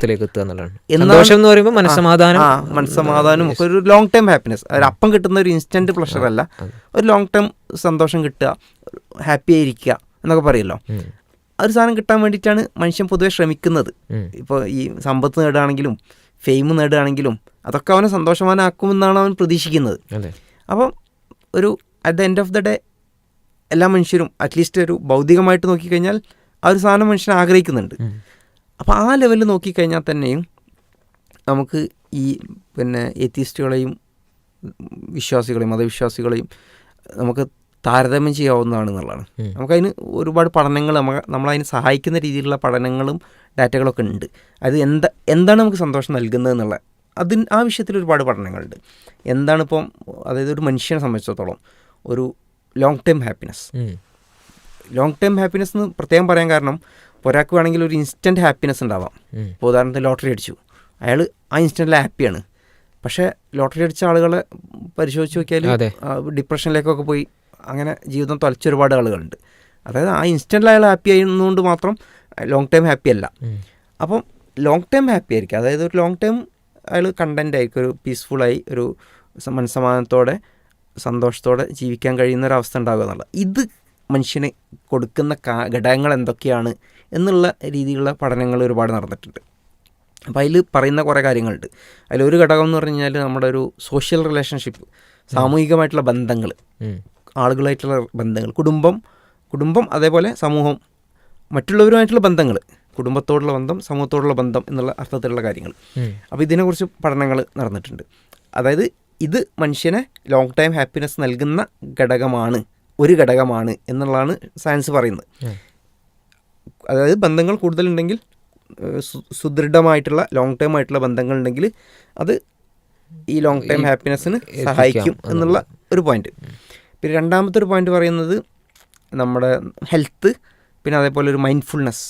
മനസ്സമാധാനം ഒക്കെ ഒരു ലോങ് ടൈം ഹാപ്പിനെസ്, അപ്പം കിട്ടുന്ന ഒരു ഇൻസ്റ്റന്റ് പ്ലഷർ അല്ല, ഒരു ലോങ് ടൈം സന്തോഷം കിട്ടുക, ഹാപ്പി ആയിരിക്കുക എന്നൊക്കെ പറയുമല്ലോ. ഒരു സാധനം കിട്ടാൻ വേണ്ടിയിട്ടാണ് മനുഷ്യൻ പൊതുവെ ശ്രമിക്കുന്നത്. ഇപ്പോൾ ഈ സമ്പത്ത് നേടുകയാണെങ്കിലും ഫെയിം നേടുകയാണെങ്കിലും അതൊക്കെ അവനെ സന്തോഷവാനാക്കുമെന്നാണ് അവൻ പ്രതീക്ഷിക്കുന്നത്. അപ്പം ഒരു at the end of the day എല്ലാ മനുഷ്യരും അറ്റ്ലീസ്റ്റ് ഒരു ഭൗതികമായിട്ട് നോക്കിക്കഴിഞ്ഞാൽ ആ ഒരു സാധനം മനുഷ്യൻ ആഗ്രഹിക്കുന്നുണ്ട്. അപ്പോൾ ആ ലെവലിൽ നോക്കിക്കഴിഞ്ഞാൽ തന്നെയും നമുക്ക് ഈ പിന്നെ എത്തീസ്റ്റുകളെയും വിശ്വാസികളെയും മതവിശ്വാസികളെയും നമുക്ക് താരതമ്യം ചെയ്യാവുന്നതാണ് എന്നുള്ളതാണ്. നമുക്കതിന് ഒരുപാട് പഠനങ്ങൾ നമ്മളതിന് സഹായിക്കുന്ന രീതിയിലുള്ള പഠനങ്ങളും ഡാറ്റകളൊക്കെ ഉണ്ട്. അത് എന്താണ് നമുക്ക് സന്തോഷം നൽകുന്നത് എന്നുള്ള ആ വിഷയത്തിൽ ഒരുപാട് പഠനങ്ങളുണ്ട്. എന്താണിപ്പം, അതായത് ഒരു മനുഷ്യനെ സംബന്ധിച്ചിടത്തോളം ഒരു ലോങ് ടേം ഹാപ്പിനെസ് എന്ന് പ്രത്യേകം പറയാൻ കാരണം, ഒരാൾക്ക് വേണമെങ്കിൽ ഒരു ഇൻസ്റ്റൻറ്റ് ഹാപ്പിനെസ് ഉണ്ടാവാം. ഇപ്പോൾ ഉദാഹരണത്തിന് ലോട്ടറി അടിച്ചു, അയാൾ ആ ഇൻസ്റ്റൻറ്റിൽ ഹാപ്പിയാണ്. പക്ഷേ ലോട്ടറി അടിച്ച ആളുകളെ പരിശോധിച്ച് നോക്കിയാൽ ഡിപ്രഷനിലേക്കൊക്കെ പോയി അങ്ങനെ ജീവിതം തൊലച്ച ഒരുപാട് ആളുകളുണ്ട്. അതായത് ആ ഇൻസ്റ്റൻറ്റിൽ അയാൾ ഹാപ്പി ആയിരുന്നുകൊണ്ട് മാത്രം ലോങ് ടൈം ഹാപ്പി അല്ല. അപ്പം ലോങ് ടൈം ഹാപ്പി ആയിരിക്കും, അതായത് ഒരു ലോങ് ടൈം അയാൾ കണ്ടൻ്റ് ആയിരിക്കും, ഒരു പീസ്ഫുള്ളായി ഒരു മനസ്സമാധാനത്തോടെ സന്തോഷത്തോടെ ജീവിക്കാൻ കഴിയുന്ന ഒരവസ്ഥ ഉണ്ടാകുക എന്നുള്ളത്. ഇത് മനുഷ്യന് കൊടുക്കുന്ന ഘടകങ്ങൾ എന്തൊക്കെയാണ് എന്നുള്ള രീതിയിലുള്ള പഠനങ്ങൾ ഒരുപാട് നടന്നിട്ടുണ്ട്. അപ്പോൾ അതിൽ പറയുന്ന കുറേ കാര്യങ്ങളുണ്ട്. അതിലൊരു ഘടകം എന്ന് പറഞ്ഞു കഴിഞ്ഞാൽ നമ്മുടെ ഒരു സോഷ്യൽ റിലേഷൻഷിപ്പ്, സാമൂഹികമായിട്ടുള്ള ബന്ധങ്ങൾ, ആളുകളായിട്ടുള്ള ബന്ധങ്ങൾ, കുടുംബം അതേപോലെ സമൂഹം, മറ്റുള്ളവരുമായിട്ടുള്ള ബന്ധങ്ങൾ, കുടുംബത്തോടുള്ള ബന്ധം, സമൂഹത്തോടുള്ള ബന്ധം എന്നുള്ള അർത്ഥത്തിലുള്ള കാര്യങ്ങൾ. അപ്പോൾ ഇതിനെക്കുറിച്ച് പഠനങ്ങൾ നടന്നിട്ടുണ്ട്. അതായത് ഇത് മനുഷ്യനെ ലോങ് ടൈം ഹാപ്പിനെസ് നൽകുന്ന ഒരു ഘടകമാണ് എന്നുള്ളതാണ് സയൻസ് പറയുന്നത്. അതായത് ബന്ധങ്ങൾ കൂടുതലുണ്ടെങ്കിൽ, സുദൃഢമായിട്ടുള്ള ലോങ് ടൈം ആയിട്ടുള്ള ബന്ധങ്ങളുണ്ടെങ്കിൽ അത് ഈ ലോങ് ടൈം ഹാപ്പിനെസ്സിന് സഹായിക്കും എന്നുള്ള ഒരു പോയിന്റ്. പിന്നെ രണ്ടാമത്തെ ഒരു പോയിന്റ് പറയുന്നത് നമ്മുടെ ഹെൽത്ത്, പിന്നെ അതേപോലെ ഒരു മൈൻഡ്ഫുൾനെസ്,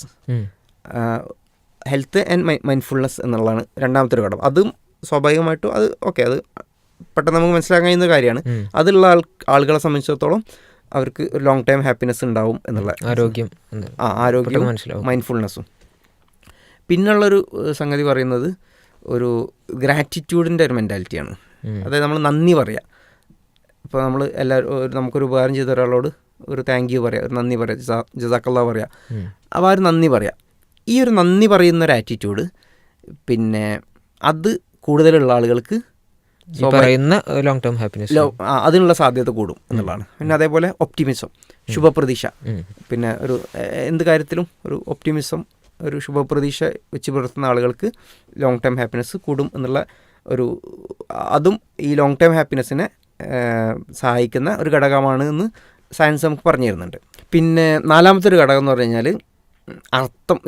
ഹെൽത്ത് ആൻഡ് മൈൻഡ്ഫുൾനെസ് എന്നുള്ളതാണ് രണ്ടാമത്തെ ഒരു ഘടകം. അതും സ്വാഭാവികമായിട്ടും അത് പെട്ടെന്ന് നമുക്ക് മനസ്സിലാക്കാൻ കഴിയുന്ന കാര്യമാണ്. അതുള്ള ആളുകളെ സംബന്ധിച്ചിടത്തോളം അവർക്ക് ഒരു ലോങ് ടൈം ഹാപ്പിനെസ് ഉണ്ടാവും എന്നുള്ള ആരോഗ്യവും മൈൻഡ്ഫുൾനെസ്സും. പിന്നുള്ളൊരു സംഗതി പറയുന്നത് ഒരു ഗ്രാറ്റിറ്റ്യൂഡിൻ്റെ ഒരു മെൻറ്റാലിറ്റിയാണ്. അതായത് നമ്മൾ നന്ദി പറയുക. ഇപ്പോൾ നമ്മൾ നമുക്കൊരു ഉപകാരം ചെയ്ത ഒരാളോട് ഒരു താങ്ക് യു പറയുക, ഒരു നന്ദി പറയുക, ജസാക്കല്ലാഹ് പറയുക. അപ്പോൾ ആ ഒരു നന്ദി പറയുക. ഈ ഒരു നന്ദി പറയുന്ന ഒരു ആറ്റിറ്റ്യൂഡ് പിന്നെ അത് കൂടുതലുള്ള ആളുകൾക്ക് ലോങ് ടേം ഹാപ്പിനെസ് അതിനുള്ള സാധ്യത കൂടും എന്നുള്ളതാണ്. പിന്നെ അതേപോലെ ഒപ്റ്റിമിസം, ശുഭപ്രതീക്ഷ. പിന്നെ ഒരു എന്ത് കാര്യത്തിലും ഒരു ഒപ്റ്റിമിസം, ഒരു ശുഭപ്രതീക്ഷ വെച്ച് പുലർത്തുന്ന ആളുകൾക്ക് ലോങ് ടൈം ഹാപ്പിനെസ് കൂടും എന്നുള്ള അതും ഈ ലോങ് ടൈം ഹാപ്പിനെസ്സിനെ സഹായിക്കുന്ന ഒരു ഘടകമാണ് എന്ന് സയൻസ് നമുക്ക് പറഞ്ഞു തരുന്നുണ്ട്. പിന്നെ നാലാമത്തെ ഒരു ഘടകം എന്ന് പറഞ്ഞു കഴിഞ്ഞാൽ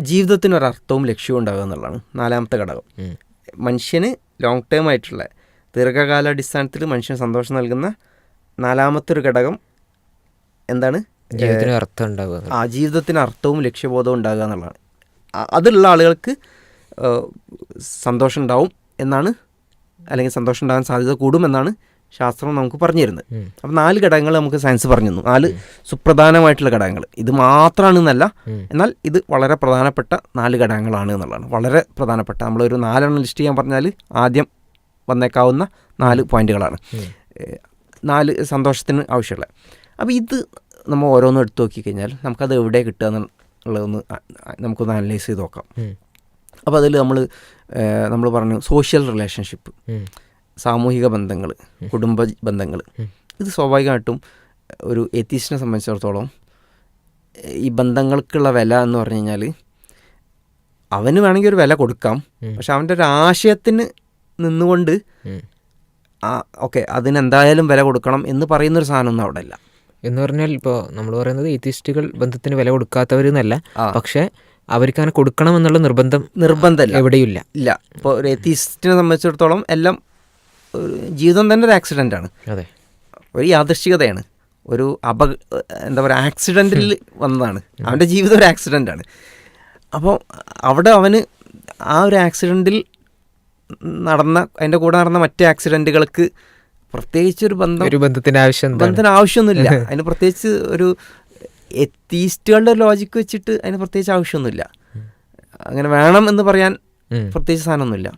ജീവിതത്തിനൊരർത്ഥവും ലക്ഷ്യവും ഉണ്ടാകുക എന്നുള്ളതാണ് നാലാമത്തെ ഘടകം. മനുഷ്യന് ലോങ് ടേം ആയിട്ടുള്ള ദീർഘകാലാടിസ്ഥാനത്തിൽ മനുഷ്യന് സന്തോഷം നൽകുന്ന നാലാമത്തെ ഒരു ഘടകം എന്താണ്? ജീവിതത്തിന് അർത്ഥവും ലക്ഷ്യബോധവും ഉണ്ടാകുക എന്നുള്ളതാണ്. അതുള്ള ആളുകൾക്ക് സന്തോഷം ഉണ്ടാവും എന്നാണ്, അല്ലെങ്കിൽ സന്തോഷം ഉണ്ടാകാൻ സാധ്യത കൂടുമെന്നാണ് ശാസ്ത്രം നമുക്ക് പറഞ്ഞു തരുന്നത്. അപ്പം 4 ഘടകങ്ങൾ നമുക്ക് സയൻസ് പറഞ്ഞു തന്നു, 4 സുപ്രധാനമായിട്ടുള്ള ഘടകങ്ങൾ. ഇത് മാത്രമാണെന്നല്ല, എന്നാൽ ഇത് വളരെ പ്രധാനപ്പെട്ട 4 ഘടകങ്ങളാണ് എന്നുള്ളതാണ്. വളരെ പ്രധാനപ്പെട്ട, നമ്മളൊരു 4 ലിസ്റ്റ് ചെയ്യാൻ പറഞ്ഞാൽ ആദ്യം വന്നേക്കാവുന്ന 4 പോയിന്റുകളാണ് 4 സന്തോഷത്തിന് ആവശ്യമുള്ള. അപ്പോൾ ഇത് നമ്മൾ ഓരോന്നും എടുത്തു നോക്കിക്കഴിഞ്ഞാൽ നമുക്കത് എവിടെ കിട്ടുക എന്നുള്ളതൊന്ന് നമുക്കൊന്ന് അനലൈസ് ചെയ്ത് നോക്കാം. അപ്പോൾ അതിൽ നമ്മൾ പറഞ്ഞു സോഷ്യൽ റിലേഷൻഷിപ്പ്, സാമൂഹിക ബന്ധങ്ങൾ, കുടുംബ ബന്ധങ്ങൾ. ഇത് സ്വാഭാവികമായിട്ടും ഒരു എത്തീസ്റ്റിനെ സംബന്ധിച്ചിടത്തോളം ഈ ബന്ധങ്ങൾക്കുള്ള വില എന്ന് പറഞ്ഞു കഴിഞ്ഞാൽ അവന് വേണമെങ്കിൽ ഒരു വില കൊടുക്കാം, പക്ഷെ അവൻ്റെ ഒരു ആശയത്തിന് നിന്നുകൊണ്ട് അതിനെന്തായാലും വില കൊടുക്കണം എന്ന് പറയുന്നൊരു സാധനമൊന്നും അവിടെ ഇല്ല. എന്ന് പറഞ്ഞാൽ ഇപ്പോൾ നമ്മൾ പറയുന്നത് എത്തിസ്റ്റുകൾ ബന്ധത്തിന് വില കൊടുക്കാത്തവരെന്നല്ല, പക്ഷേ അവർക്ക് അങ്ങനെ കൊടുക്കണം എന്നുള്ള നിർബന്ധം എവിടെയില്ല. ഇപ്പോൾ ഒരു എത്തിസ്റ്റിനെ സംബന്ധിച്ചിടത്തോളം എല്ലാം ജീവിതം തന്നെ ഒരു ആക്സിഡൻ്റാണ്, ഒരു യാദൃശ്ചികതയാണ്, ഒരു എന്താ പറയുക ആക്സിഡൻറ്റിൽ വന്നതാണ്. അവൻ്റെ ജീവിതം ഒരു ആക്സിഡൻ്റാണ്. അപ്പോൾ അവിടെ അവന് ആ ഒരു ആക്സിഡൻറ്റിൽ അതിൻ്റെ കൂടെ നടന്ന മറ്റ് ആക്സിഡൻറ്റുകൾക്ക് പ്രത്യേകിച്ചൊരു ബന്ധത്തിന് ആവശ്യമൊന്നുമില്ല. അതിന് പ്രത്യേകിച്ച് ഒരു എത്തീസ്റ്റുകളുടെ ലോജിക്ക് വെച്ചിട്ട് അതിന് പ്രത്യേകിച്ച് ആവശ്യമൊന്നുമില്ല. അങ്ങനെ വേണം എന്ന് പറയാൻ പ്രത്യേകിച്ച് സാധനമൊന്നുമില്ല.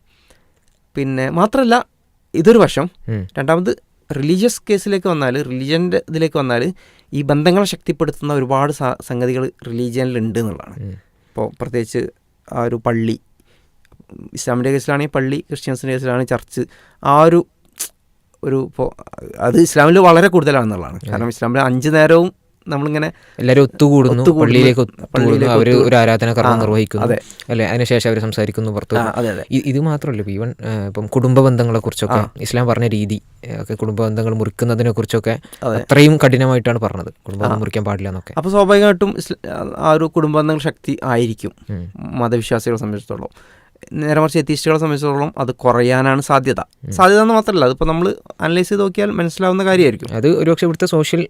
പിന്നെ മാത്രമല്ല, ഇതൊരു വശം. രണ്ടാമത് റിലീജിയസ് കേസിലേക്ക് വന്നാൽ, റിലീജിയൻ്റെ ഇതിലേക്ക് വന്നാൽ ഈ ബന്ധങ്ങളെ ശക്തിപ്പെടുത്തുന്ന ഒരുപാട് സംഗതികൾ റിലീജിയനിലുണ്ട് എന്നുള്ളതാണ്. ഇപ്പോൾ പ്രത്യേകിച്ച് ആ ഒരു പള്ളി, ഇസ്ലാമിൻ്റെ കേസിലാണെങ്കിൽ പള്ളി, ക്രിസ്ത്യൻസിൻ്റെ കേസിലാണെങ്കിൽ ചർച്ച്, ആ ഒരു ഇപ്പോൾ അത് ഇസ്ലാമിൽ വളരെ കൂടുതലാണെന്നുള്ളതാണ്. കാരണം ഇസ്ലാമിൽ 5 നേരവും നമ്മളിങ്ങനെ എല്ലാവരും ഒത്തുകൂടുന്നു, പള്ളിയിലേക്ക് ഒത്തുകൂടുന്നു, അവർ ഒരു ആരാധന കർമ്മം നിർവഹിക്കുന്നു അല്ലേ, അതിനുശേഷം അവർ സംസാരിക്കുന്നു പുറത്ത്. ഇത് മാത്രമല്ല, ഈവൻ ഇപ്പം കുടുംബ ബന്ധങ്ങളെ കുറിച്ചൊക്കെ ഇസ്ലാം പറഞ്ഞ രീതി ഒക്കെ, കുടുംബ ബന്ധങ്ങൾ മുറിക്കുന്നതിനെ കുറിച്ചൊക്കെ അത്രയും കഠിനമായിട്ടാണ് പറഞ്ഞത്, കുടുംബബന്ധം മുറിക്കാൻ പാടില്ല എന്നൊക്കെ. അപ്പോൾ സ്വാഭാവികമായിട്ടും ആ ഒരു കുടുംബ ബന്ധങ്ങൾ ശക്തി ആയിരിക്കും മതവിശ്വാസികളെ സംബന്ധിച്ചിടത്തോളം. നേരെ മറിച്ച് എത്തീസ്റ്റുകളെ സംബന്ധിച്ചിടത്തോളം അത് കുറയാനാണ് സാധ്യത എന്ന് മാത്രമല്ല, അതിപ്പോൾ നമ്മൾ അനലൈസ് ചെയ്ത് നോക്കിയാൽ മനസ്സിലാവുന്ന കാര്യമായിരിക്കും. അത് ഒരുപക്ഷെ ഇവിടുത്തെ സോഷ്യൽ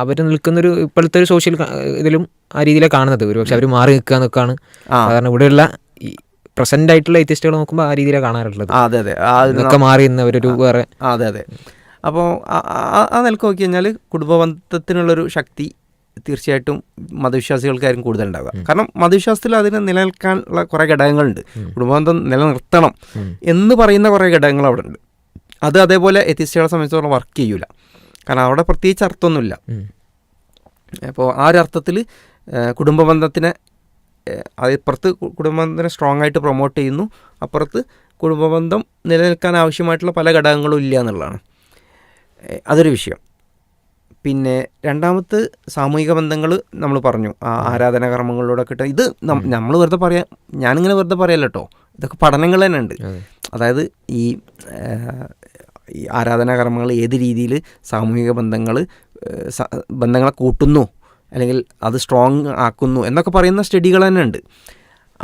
അവർ നിൽക്കുന്നൊരു ഇപ്പോഴത്തെ ഒരു സോഷ്യൽ ഇതിലും ആ രീതിയിലാണ് കാണുന്നത്. ഒരുപക്ഷെ അവർ മാറി നിൽക്കുക എന്നൊക്കെയാണ് കാരണം ഇവിടെയുള്ള ഈ പ്രസന്റ് ആയിട്ടുള്ള എത്തീസ്റ്റുകൾ നോക്കുമ്പോൾ ആ രീതിയിലാണ് കാണാറുള്ളത്. അതൊക്കെ മാറി നിന്നവരൊരു വേറെ. അതെ. അപ്പോൾ ആ നിലക്ക് നോക്കി കഴിഞ്ഞാൽ കുടുംബബന്ധത്തിനുള്ളൊരു ശക്തി തീർച്ചയായിട്ടും മതവിശ്വാസികൾക്കായിരിക്കും കൂടുതലുണ്ടാവുക. കാരണം മതവിശ്വാസത്തിൽ അതിന് നിലനിൽക്കാനുള്ള കുറേ ഘടകങ്ങളുണ്ട്. കുടുംബബന്ധം നിലനിർത്തണം എന്ന് പറയുന്ന കുറേ ഘടകങ്ങൾ അവിടെ ഉണ്ട്. അത് അതേപോലെ എത്തിസ്റ്റുകളെ സംബന്ധിച്ചിടത്തോളം വർക്ക് ചെയ്യൂല. കാരണം അവിടെ പ്രത്യേകിച്ച് അർത്ഥമൊന്നുമില്ല. അപ്പോൾ ആ ഒരു അർത്ഥത്തിൽ കുടുംബബന്ധത്തിനെ അതിപ്പുറത്ത് കുടുംബബന്ധത്തിനെ സ്ട്രോങ് ആയിട്ട് പ്രൊമോട്ട് ചെയ്യുന്നു, അപ്പുറത്ത് കുടുംബബന്ധം നിലനിൽക്കാൻ ആവശ്യമായിട്ടുള്ള പല ഘടകങ്ങളും ഇല്ല എന്നുള്ളതാണ് അതൊരു വിഷയം. പിന്നെ രണ്ടാമത്തെ സാമൂഹിക ബന്ധങ്ങൾ നമ്മൾ പറഞ്ഞു, ആരാധനാ കർമ്മങ്ങളിലൂടെ കിട്ടുക. ഇത് നമ്മൾ വെറുതെ പറയാം, ഞാനിങ്ങനെ വെറുതെ പറയല്ല കേട്ടോ, ഇതൊക്കെ പഠനങ്ങൾ തന്നെ ഉണ്ട്. അതായത് ഈ ആരാധനാ കർമ്മങ്ങൾ ഏത് രീതിയിൽ സാമൂഹിക ബന്ധങ്ങളെ കൂട്ടുന്നു അല്ലെങ്കിൽ അത് സ്ട്രോങ് ആക്കുന്നു എന്നൊക്കെ പറയുന്ന സ്റ്റഡികൾ തന്നെ ഉണ്ട്.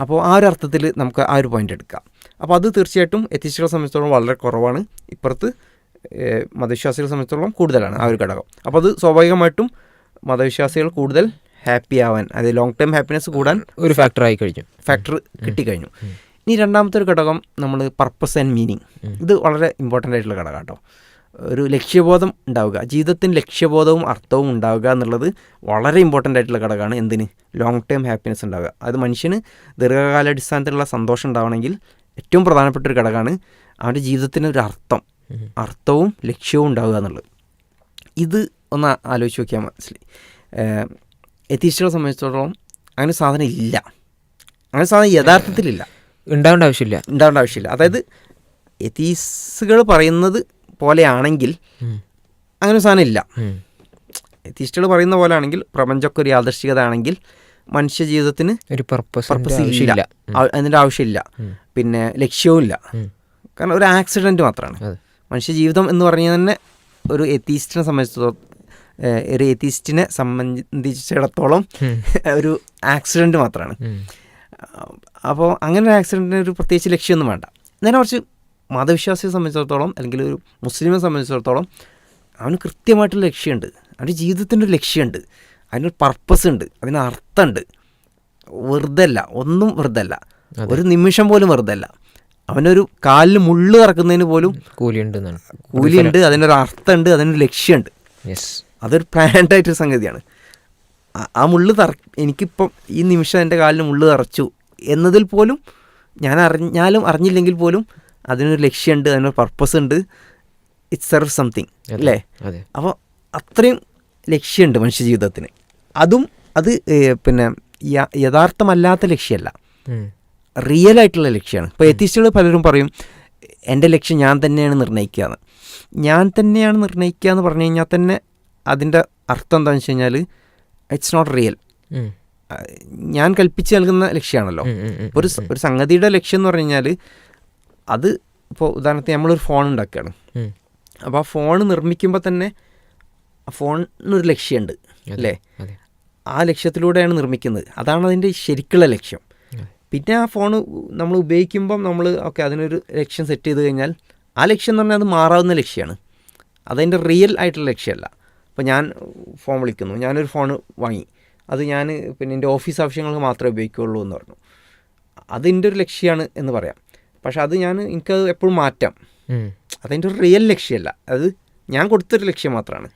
അപ്പോൾ ആ ഒരു അർത്ഥത്തിൽ നമുക്ക് ആ ഒരു പോയിൻ്റ് എടുക്കാം. അപ്പോൾ അത് തീർച്ചയായിട്ടും എത്തിസ്റ്റുകളെ സംബന്ധിച്ചിടത്തോളം വളരെ കുറവാണ്, ഇപ്പുറത്ത് മതവിശ്വാസികളെ സംബന്ധിച്ചിടത്തോളം കൂടുതലാണ് ആ ഒരു ഘടകം. അപ്പോൾ അത് സ്വാഭാവികമായിട്ടും മതവിശ്വാസികൾ കൂടുതൽ ഹാപ്പി ആവാൻ, അതായത് ലോങ് ടൈം ഹാപ്പിനെസ് കൂടാൻ ഒരു ഫാക്ടർ കിട്ടിക്കഴിഞ്ഞു. ഇനി രണ്ടാമത്തെ ഒരു ഘടകം നമ്മൾ പർപ്പസ് ആൻഡ് മീനിങ്. ഇത് വളരെ ഇമ്പോർട്ടൻ്റ് ആയിട്ടുള്ള ഘടകം കേട്ടോ. ഒരു ലക്ഷ്യബോധം ഉണ്ടാവുക, ജീവിതത്തിന് ലക്ഷ്യബോധവും അർത്ഥവും ഉണ്ടാവുക എന്നുള്ളത് വളരെ ഇമ്പോർട്ടൻ്റ് ആയിട്ടുള്ള ഘടകമാണ്. എന്തിന്? ലോങ് ടൈം ഹാപ്പിനെസ് ഉണ്ടാവുക. അത് മനുഷ്യന് ദീർഘകാലാടിസ്ഥാനത്തിലുള്ള സന്തോഷം ഉണ്ടാവണമെങ്കിൽ ഏറ്റവും പ്രധാനപ്പെട്ട ഒരു ഘടകമാണ് അവൻ്റെ ജീവിതത്തിന് ഒരു അർത്ഥവും ലക്ഷ്യവും ഉണ്ടാവുക എന്നുള്ളത്. ഇത് ഒന്ന് ആലോചിച്ച് നോക്കിയാൽ മനസ്സിലായി. എത്തീസ്റ്റുകളെ സംബന്ധിച്ചിടത്തോളം അങ്ങനെ സാധനം ഇല്ല, അങ്ങനെ സാധനം യഥാർത്ഥത്തിലില്ല, ഉണ്ടാവേണ്ട ആവശ്യമില്ല. അതായത് എത്തീസ്റ്റുകൾ പറയുന്നത് പോലെയാണെങ്കിൽ അങ്ങനെ സാധനം ഇല്ല. എത്തീസ്റ്റുകൾ പറയുന്ന പോലെ ആണെങ്കിൽ, പ്രപഞ്ചമൊക്കെ ഒരു യാദൃശ്ചികത ആണെങ്കിൽ മനുഷ്യ ജീവിതത്തിന് ഒരു പർപ്പസ് ഇല്ല, അതിൻ്റെ ആവശ്യമില്ല, പിന്നെ ലക്ഷ്യവും ഇല്ല. കാരണം ഒരു ആക്സിഡൻറ്റ് മാത്രമാണ് മനുഷ്യ ജീവിതം എന്ന് പറഞ്ഞാൽ തന്നെ. ഒരു എത്തീസ്റ്റിനെ സംബന്ധിച്ചിടത്തോളം ഒരു ആക്സിഡൻറ്റ് മാത്രമാണ്. അപ്പോൾ അങ്ങനെ ഒരു ആക്സിഡൻറ്റിന് ഒരു പ്രത്യേകിച്ച് ലക്ഷ്യമൊന്നും വേണ്ട. നേരെ കുറച്ച് മതവിശ്വാസിയെ സംബന്ധിച്ചിടത്തോളം അല്ലെങ്കിൽ ഒരു മുസ്ലിമിനെ സംബന്ധിച്ചിടത്തോളം അവന് കൃത്യമായിട്ടുള്ള ലക്ഷ്യമുണ്ട്, അവൻ്റെ ജീവിതത്തിൻ്റെ ഒരു ലക്ഷ്യമുണ്ട്, അതിനൊരു പർപ്പസ് ഉണ്ട്, അതിന് അർത്ഥമുണ്ട്. വെറുതെ അല്ല, ഒന്നും വെറുതെ അല്ല, ഒരു നിമിഷം പോലും വെറുതെ അല്ല. അവനൊരു കാലിൽ മുള്ള് തറക്കുന്നതിന് പോലും കൂലിയുണ്ട്, അതിനൊരു അർത്ഥമുണ്ട്, അതിനൊരു ലക്ഷ്യമുണ്ട്. അതൊരു പ്ലാൻഡ് ആയിട്ടൊരു സംഗതിയാണ്. ആ മുള്ള് എനിക്കിപ്പം ഈ നിമിഷം എൻ്റെ കാലിൽ മുള്ള് തറച്ചു എന്നതിൽ പോലും ഞാൻ അറിഞ്ഞാലും അറിഞ്ഞില്ലെങ്കിൽ പോലും അതിനൊരു ലക്ഷ്യമുണ്ട്, അതിനൊരു പർപ്പസ് ഉണ്ട്. ഇറ്റ് സെർവ് സംതിങ് അല്ലേ? അപ്പോൾ അത്രയും ലക്ഷ്യമുണ്ട് മനുഷ്യ ജീവിതത്തിന്. അത് പിന്നെ യഥാർത്ഥമല്ലാത്ത ലക്ഷ്യമല്ല, റിയൽ ആയിട്ടുള്ള ലക്ഷ്യമാണ്. ഇപ്പോൾ എത്തിസ്റ്റുകൾ പലരും പറയും എൻ്റെ ലക്ഷ്യം ഞാൻ തന്നെയാണ് നിർണ്ണയിക്കുക എന്ന്. ഞാൻ തന്നെയാണ് നിർണ്ണയിക്കുക എന്ന് പറഞ്ഞു കഴിഞ്ഞാൽ തന്നെ അതിൻ്റെ അർത്ഥം എന്താണെന്ന് വെച്ച് കഴിഞ്ഞാൽ ഇറ്റ്സ് നോട്ട് റിയൽ. ഞാൻ കൽപ്പിച്ച് നൽകുന്ന ലക്ഷ്യമാണല്ലോ. ഒരു സംഗതിയുടെ ലക്ഷ്യം എന്ന് പറഞ്ഞു കഴിഞ്ഞാൽ അത് ഇപ്പോൾ ഉദാഹരണത്തിന് നമ്മളൊരു ഫോൺ ഉണ്ടാക്കുകയാണ്. അപ്പോൾ ആ ഫോൺ നിർമ്മിക്കുമ്പോൾ തന്നെ ആ ഫോണിനൊരു ലക്ഷ്യമുണ്ട് അല്ലേ? ആ ലക്ഷ്യത്തിലൂടെയാണ് നിർമ്മിക്കുന്നത്, അതാണ് അതിൻ്റെ ശരിക്കുള്ള ലക്ഷ്യം. പിന്നെ ആ ഫോൺ നമ്മൾ ഉപയോഗിക്കുമ്പം നമ്മൾ അതിനൊരു ലക്ഷ്യം സെറ്റ് ചെയ്ത് കഴിഞ്ഞാൽ ആ ലക്ഷ്യം എന്ന് പറഞ്ഞാൽ അത് മാറാവുന്ന ലക്ഷ്യമാണ്, അതതിൻ്റെ റിയൽ ആയിട്ടുള്ള ലക്ഷ്യമല്ല. അപ്പോൾ ഞാൻ ഫോൺ വിളിക്കുന്നു, ഞാനൊരു ഫോൺ വാങ്ങി, അത് ഞാൻ പിന്നെ എൻ്റെ ഓഫീസ് ആവശ്യങ്ങൾക്ക് മാത്രമേ ഉപയോഗിക്കുകയുള്ളൂ എന്ന് പറഞ്ഞു, അതിൻ്റെ ഒരു ലക്ഷ്യമാണ് എന്ന് പറയാം. പക്ഷെ അത് എനിക്കത് എപ്പോഴും മാറ്റാം, അതെൻ്റെ ഒരു റിയൽ ലക്ഷ്യമല്ല, അത് ഞാൻ കൊടുത്തൊരു ലക്ഷ്യം മാത്രമാണ്.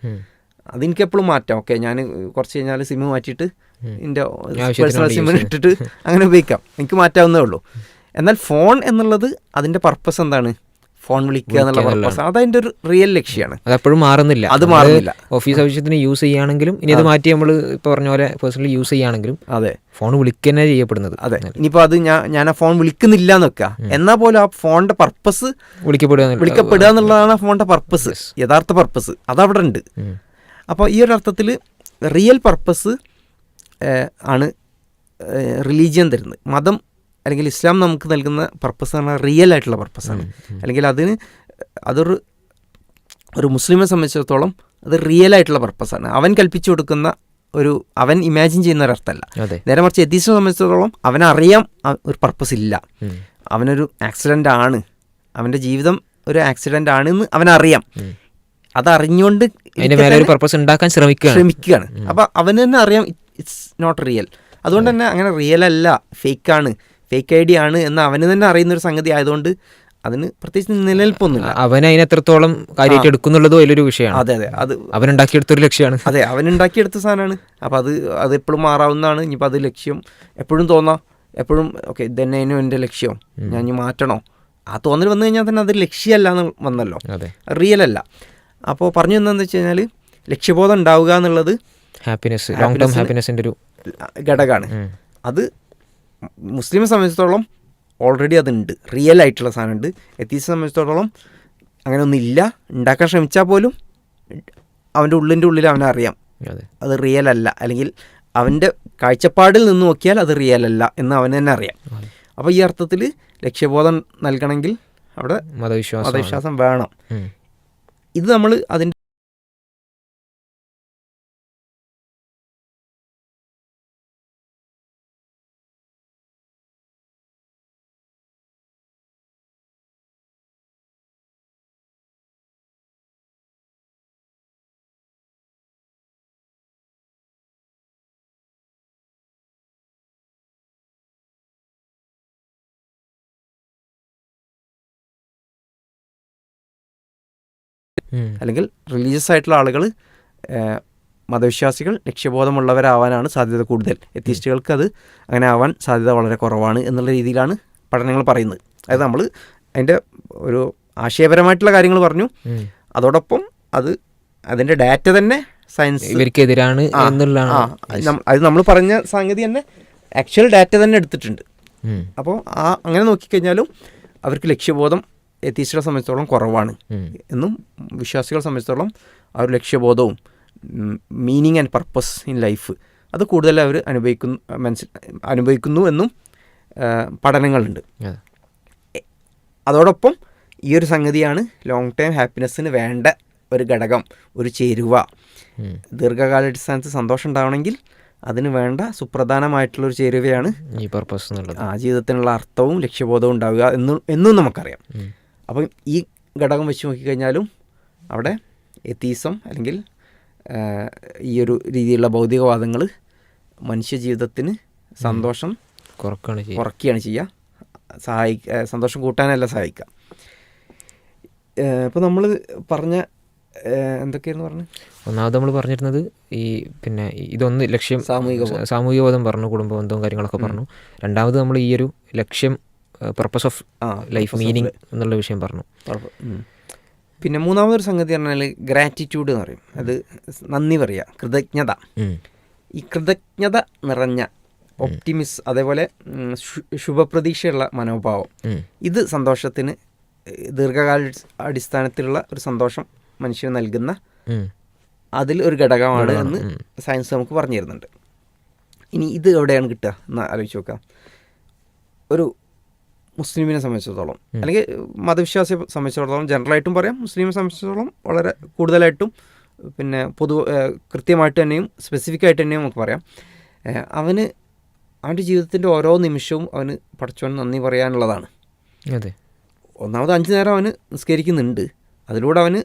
അതെനിക്കെപ്പോഴും മാറ്റാം. ഞാൻ കുറച്ച് കഴിഞ്ഞാൽ സിം മാറ്റിയിട്ട് എൻ്റെ പേഴ്സണൽ സിമ്മിന് ഇട്ടിട്ട് അങ്ങനെ ഉപയോഗിക്കാം, എനിക്ക് മാറ്റാവുന്നേ ഉള്ളൂ. എന്നാൽ ഫോൺ എന്നുള്ളത് അതിൻ്റെ പർപ്പസ് എന്താണ്? ഫോൺ വിളിക്കുക എന്നുള്ള പർപ്പസ്, അതതിൻ്റെ ഒരു റിയൽ ലക്ഷ്യമാണ്. അതെപ്പോഴും മാറുന്നില്ല, അത് മാറുന്നില്ല. ഓഫീസ് ആവശ്യത്തിന് യൂസ് ചെയ്യുകയാണെങ്കിലും ഇനി അത് മാറ്റി നമ്മൾ ഇപ്പോൾ പറഞ്ഞ പോലെ പേഴ്സണലി യൂസ് ചെയ്യുകയാണെങ്കിലും അതെ ഫോൺ വിളിക്കുക ചെയ്യപ്പെടുന്നത്. അതെ, ഇനിയിപ്പോൾ അത് ഞാൻ ആ ഫോൺ വിളിക്കുന്നില്ല എന്ന് വെക്കുക, എന്നാൽ പോലും ആ ഫോണിൻ്റെ പർപ്പസ് വിളിക്കപ്പെടുക എന്നുള്ളതാണ് ആ ഫോണിൻ്റെ പർപ്പസ്, യഥാർത്ഥ പർപ്പസ് അതവിടെ ഉണ്ട്. അപ്പോൾ ഈ ഒരു അർത്ഥത്തിൽ റിയൽ പർപ്പസ് ആണ് റിലീജിയൻ തരുന്നത്. മതം അല്ലെങ്കിൽ ഇസ്ലാം നമുക്ക് നൽകുന്ന പർപ്പസ് എന്ന് പറഞ്ഞാൽ റിയൽ ആയിട്ടുള്ള പർപ്പസാണ്. അല്ലെങ്കിൽ ഒരു മുസ്ലിമിനെ സംബന്ധിച്ചിടത്തോളം അത് റിയൽ ആയിട്ടുള്ള പർപ്പസാണ്. അവൻ കൽപ്പിച്ചു കൊടുക്കുന്ന അവൻ ഇമാജിൻ ചെയ്യുന്ന ഒരർത്ഥമല്ല. നേരെ മറിച്ച് എത്തീസിനെ സംബന്ധിച്ചിടത്തോളം അവനറിയാം ഒരു പർപ്പസ് ഇല്ല, അവനൊരു ആക്സിഡൻ്റ് ആണ്, അവൻ്റെ ജീവിതം ഒരു ആക്സിഡൻ്റ് ആണെന്ന് അവനറിയാം. അതറിഞ്ഞുകൊണ്ട് പർപ്പസ് ഉണ്ടാക്കാൻ ശ്രമിക്കുകയാണ്. അപ്പോൾ അവന് തന്നെ അറിയാം ഇറ്റ്സ് നോട്ട് റിയൽ. അതുകൊണ്ട് തന്നെ അങ്ങനെ റിയൽ അല്ല, ഫേക്കാണ്, ഫേക്ക് ഐഡിയ ആണ് എന്ന് അവന് തന്നെ അറിയുന്നൊരു സംഗതി ആയതുകൊണ്ട് അതിന് പ്രത്യേകിച്ച് നിലനിൽപ്പൊന്നുമില്ല. അവൻ അതിനെത്രത്തോളം കാര്യമായിട്ട് എടുക്കുന്നുള്ളതോ അതിലൊരു വിഷയമാണ്. അതെ, അത് അവനുണ്ടാക്കിയെടുത്തൊരു ലക്ഷ്യമാണ്. അതെ, അവനുണ്ടാക്കിയെടുത്ത സാധനമാണ്. അപ്പോൾ അത് എപ്പോഴും മാറാവുന്നതാണ്. ഇനിയിപ്പോൾ അത് ലക്ഷ്യം എപ്പോഴും തോന്നാം, എപ്പോഴും ഓക്കെ ഇതന്നെയായിരുന്നു എൻ്റെ ലക്ഷ്യം, ഞാൻ ഇനി മാറ്റണോ, ആ തോന്നൽ വന്നു കഴിഞ്ഞാൽ തന്നെ അത് ലക്ഷ്യമല്ല എന്ന് വന്നല്ലോ, റിയൽ അല്ല. അപ്പോൾ പറഞ്ഞു എന്താണെന്ന് വെച്ച് കഴിഞ്ഞാൽ ലക്ഷ്യബോധം ഉണ്ടാവുക എന്നുള്ളത് ഹാപ്പിനെസ്, ലോങ് ടേം ഹാപ്പിനെസിൻ്റെ ഒരു ഘടകമാണ്. അത് മുസ്ലിമിനെ സംബന്ധിച്ചിടത്തോളം ഓൾറെഡി അതുണ്ട്, റിയൽ ആയിട്ടുള്ള സാധനമുണ്ട്. എത്തീസിനെ സംബന്ധിച്ചിടത്തോളം അങ്ങനെ ഒന്നുമില്ല. ഉണ്ടാക്കാൻ ശ്രമിച്ചാൽ പോലും അവൻ്റെ ഉള്ളിൽ അവനറിയാം അത് റിയൽ അല്ല, അല്ലെങ്കിൽ അവൻ്റെ കാഴ്ചപ്പാടിൽ നിന്ന് നോക്കിയാൽ അത് റിയൽ അല്ല എന്ന് അവന് തന്നെ അറിയാം. അപ്പോൾ ഈ അർത്ഥത്തിൽ ലക്ഷ്യബോധം നൽകണമെങ്കിൽ അവിടെ മതവിശ്വാസം വേണം. ഇത് നമ്മൾ അതിൻ്റെ അല്ലെങ്കിൽ റിലീജിയസ് ആയിട്ടുള്ള ആളുകൾ, മതവിശ്വാസികൾ ലക്ഷ്യബോധമുള്ളവരാവാനാണ് സാധ്യത കൂടുതൽ. എത്തീസ്റ്റുകൾക്ക് അത് അങ്ങനെ ആവാൻ സാധ്യത വളരെ കുറവാണ് എന്നുള്ള രീതിയിലാണ് പഠനങ്ങൾ പറയുന്നത്. അതായത് നമ്മൾ അതിൻ്റെ ഒരു ആശയപരമായിട്ടുള്ള കാര്യങ്ങൾ പറഞ്ഞു, അതോടൊപ്പം അതിൻ്റെ ഡാറ്റ തന്നെ സയൻസ് ഇവർക്കെതിരാണ് എന്നുള്ളതാണ്. അത് നമ്മൾ പറഞ്ഞ സംഗതി തന്നെ ആക്ച്വൽ ഡാറ്റ തന്നെ എടുത്തിട്ടുണ്ട്. അപ്പോൾ അങ്ങനെ നോക്കിക്കഴിഞ്ഞാലും അവർക്ക് ലക്ഷ്യബോധം എത്തീസ്റ്റുകളെ സംബന്ധിച്ചിടത്തോളം കുറവാണ് എന്നും വിശ്വാസികളെ സംബന്ധിച്ചിടത്തോളം ആ ഒരു ലക്ഷ്യബോധവും meaning and purpose in life അത് കൂടുതൽ അവർ അനുഭവിക്കുന്നു എന്നും പഠനങ്ങളുണ്ട്. അതോടൊപ്പം ഈ ഒരു സംഗതിയാണ് ലോങ് ടൈം ഹാപ്പിനെസ്സിന് വേണ്ട ഒരു ഘടകം, ഒരു ചേരുവ. ദീർഘകാലാടിസ്ഥാനത്ത് സന്തോഷം ഉണ്ടാവണമെങ്കിൽ അതിന് വേണ്ട സുപ്രധാനമായിട്ടുള്ളൊരു ചേരുവയാണ് ഈ പർപ്പസ് എന്നുള്ളത്. ജീവിതത്തിനുള്ള അർത്ഥവും ലക്ഷ്യബോധവും ഉണ്ടാവുക എന്നും നമുക്കറിയാം. അപ്പം ഈ ഘടകം വെച്ച് നോക്കിക്കഴിഞ്ഞാലും അവിടെ എത്തീസം അല്ലെങ്കിൽ ഈ ഒരു രീതിയിലുള്ള ഭൗതികവാദങ്ങൾ മനുഷ്യ ജീവിതത്തിന് സന്തോഷം കുറയ്ക്കുകയാണ് ചെയ്യുക, സന്തോഷം കൂട്ടാനല്ല സഹായിക്കുക. ഇപ്പോൾ നമ്മൾ പറഞ്ഞ എന്തൊക്കെയായിരുന്നു പറഞ്ഞത്? ഒന്നാമത് നമ്മൾ പറഞ്ഞിരുന്നത് ഈ പിന്നെ ഇതൊന്ന് ലക്ഷ്യം, സാമൂഹികബോധം പറഞ്ഞു, കുടുംബബന്ധവും കാര്യങ്ങളൊക്കെ പറഞ്ഞു. രണ്ടാമത് നമ്മൾ ഈ ഒരു ലക്ഷ്യം, പർപ്പസ് ഓഫ് ലൈഫ്, മീനിങ് എന്നുള്ള വിഷയം പറഞ്ഞു. പിന്നെ മൂന്നാമതൊരു സംഗതി പറഞ്ഞാൽ ഗ്രാറ്റിറ്റ്യൂഡ് എന്ന് പറയും. അത് നന്ദി പറയുക, കൃതജ്ഞത. ഈ കൃതജ്ഞത നിറഞ്ഞ അതേപോലെ ശുഭപ്രതീക്ഷയുള്ള മനോഭാവം, ഇത് സന്തോഷത്തിന് ദീർഘകാല അടിസ്ഥാനത്തിലുള്ള ഒരു സന്തോഷം മനുഷ്യന് നൽകുന്ന അതിൽ ഒരു ഘടകമാണ് എന്ന് സയൻസ് നമുക്ക് പറഞ്ഞു തരുന്നുണ്ട്. ഇനി ഇത് എവിടെയാണ് കിട്ടുക എന്ന് ആലോചിച്ച് നോക്കാം. ഒരു മുസ്ലിമിനെ സംബന്ധിച്ചിടത്തോളം അല്ലെങ്കിൽ മതവിശ്വാസിയെ സംബന്ധിച്ചിടത്തോളം, ജനറലായിട്ടും പറയാം, മുസ്ലിമിനെ സംബന്ധിച്ചിടത്തോളം വളരെ കൂടുതലായിട്ടും പിന്നെ കൃത്യമായിട്ട് തന്നെയും സ്പെസിഫിക് ആയിട്ട് തന്നെയും നമുക്ക് പറയാം. അവൻ്റെ ജീവിതത്തിൻ്റെ ഓരോ നിമിഷവും അവന് പടച്ചവന് നന്ദി പറയാനുള്ളതാണ്. അതെ, ഒന്നാമത് 5 നേരം അവന് നിസ്കരിക്കുന്നുണ്ട്, അതിലൂടെ അവന്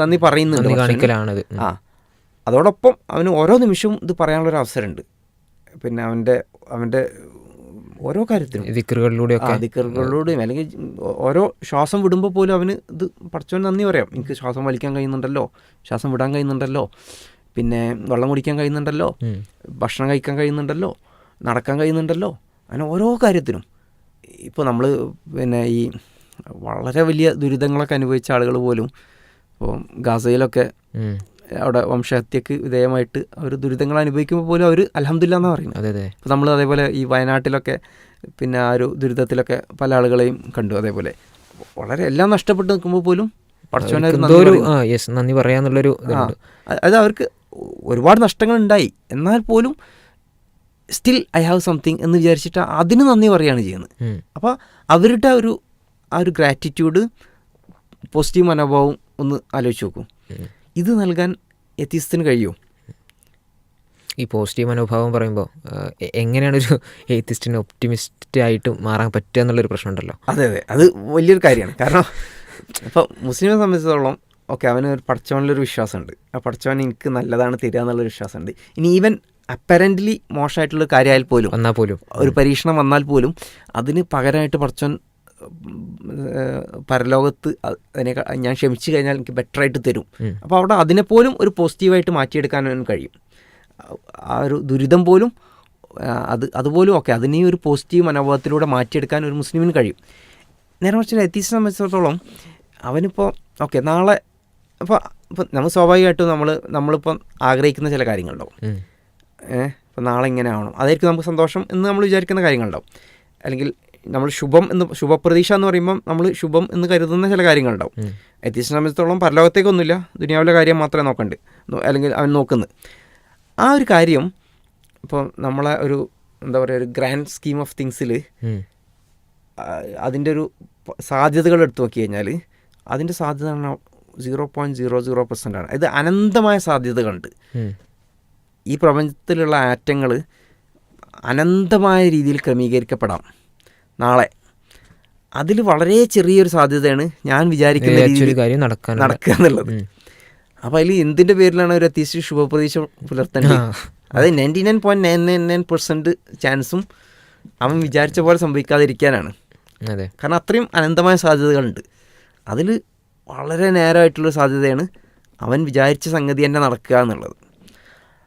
നന്ദി പറയുന്നുണ്ട്. അതോടൊപ്പം അവന് ഓരോ നിമിഷവും ഇത് പറയാനുള്ളൊരു അവസരമുണ്ട്. പിന്നെ അവൻ്റെ ഓരോ കാര്യത്തിനും ദിക്റുകളിലൂടെയും അല്ലെങ്കിൽ ഓരോ ശ്വാസം വിടുമ്പോൾ പോലും അവന് ഇത് പടച്ചവന് നന്ദി പറയാം. എനിക്ക് ശ്വാസം വലിക്കാൻ കഴിയുന്നുണ്ടല്ലോ, ശ്വാസം വിടാൻ കഴിയുന്നുണ്ടല്ലോ, പിന്നെ വെള്ളം കുടിക്കാൻ കഴിയുന്നുണ്ടല്ലോ, ഭക്ഷണം കഴിക്കാൻ കഴിയുന്നുണ്ടല്ലോ, നടക്കാൻ കഴിയുന്നുണ്ടല്ലോ. അങ്ങനെ ഓരോ കാര്യത്തിനും. ഇപ്പോൾ നമ്മൾ പിന്നെ ഈ വളരെ വലിയ ദുരിതങ്ങളൊക്കെ അനുഭവിച്ച ആളുകൾ പോലും ഇപ്പോൾ ഗാസയിലൊക്കെ അവിടെ വംശഹത്യക്ക് വിധേയമായിട്ട് അവർ ദുരിതങ്ങൾ അനുഭവിക്കുമ്പോൾ പോലും അവർ അൽഹംദുലില്ലാ എന്നാണ് പറയുന്നത്. ഇപ്പോൾ നമ്മൾ അതേപോലെ ഈ വയനാട്ടിലൊക്കെ പിന്നെ ആ ഒരു ദുരിതത്തിലൊക്കെ പല ആളുകളെയും കണ്ടു. അതേപോലെ വളരെ എല്ലാം നഷ്ടപ്പെട്ട് നിൽക്കുമ്പോൾ പോലും പടച്ചവനെ നന്ദി പറയാന്നുള്ളൊരു, അത് അവർക്ക് ഒരുപാട് നഷ്ടങ്ങളുണ്ടായി, എന്നാൽ പോലും സ്റ്റിൽ ഐ ഹാവ് സംതിങ് എന്ന് വിചാരിച്ചിട്ട് അതിന് നന്ദി പറയുകയാണ് ചെയ്യുന്നത്. അപ്പോൾ അവരുടെ ആ ഒരു ഗ്രാറ്റിറ്റ്യൂഡ്, പോസിറ്റീവ് മനോഭാവം ഒന്ന് ആലോചിച്ച് നോക്കൂ. ഇത് നൽകാൻ എത്തിയസ്റ്റിന് കഴിയുമോ? ഈ പോസിറ്റീവ് മനോഭാവം പറയുമ്പോൾ എങ്ങനെയാണ് ഒരു എത്തിസ്റ്റിന് ഒപ്റ്റിമിസ്റ്റ് ആയിട്ട് മാറാൻ പറ്റുക എന്നുള്ളൊരു പ്രശ്നമുണ്ടല്ലോ. അതെ അതെ, അത് വലിയൊരു കാര്യമാണ്. കാരണം ഇപ്പോൾ മുസ്ലിമിനെ സംബന്ധിച്ചിടത്തോളം ഓക്കെ, അവന് ഒരു പടച്ചവനിലൊരു വിശ്വാസമുണ്ട്. ആ പടച്ചവൻ എനിക്ക് നല്ലതാണ് തരിക എന്നുള്ളൊരു വിശ്വാസമുണ്ട്. ഇനി ഈവൻ അപ്പറൻ്റ്ലി മോശമായിട്ടുള്ള കാര്യമായാൽ പോലും, വന്നാൽ പോലും, ഒരു പരീക്ഷണം വന്നാൽ പോലും അതിന് പകരമായിട്ട് പടച്ചവൻ പരലോകത്ത് അതിനെ ഞാൻ ക്ഷമിച്ചു കഴിഞ്ഞാൽ എനിക്ക് ബെറ്ററായിട്ട് തരും. അപ്പോൾ അവിടെ അതിനെപ്പോലും ഒരു പോസിറ്റീവായിട്ട് മാറ്റിയെടുക്കാൻ കഴിയും. ആ ഒരു ദുരിതം പോലും അതുപോലും ഓക്കെ, അതിനെ ഒരു പോസിറ്റീവ് മനോഭാവത്തിലൂടെ മാറ്റിയെടുക്കാൻ ഒരു മുസ്ലിമിന് കഴിയും. നേരെ മറിച്ച് എത്തീസിനെ സംബന്ധിച്ചിടത്തോളം അവനിപ്പോൾ ഓക്കെ നാളെ ഇപ്പോൾ നമ്മൾ സ്വാഭാവികമായിട്ടും നമ്മളിപ്പം ആഗ്രഹിക്കുന്ന ചില കാര്യങ്ങളുണ്ടാവും. ഇപ്പോൾ നാളെ ഇങ്ങനെ ആവണം, അതായിരിക്കും നമുക്ക് സന്തോഷം എന്ന് നമ്മൾ വിചാരിക്കുന്ന കാര്യങ്ങളുണ്ടാവും. അല്ലെങ്കിൽ നമ്മൾ ശുഭപ്രതീക്ഷ എന്ന് പറയുമ്പം നമ്മൾ ശുഭം എന്ന് കരുതുന്ന ചില കാര്യങ്ങളുണ്ടാവും. എത്തീസിനെ സംബന്ധിച്ചിടത്തോളം പരലോകത്തേക്കൊന്നുമില്ല, ദുനിയാവിലെ കാര്യം മാത്രമേ നോക്കണ്ട്, അല്ലെങ്കിൽ അവൻ നോക്കുന്നത്. ആ ഒരു കാര്യം ഇപ്പോൾ നമ്മളെ ഒരു എന്താ പറയുക, ഒരു ഗ്രാൻഡ് സ്കീം ഓഫ് തിങ്സിൽ അതിൻ്റെ ഒരു സാധ്യതകൾ എടുത്തു നോക്കി കഴിഞ്ഞാൽ അതിൻ്റെ സാധ്യത 0.00% ആണ്. ഇത് അനന്തമായ സാധ്യതകളുണ്ട്. ഈ പ്രപഞ്ചത്തിലുള്ള ആറ്റങ്ങൾ അനന്തമായ രീതിയിൽ ക്രമീകരിക്കപ്പെടാം നാളെ. അതിൽ വളരെ ചെറിയൊരു സാധ്യതയാണ് ഞാൻ വിചാരിക്കുന്ന രീതിയിൽ കാര്യം നടക്കുക എന്നുള്ളത്. അപ്പോൾ അതിൽ എന്തിൻ്റെ പേരിലാണ് ഒരു അത്യാവശ്യം ശുഭപ്രതീക്ഷ പുലർത്തേണ്ടത്? അത് 99.999% ചാൻസും അവൻ വിചാരിച്ച പോലെ സംഭവിക്കാതിരിക്കാനാണ്. കാരണം അത്രയും അനന്തമായ സാധ്യതകളുണ്ട്. അതിൽ വളരെ നേരമായിട്ടുള്ള സാധ്യതയാണ് അവൻ വിചാരിച്ച സംഗതി തന്നെ നടക്കുക എന്നുള്ളത്.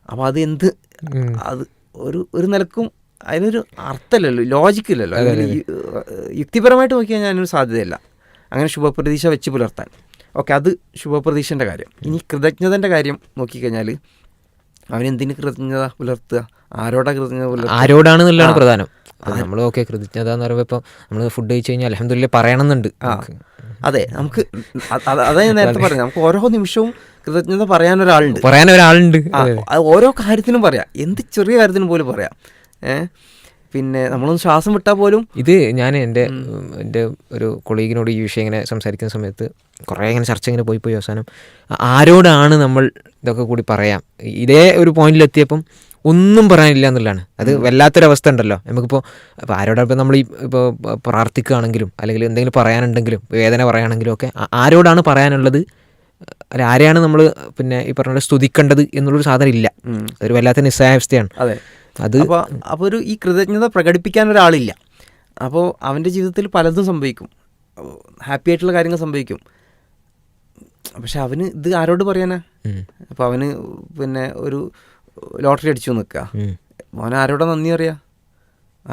അപ്പോൾ അത് ഒരു നിലക്കും അതിനൊരു അർത്ഥമില്ലല്ലോ, ലോജിക്കില്ലല്ലോ. യുക്തിപരമായിട്ട് നോക്കിയാൽ അതിനൊരു സാധ്യതയില്ല അങ്ങനെ ശുഭപ്രതീക്ഷ വെച്ച് പുലർത്താൻ. ഓക്കെ, അത് ശുഭപ്രതീക്ഷൻ്റെ കാര്യം. ഇനി കൃതജ്ഞതൻ്റെ കാര്യം നോക്കിക്കഴിഞ്ഞാൽ അവനെന്തിന് കൃതജ്ഞത പുലർത്തുക, ആരോടാ കൃതജ്ഞത പുലർത്തുക, ആരോടാണെന്നുള്ളതാണ് പ്രധാനം. നമ്മൾ ഓക്കെ കൃതജ്ഞത എന്ന് പറയുമ്പോൾ ഇപ്പോൾ നമ്മൾ ഫുഡ് കഴിച്ച് കഴിഞ്ഞാൽ അൽഹംദുലില്ലാഹ് പറയണമെന്നുണ്ട്. അതെ, നമുക്ക് അതാ ഞാൻ നേരത്തെ പറഞ്ഞു, നമുക്ക് ഓരോ നിമിഷവും കൃതജ്ഞത പറയാനൊരാളുണ്ട്. ഓരോ കാര്യത്തിനും പറയാം, എന്ത് ചെറിയ കാര്യത്തിനും പോലും പറയാം. പിന്നെ നമ്മളൊന്ന് ശ്വാസം വിട്ടാൽ പോലും. ഇത് ഞാൻ എൻ്റെ ഒരു കൊളീഗിനോട് ഈ വിഷയം ഇങ്ങനെ സംസാരിക്കുന്ന സമയത്ത് കുറേ ഇങ്ങനെ ചർച്ച ഇങ്ങനെ പോയി അവസാനം ആരോടാണ് നമ്മൾ ഇതൊക്കെ കൂടി പറയാം, ഇതേ ഒരു പോയിന്റിലെത്തിയപ്പം ഒന്നും പറയാനില്ല എന്നുള്ളതാണ്. അത് വല്ലാത്തൊരവസ്ഥ ഉണ്ടല്ലോ നമുക്കിപ്പോൾ. അപ്പോൾ ആരോടൊപ്പം നമ്മൾ ഇപ്പോൾ പ്രാർത്ഥിക്കുകയാണെങ്കിലും അല്ലെങ്കിൽ എന്തെങ്കിലും പറയാനുണ്ടെങ്കിലും വേദന പറയുകയാണെങ്കിലും ഒക്കെ ആരോടാണ് പറയാനുള്ളത്, അല്ല ആരെയാണ് നമ്മൾ പിന്നെ ഈ പറഞ്ഞ സ്തുതിക്കേണ്ടത് എന്നുള്ളൊരു സാധനം ഇല്ല. അതൊരു വല്ലാത്ത നിസ്സഹായാവസ്ഥയാണ്. അതെ, അപ്പോൾ ഈ കൃതജ്ഞത പ്രകടിപ്പിക്കാൻ ഒരാളില്ല. അപ്പോൾ അവൻ്റെ ജീവിതത്തിൽ പലതും സംഭവിക്കും, ഹാപ്പി ആയിട്ടുള്ള കാര്യങ്ങൾ സംഭവിക്കും. പക്ഷെ അവന് ഇത് ആരോട് പറയാനാ? അപ്പോൾ അവന് പിന്നെ ഒരു ലോട്ടറി അടിച്ചു നിൽക്കുക, അവൻ ആരോടാ നന്ദി പറയാ?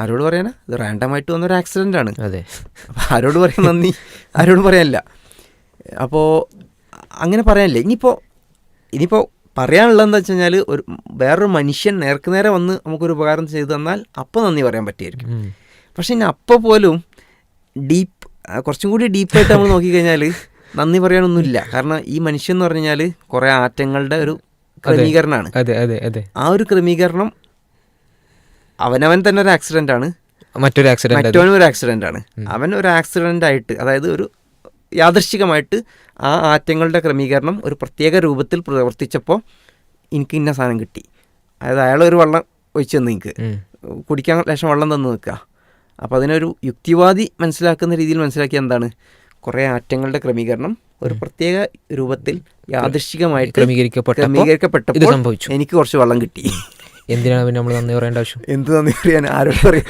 ആരോട് പറയാനാ? ഇത് റാൻഡമായിട്ട് വന്നൊരു ആക്സിഡൻ്റ് ആണ്. അതെ, അപ്പോൾ ആരോട് പറയാൻ നന്ദി? ആരോട് പറയാനില്ല. അപ്പോൾ അങ്ങനെ പറയാനില്ല. ഇനിയിപ്പോൾ പറയാനുള്ളതെന്ന് വെച്ച് കഴിഞ്ഞാൽ വേറൊരു മനുഷ്യൻ നേർക്കുനേരെ വന്ന് നമുക്കൊരു ഉപകാരം ചെയ്തു തന്നാൽ അപ്പോൾ നന്ദി പറയാൻ പറ്റിയായിരിക്കും. പക്ഷെ ഇനി അപ്പോൾ പോലും കുറച്ചും കൂടി ഡീപ്പായിട്ട് നമ്മൾ നോക്കിക്കഴിഞ്ഞാൽ നന്ദി പറയാനൊന്നുമില്ല. കാരണം ഈ മനുഷ്യൻ എന്ന് പറഞ്ഞു കഴിഞ്ഞാൽ കുറേ ആറ്റങ്ങളുടെ ഒരു ക്രമീകരണമാണ്. ആ ഒരു ക്രമീകരണം അവനവൻ തന്നെ ഒരു ആക്സിഡൻ്റ് ആണ്, മറ്റവനും ഒരു ആക്സിഡൻ്റ് ആണ്. അവൻ ഒരു ആക്സിഡൻ്റ് ആയിട്ട്, അതായത് ഒരു യാദൃശ്ചികമായിട്ട് ആ ആറ്റങ്ങളുടെ ക്രമീകരണം ഒരു പ്രത്യേക രൂപത്തിൽ പ്രവർത്തിച്ചപ്പോൾ എനിക്ക് ഇന്ന സാധനം കിട്ടി. അതായത് അയാളൊരു വെള്ളം ഒഴിച്ച് തന്നു, എനിക്ക് കുടിക്കാൻ ലേശം വെള്ളം തന്നു നിൽക്കുക. അപ്പോൾ അതിനൊരു യുക്തിവാദി മനസ്സിലാക്കുന്ന രീതിയിൽ മനസ്സിലാക്കിയ എന്താണ്, കുറേ ആറ്റങ്ങളുടെ ക്രമീകരണം ഒരു പ്രത്യേക രൂപത്തിൽ യാദൃശ്ചികമായിട്ട് ക്രമീകരിക്കപ്പെട്ടപ്പോൾ എനിക്ക് കുറച്ച് വെള്ളം കിട്ടി. എന്തിനാണ് പിന്നെ നമ്മൾ നന്ദി പറയേണ്ട ആവശ്യം? എന്ത് നന്ദി പറയാൻ? ആരോട് പറയാം?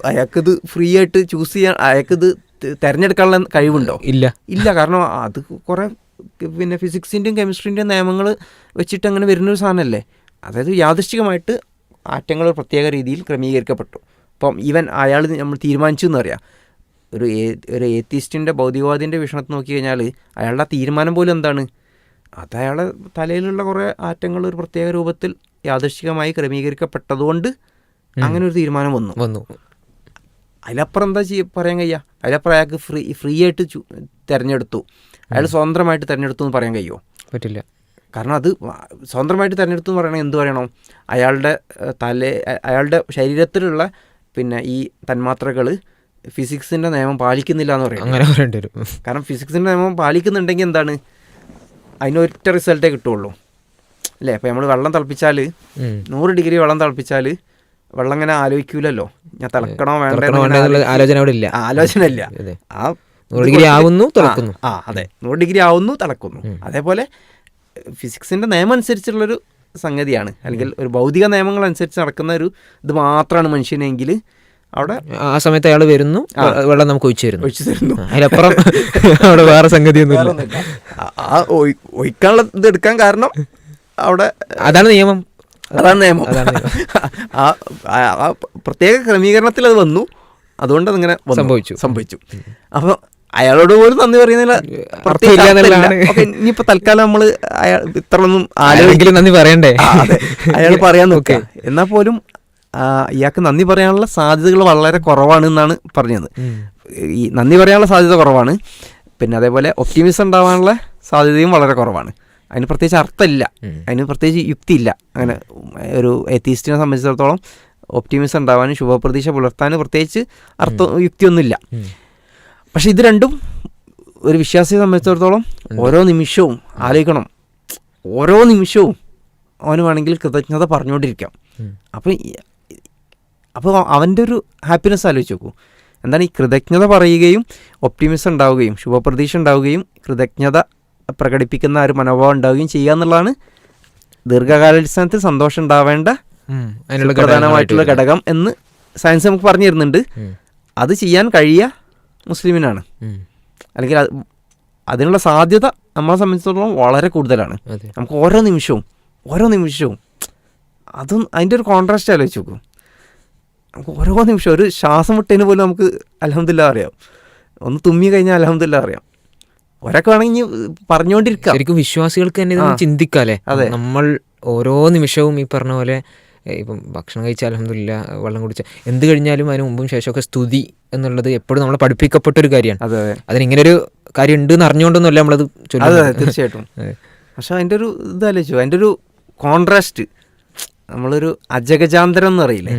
അയാൾക്കിത് ഫ്രീ ആയിട്ട് ചൂസ് ചെയ്യാൻ, അയാൾക്കിത് തിരഞ്ഞെടുക്കാനുള്ള കഴിവുണ്ടോ? ഇല്ല. കാരണം അത് കുറേ പിന്നെ ഫിസിക്സിൻ്റെയും കെമിസ്ട്രീൻ്റെയും നിയമങ്ങൾ വെച്ചിട്ട് അങ്ങനെ വരുന്നൊരു സാധനമല്ലേ. അതായത് യാദൃശ്ചികമായിട്ട് ആറ്റങ്ങൾ പ്രത്യേക രീതിയിൽ ക്രമീകരിക്കപ്പെട്ടു. അപ്പം ഈവൻ അയാൾ നമ്മൾ തീരുമാനിച്ചു എന്ന് പറയാം. ഒരു ഏത്തിസ്റ്റിൻ്റെ ഭൗതികവാദിൻ്റെ വീക്ഷണത്തിൽ നോക്കി കഴിഞ്ഞാൽ അയാളുടെ തീരുമാനം പോലും എന്താണ്, അത് അയാളുടെ തലയിലുള്ള കുറേ ആറ്റങ്ങൾ ഒരു പ്രത്യേക രൂപത്തിൽ യാദൃശ്ചികമായി ക്രമീകരിക്കപ്പെട്ടതുകൊണ്ട് അങ്ങനെ ഒരു തീരുമാനം വന്നു. അതിലപ്പുറം എന്താ പറയാൻ കഴിയുക? അതിലപ്പുറം അയാൾക്ക് ഫ്രീ ആയിട്ട് തിരഞ്ഞെടുത്തു, അയാൾ സ്വതന്ത്രമായിട്ട് തിരഞ്ഞെടുത്തു എന്ന് പറയാൻ കഴിയുമോ? പറ്റില്ല. കാരണം അത് സ്വതന്ത്രമായിട്ട് തിരഞ്ഞെടുത്തു എന്ന് പറയണമെങ്കിൽ എന്ത് പറയണം, അയാളുടെ ശരീരത്തിലുള്ള പിന്നെ ഈ തന്മാത്രകൾ ഫിസിക്സിൻ്റെ നിയമം പാലിക്കുന്നില്ല എന്ന് പറയും. അങ്ങനെ പറയേണ്ടി വരും. കാരണം ഫിസിക്സിൻ്റെ നിയമം പാലിക്കുന്നുണ്ടെങ്കിൽ എന്താണ്, അതിനൊറ്റ റിസൾട്ടേ കിട്ടുള്ളൂ അല്ലേ. അപ്പോൾ നമ്മൾ വെള്ളം തിളപ്പിച്ചാൽ 100 ഡിഗ്രി വെള്ളം തിളപ്പിച്ചാൽ വെള്ളം ഇങ്ങനെ ആലോചിക്കൂലല്ലോ, ഞാൻ തിളക്കണോ വേണ്ട ആലോചന ഇല്ല. ആ 100 ഡിഗ്രി ആവുന്നു തിളക്കുന്നു. അതെ, 100 ഡിഗ്രി ആവുന്നു തിളക്കുന്നു. അതേപോലെ ഫിസിക്സിൻ്റെ നിയമം അനുസരിച്ചുള്ളൊരു സംഗതിയാണ്, അല്ലെങ്കിൽ ഒരു ഭൗതിക നിയമങ്ങൾ അനുസരിച്ച് നടക്കുന്ന ഒരു ഇത് മാത്രമാണ് മനുഷ്യനെങ്കിൽ അവിടെ ആ സമയത്ത് അയാൾ വരുന്നു, വെള്ളം നമുക്ക് ഒഴിച്ചു തരുന്നു. അതിലപ്പുറം അവിടെ വേറെ സംഗതിയൊന്നും ആ ഒഴിക്കാനുള്ള ഇത് എടുക്കാൻ കാരണം അവിടെ അതാണ് നിയമം. ആ പ്രത്യേക ക്രമീകരണത്തിൽ അത് വന്നു, അതുകൊണ്ട് അതിങ്ങനെ സംഭവിച്ചു. അപ്പോൾ അയാളോട് പോലും നന്ദി പറയുന്നില്ല. ഇനിയിപ്പോൾ തൽക്കാലം നമ്മൾ ഇത്രയൊന്നും ആരെങ്കിലും നന്ദി പറയണ്ടേ, അയാൾ പറയാൻ നോക്കുക. എന്നാൽ പോലും ഇയാൾക്ക് നന്ദി പറയാനുള്ള സാധ്യതകൾ വളരെ കുറവാണ് എന്നാണ് പറഞ്ഞത്. ഈ നന്ദി പറയാനുള്ള സാധ്യത കുറവാണ്, പിന്നെ അതേപോലെ ഒപ്റ്റിമിസം ഉണ്ടാവാനുള്ള സാധ്യതയും വളരെ കുറവാണ്. അതിന് പ്രത്യേകിച്ച് അർത്ഥമില്ല, അതിന് പ്രത്യേകിച്ച് യുക്തിയില്ല. അങ്ങനെ ഒരു എത്തീസ്റ്റിനെ സംബന്ധിച്ചിടത്തോളം ഒപ്റ്റിമിസം ഉണ്ടാവാനും ശുഭപ്രതീക്ഷ പുലർത്താനും പ്രത്യേകിച്ച് യുക്തിയൊന്നുമില്ല. പക്ഷെ ഇത് രണ്ടും ഒരു വിശ്വാസിയെ സംബന്ധിച്ചിടത്തോളം ഓരോ നിമിഷവും ആലോചിക്കണം, ഓരോ നിമിഷവും അവന് വേണമെങ്കിൽ കൃതജ്ഞത പറഞ്ഞുകൊണ്ടിരിക്കാം. അപ്പോൾ അവൻ്റെ ഒരു ഹാപ്പിനെസ് ആലോചിച്ച് നോക്കൂ. എന്താണ് ഈ കൃതജ്ഞത പറയുകയും ഒപ്റ്റിമിസം ഉണ്ടാവുകയും ശുഭപ്രതീക്ഷ ഉണ്ടാവുകയും കൃതജ്ഞത പ്രകടിപ്പിക്കുന്ന ഒരു മനോഭാവം ഉണ്ടാവുകയും ചെയ്യുക എന്നുള്ളതാണ് ദീർഘകാലാടിസ്ഥാനത്തിൽ സന്തോഷം ഉണ്ടാവേണ്ട പ്രധാനമായിട്ടുള്ള ഘടകം എന്ന് സയൻസ് നമുക്ക് പറഞ്ഞു തരുന്നുണ്ട്. അത് ചെയ്യാൻ കഴിയുക മുസ്ലിമിനാണ്, അല്ലെങ്കിൽ അതിനുള്ള സാധ്യത നമ്മളെ സംബന്ധിച്ചിടത്തോളം വളരെ കൂടുതലാണ്. നമുക്ക് ഓരോ നിമിഷവും അതും അതിൻ്റെ ഒരു കോൺട്രാസ്റ്റ് ആലോചിച്ച് നോക്കും. നമുക്ക് ഓരോ നിമിഷം ഒരു ശ്വാസം വിട്ടതിന് പോലും നമുക്ക് അൽഹംദുലില്ലാഹ് അറിയാം, ഒന്ന് തുമ്മി കഴിഞ്ഞാൽ അൽഹംദുലില്ലാഹ് അറിയാം. ഒരൊക്കെ വേണമെങ്കിൽ പറഞ്ഞുകൊണ്ടിരിക്കാം. ശരിക്കും വിശ്വാസികൾക്ക് തന്നെ ചിന്തിക്കാല്ലേ, നമ്മൾ ഓരോ നിമിഷവും ഈ പറഞ്ഞ പോലെ ഇപ്പം ഭക്ഷണം കഴിച്ചാൽ അൽഹംദുലില്ലാഹ്, വെള്ളം കുടിച്ചാൽ, എന്ത് കഴിഞ്ഞാലും അതിന് മുമ്പും ശേഷമൊക്കെ സ്തുതി എന്നുള്ളത് എപ്പോഴും നമ്മളെ പഠിപ്പിക്കപ്പെട്ടൊരു കാര്യമാണ്. അതിനിങ്ങനൊരു കാര്യം ഉണ്ട് എന്ന് അറിഞ്ഞുകൊണ്ടൊന്നുമല്ല നമ്മളത് ചൊല്ലുന്നത്. തീർച്ചയായിട്ടും. പക്ഷെ അതിൻ്റെ ഒരു ഇതാലോചിച്ചു, അതിൻ്റെ ഒരു കോൺട്രാസ്റ്റ്, നമ്മളൊരു അജഗജാന്തരം എന്ന് പറയില്ലേ,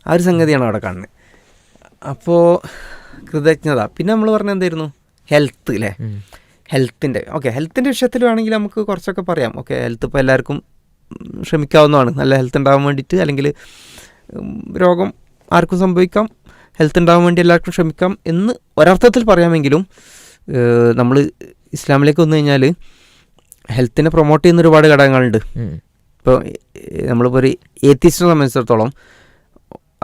ആ ഒരു സംഗതിയാണ് അവിടെ കാണുന്നത്. അപ്പോൾ കൃതജ്ഞത. പിന്നെ നമ്മൾ പറഞ്ഞ എന്തായിരുന്നു, ഹെൽത്ത് അല്ലേ. ഹെൽത്തിൻ്റെ വിഷയത്തിൽ വേണമെങ്കിൽ നമുക്ക് കുറച്ചൊക്കെ പറയാം. ഹെൽത്ത് ഇപ്പോൾ എല്ലാവർക്കും ശ്രമിക്കാവുന്നതാണ്, നല്ല ഹെൽത്ത് ഉണ്ടാകാൻ വേണ്ടിയിട്ട്. അല്ലെങ്കിൽ രോഗം ആർക്കും സംഭവിക്കാം, ഹെൽത്ത് ഉണ്ടാകാൻ വേണ്ടി എല്ലാവർക്കും ശ്രമിക്കാം എന്ന് ഒരർത്ഥത്തിൽ പറയാമെങ്കിലും നമ്മൾ ഇസ്ലാമിലേക്ക് വന്നു കഴിഞ്ഞാൽ ഹെൽത്തിനെ പ്രൊമോട്ട് ചെയ്യുന്ന ഒരുപാട് ഘടകങ്ങളുണ്ട്. ഇപ്പോൾ നമ്മളിപ്പോൾ ഒരു ഏത്തിസ്റ്റിനെ സംബന്ധിച്ചിടത്തോളം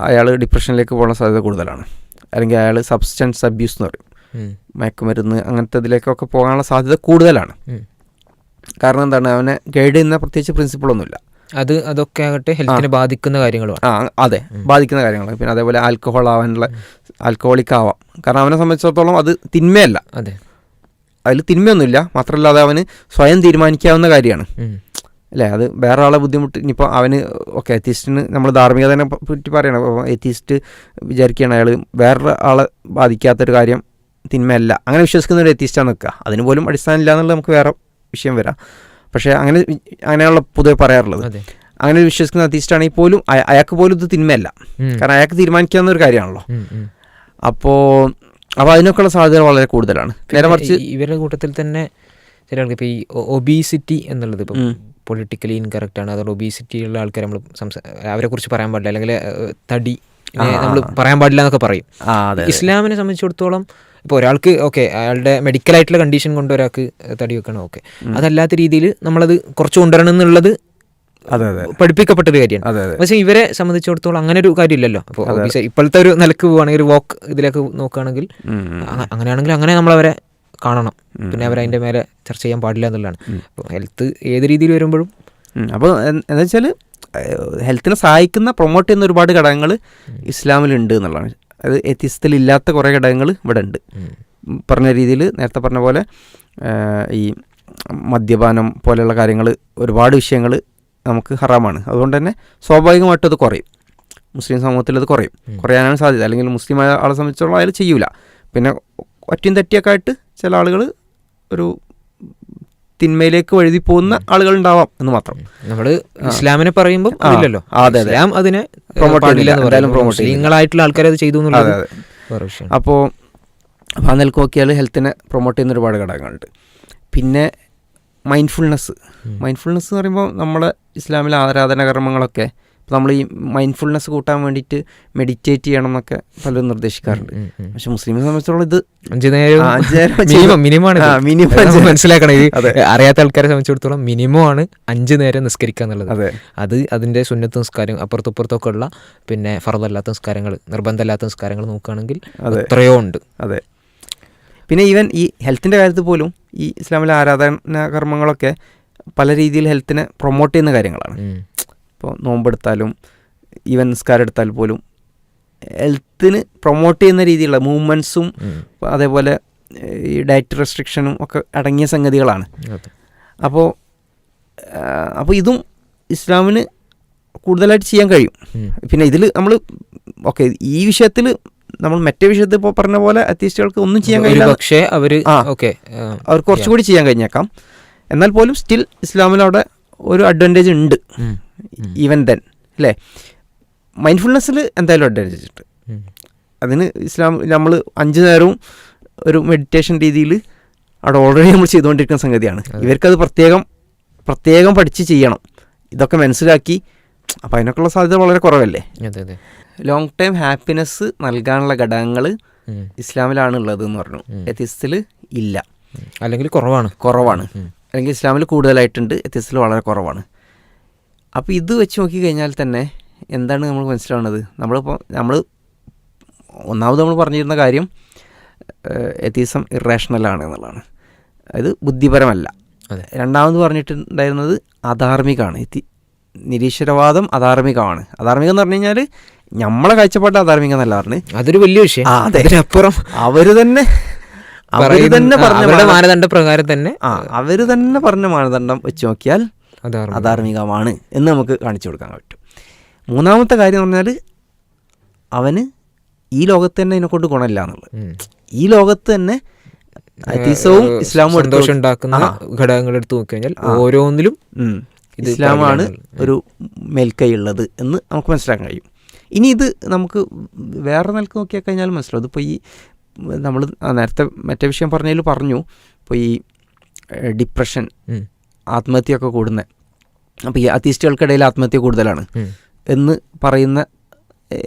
അയാൾ ഡിപ്രഷനിലേക്ക് പോകാൻ സാധ്യത കൂടുതലാണ്, അല്ലെങ്കിൽ അയാൾ സബ്സ്റ്റൻസ് അബ്യൂസ് എന്ന് പറയും, മയക്കുമരുന്ന് അങ്ങനത്തെ ഇതിലേക്കൊക്കെ പോകാനുള്ള സാധ്യത കൂടുതലാണ്. കാരണം എന്താണ്, അവനെ ഗൈഡ് ചെയ്യുന്ന പ്രത്യേകിച്ച് പ്രിൻസിപ്പിളൊന്നുമില്ല. അതൊക്കെ ആകട്ടെ ഹെൽത്തിനെ ബാധിക്കുന്ന കാര്യങ്ങളാണ്. അതെ, ബാധിക്കുന്ന കാര്യങ്ങളാണ്. പിന്നെ അതേപോലെ ആൽക്കഹോളിക് ആവാം. കാരണം അവനെ സംബന്ധിച്ചിടത്തോളം അത് തിന്മയല്ല, അതിൽ തിന്മയൊന്നുമില്ല. മാത്രമല്ല അത് അവന് സ്വയം തീരുമാനിക്കാവുന്ന കാര്യമാണ് അല്ലേ. അത് വേറെ ആളെ ബുദ്ധിമുട്ട്. ഇനിയിപ്പോൾ അവന് എത്തീസ്റ്റിന് നമ്മൾ ധാർമ്മികതയെ പറ്റി പറയണം. എത്തീസ്റ്റ് വിചാരിക്കുകയാണ് അയാൾ വേറെ ആളെ ബാധിക്കാത്തൊരു കാര്യം തിന്മയല്ല, അങ്ങനെ വിശ്വസിക്കുന്ന ഒരു എത്തീസ്റ്റാണ് നിൽക്കുക. അതിന് പോലും അടിസ്ഥാനമില്ല എന്നുള്ളത് നമുക്ക് വേറെ വിഷയം വരാം. പക്ഷേ അങ്ങനെയുള്ള പൊതുവെ പറയാറുള്ളത്, അങ്ങനെ വിശ്വസിക്കുന്ന അത്തീസ്റ്റാണെങ്കിൽ പോലും അയാൾക്ക് പോലും ഇത് തിന്മയല്ല, കാരണം അയാൾക്ക് തീരുമാനിക്കാവുന്ന ഒരു കാര്യമാണല്ലോ. അപ്പോൾ അതിനൊക്കെയുള്ള സാധ്യത വളരെ കൂടുതലാണ്. നേരെ മറിച്ച് ഇവരുടെ കൂട്ടത്തിൽ തന്നെ ചില ആൾക്ക് ഇപ്പോൾ ഈ ഒബീസിറ്റി എന്നുള്ളത് ഇപ്പം പൊളിറ്റിക്കലി ഇൻകറക്റ്റ് ആണ്. അതുകൊണ്ട് ഒബീസിറ്റി ഉള്ള ആൾക്കാർ നമ്മൾ അവരെ കുറിച്ച് പറയാൻ പാടില്ല, അല്ലെങ്കിൽ തടി നമ്മൾ പറയാൻ പാടില്ല എന്നൊക്കെ പറയും. ഇസ്ലാമിനെ സംബന്ധിച്ചിടത്തോളം ഇപ്പോൾ ഒരാൾക്ക് അയാളുടെ മെഡിക്കലായിട്ടുള്ള കണ്ടീഷൻ കൊണ്ട് ഒരാൾക്ക് തടി വെക്കണം, അതല്ലാത്ത രീതിയിൽ നമ്മളത് കുറച്ച് കൊണ്ടുവരണം എന്നുള്ളത് പഠിപ്പിക്കപ്പെട്ടൊരു കാര്യമാണ്. പക്ഷേ ഇവരെ സംബന്ധിച്ചിടത്തോളം അങ്ങനെ ഒരു കാര്യമില്ലല്ലോ. അപ്പോൾ ഇപ്പോഴത്തെ ഒരു നിലക്ക് പോവുകയാണെങ്കിൽ ഒരു വോക്ക് ഇതിലേക്ക് നോക്കുകയാണെങ്കിൽ അങ്ങനെയാണെങ്കിൽ അങ്ങനെ നമ്മളവരെ കാണണം, പിന്നെ അവരതിൻ്റെ മേലെ ചർച്ച ചെയ്യാൻ പാടില്ല എന്നുള്ളതാണ്. അപ്പോൾ ഹെൽത്ത് ഏത് രീതിയിൽ വരുമ്പോഴും അപ്പോൾ എന്താ വെച്ചാൽ ഹെൽത്തിനെ സഹായിക്കുന്ന പ്രൊമോട്ട് ചെയ്യുന്ന ഒരുപാട് ഘടകങ്ങൾ ഇസ്ലാമിലുണ്ട് എന്നുള്ളതാണ്. അത് എത്തിസത്തിലില്ലാത്ത കുറേ ഘടകങ്ങൾ ഇവിടെ ഉണ്ട്. പറഞ്ഞ രീതിയിൽ നേരത്തെ പറഞ്ഞ പോലെ ഈ മദ്യപാനം പോലെയുള്ള കാര്യങ്ങൾ, ഒരുപാട് വിഷയങ്ങൾ നമുക്ക് ഹറാമാണ്. അതുകൊണ്ട് തന്നെ സ്വാഭാവികമായിട്ടും അത് കുറയും, മുസ്ലിം സമൂഹത്തിൽ അത് കുറയാനാണ് സാധ്യത. അല്ലെങ്കിൽ മുസ്ലിം ആളെ സംബന്ധിച്ചിടത്തോളം അയാൾ ചെയ്യൂല. പിന്നെ ഒറ്റയും തെറ്റിയൊക്കെ ആയിട്ട് ചില ആളുകൾ ഒരു തിന്മയിലേക്ക് വഴുതി പോകുന്ന ആളുകൾ ഉണ്ടാവാം എന്ന് മാത്രം. നമ്മൾ ഇസ്ലാമിനെ പറയുമ്പോൾ ഇസ്ലാം അതിനെ നിങ്ങളായിട്ടുള്ള ആൾക്കാർ അത് ചെയ്തു എന്നുള്ളത്. അപ്പോൾ ആ നിലക്ക് നോക്കിയാൽ ഹെൽത്തിനെ പ്രൊമോട്ട് ചെയ്യുന്ന ഒരുപാട് ഘടകങ്ങളുണ്ട്. പിന്നെ മൈൻഡ്ഫുൾനെസ് എന്ന് പറയുമ്പോൾ നമ്മുടെ ഇസ്ലാമിലെ ആരാധനാകർമ്മങ്ങളൊക്കെ ഇപ്പോൾ നമ്മൾ ഈ മൈൻഡ്ഫുൾനെസ് കൂട്ടാൻ വേണ്ടിയിട്ട് മെഡിറ്റേറ്റ് ചെയ്യണം എന്നൊക്കെ പലരും നിർദ്ദേശിക്കാറുണ്ട്. പക്ഷെ മുസ്ലിമിനെ സംബന്ധിച്ചിടത്തോളം ഇത് 5 നേരം മിനിമം മനസ്സിലാക്കണം. ഇത് അറിയാത്ത ആൾക്കാരെ സംബന്ധിച്ചിടത്തോളം മിനിമം ആണ് 5 നേരം നിസ്കരിക്കുക എന്നുള്ളത്. അത് അതിൻ്റെ സുന്നത്ത് നിസ്കാരം അപ്പുറത്തുപ്പുറത്തൊക്കെ ഉള്ള പിന്നെ ഫർദല്ലാത്ത നിസ്കാരങ്ങൾ, നിർബന്ധമില്ലാത്ത നിസ്കാരങ്ങൾ നോക്കുകയാണെങ്കിൽ എത്രയോ ഉണ്ട്. അതെ. പിന്നെ ഈവൻ ഈ ഹെൽത്തിൻ്റെ കാര്യത്തിൽ പോലും ഈ ഇസ്ലാമിലെ ആരാധനാ കർമ്മങ്ങളൊക്കെ പല രീതിയിൽ ഹെൽത്തിനെ പ്രൊമോട്ട് ചെയ്യുന്ന കാര്യങ്ങളാണ്. ഇപ്പോൾ നോമ്പെടുത്താലും ഈവൻ നിസ്കാരം എടുത്താൽ പോലും ഹെൽത്തിന് പ്രൊമോട്ട് ചെയ്യുന്ന രീതിയിലുള്ള മൂവ്മെൻറ്റ്സും അതേപോലെ ഈ ഡയറ്റ് റെസ്ട്രിക്ഷനും ഒക്കെ അടങ്ങിയ സംഗതികളാണ്. അപ്പോൾ ഇതും ഇസ്ലാമിന് കൂടുതലായിട്ട് ചെയ്യാൻ കഴിയും. പിന്നെ ഇതിൽ നമ്മൾ ഓക്കെ ഈ വിഷയത്തിൽ നമ്മൾ മറ്റേ വിഷയത്തിൽ ഇപ്പോൾ പറഞ്ഞ പോലെ അത്യസ്റ്റുകൾക്ക് ഒന്നും ചെയ്യാൻ കഴിയില്ല. പക്ഷേ അവർക്ക് കുറച്ചുകൂടി ചെയ്യാൻ കഴിഞ്ഞേക്കാം. എന്നാൽ പോലും സ്റ്റിൽ ഇസ്ലാമിൽ അവിടെ ഒരു അഡ്വാൻറ്റേജ് ഉണ്ട് ഈവൻ ദെൻ, അല്ലേ? മൈൻഡ്ഫുൾനെസ്സിൽ എന്തായാലും അഡ്വാൻറ്റേജ് ഉണ്ട്. അതിന് ഇസ്ലാം നമ്മൾ 5 നേരവും ഒരു മെഡിറ്റേഷൻ രീതിയിൽ അവിടെ ഓൾറെഡി നമ്മൾ ചെയ്തുകൊണ്ടിരിക്കുന്ന സംഗതിയാണ്. ഇവർക്കത് പ്രത്യേകം പഠിച്ച് ചെയ്യണം, ഇതൊക്കെ മനസ്സിലാക്കി. അപ്പോൾ അതിനൊക്കെയുള്ള സാധ്യത വളരെ കുറവല്ലേ. ലോങ് ടൈം ഹാപ്പിനെസ് നൽകാനുള്ള ഘടകങ്ങൾ ഇസ്ലാമിലാണ് ഉള്ളത് എന്ന് പറഞ്ഞു. എത്തിസ്റ്റിൽ ഇല്ല, അല്ലെങ്കിൽ കുറവാണ്. അല്ലെങ്കിൽ ഇസ്ലാമിൽ കൂടുതലായിട്ടുണ്ട്, എത്തിസ്റ്റിൽ വളരെ കുറവാണ്. അപ്പോൾ ഇത് വെച്ച് നോക്കി കഴിഞ്ഞാൽ തന്നെ എന്താണ് നമ്മൾ മനസ്സിലാവുന്നത്? നമ്മൾ ഒന്നാമത് നമ്മൾ പറഞ്ഞിരുന്ന കാര്യം എത്തിസം ഇറേഷണലാണ് എന്നുള്ളതാണ്, അത് ബുദ്ധിപരമല്ല. രണ്ടാമത് പറഞ്ഞിട്ടുണ്ടായിരുന്നത് അധാർമികമാണ്. നിരീശ്വരവാദം അധാർമികമാണ്. അധാർമികം എന്ന് പറഞ്ഞു കഴിഞ്ഞാൽ നമ്മളെ കാഴ്ചപ്പാട് അധാർമികം എന്നല്ല പറഞ്ഞു, അതൊരു വലിയ വിഷയം. അതിനപ്പുറം അവർ തന്നെ പറഞ്ഞ മാനദണ്ഡ പ്രകാരം തന്നെ അവര് തന്നെ പറഞ്ഞ മാനദണ്ഡം വെച്ച് നോക്കിയാൽ അധാർമികമാണ് എന്ന് നമുക്ക് കാണിച്ചു കൊടുക്കാൻ പറ്റും. മൂന്നാമത്തെ കാര്യം എന്ന് പറഞ്ഞാൽ അവന് ഈ ലോകത്ത് തന്നെ ഇതിനെക്കൊണ്ട് ഗുണമില്ല എന്നുള്ളത്. ഈ ലോകത്ത് തന്നെ അത്തീസവും ഇസ്ലാമും ഉണ്ടാക്കുന്ന ഘടകങ്ങൾ എടുത്ത് നോക്കി കഴിഞ്ഞാൽ ഓരോന്നിലും ഇസ്ലാമാണ് ഒരു മേൽക്കൈ ഉള്ളത് എന്ന് നമുക്ക് മനസ്സിലാക്കാൻ കഴിയും. ഇനി ഇത് നമുക്ക് വേറെ നിലക്ക് നോക്കിയാൽ കഴിഞ്ഞാൽ മനസ്സിലാവും. ഇതിപ്പോൾ ഈ നമ്മൾ നേരത്തെ മറ്റേ വിഷയം പറഞ്ഞു, ഇപ്പോൾ ഈ ഡിപ്രഷൻ, ആത്മഹത്യയൊക്കെ കൂടുന്നത്, അപ്പോൾ ഈ അത്തീസ്റ്റുകൾക്കിടയിൽ ആത്മഹത്യ കൂടുതലാണ്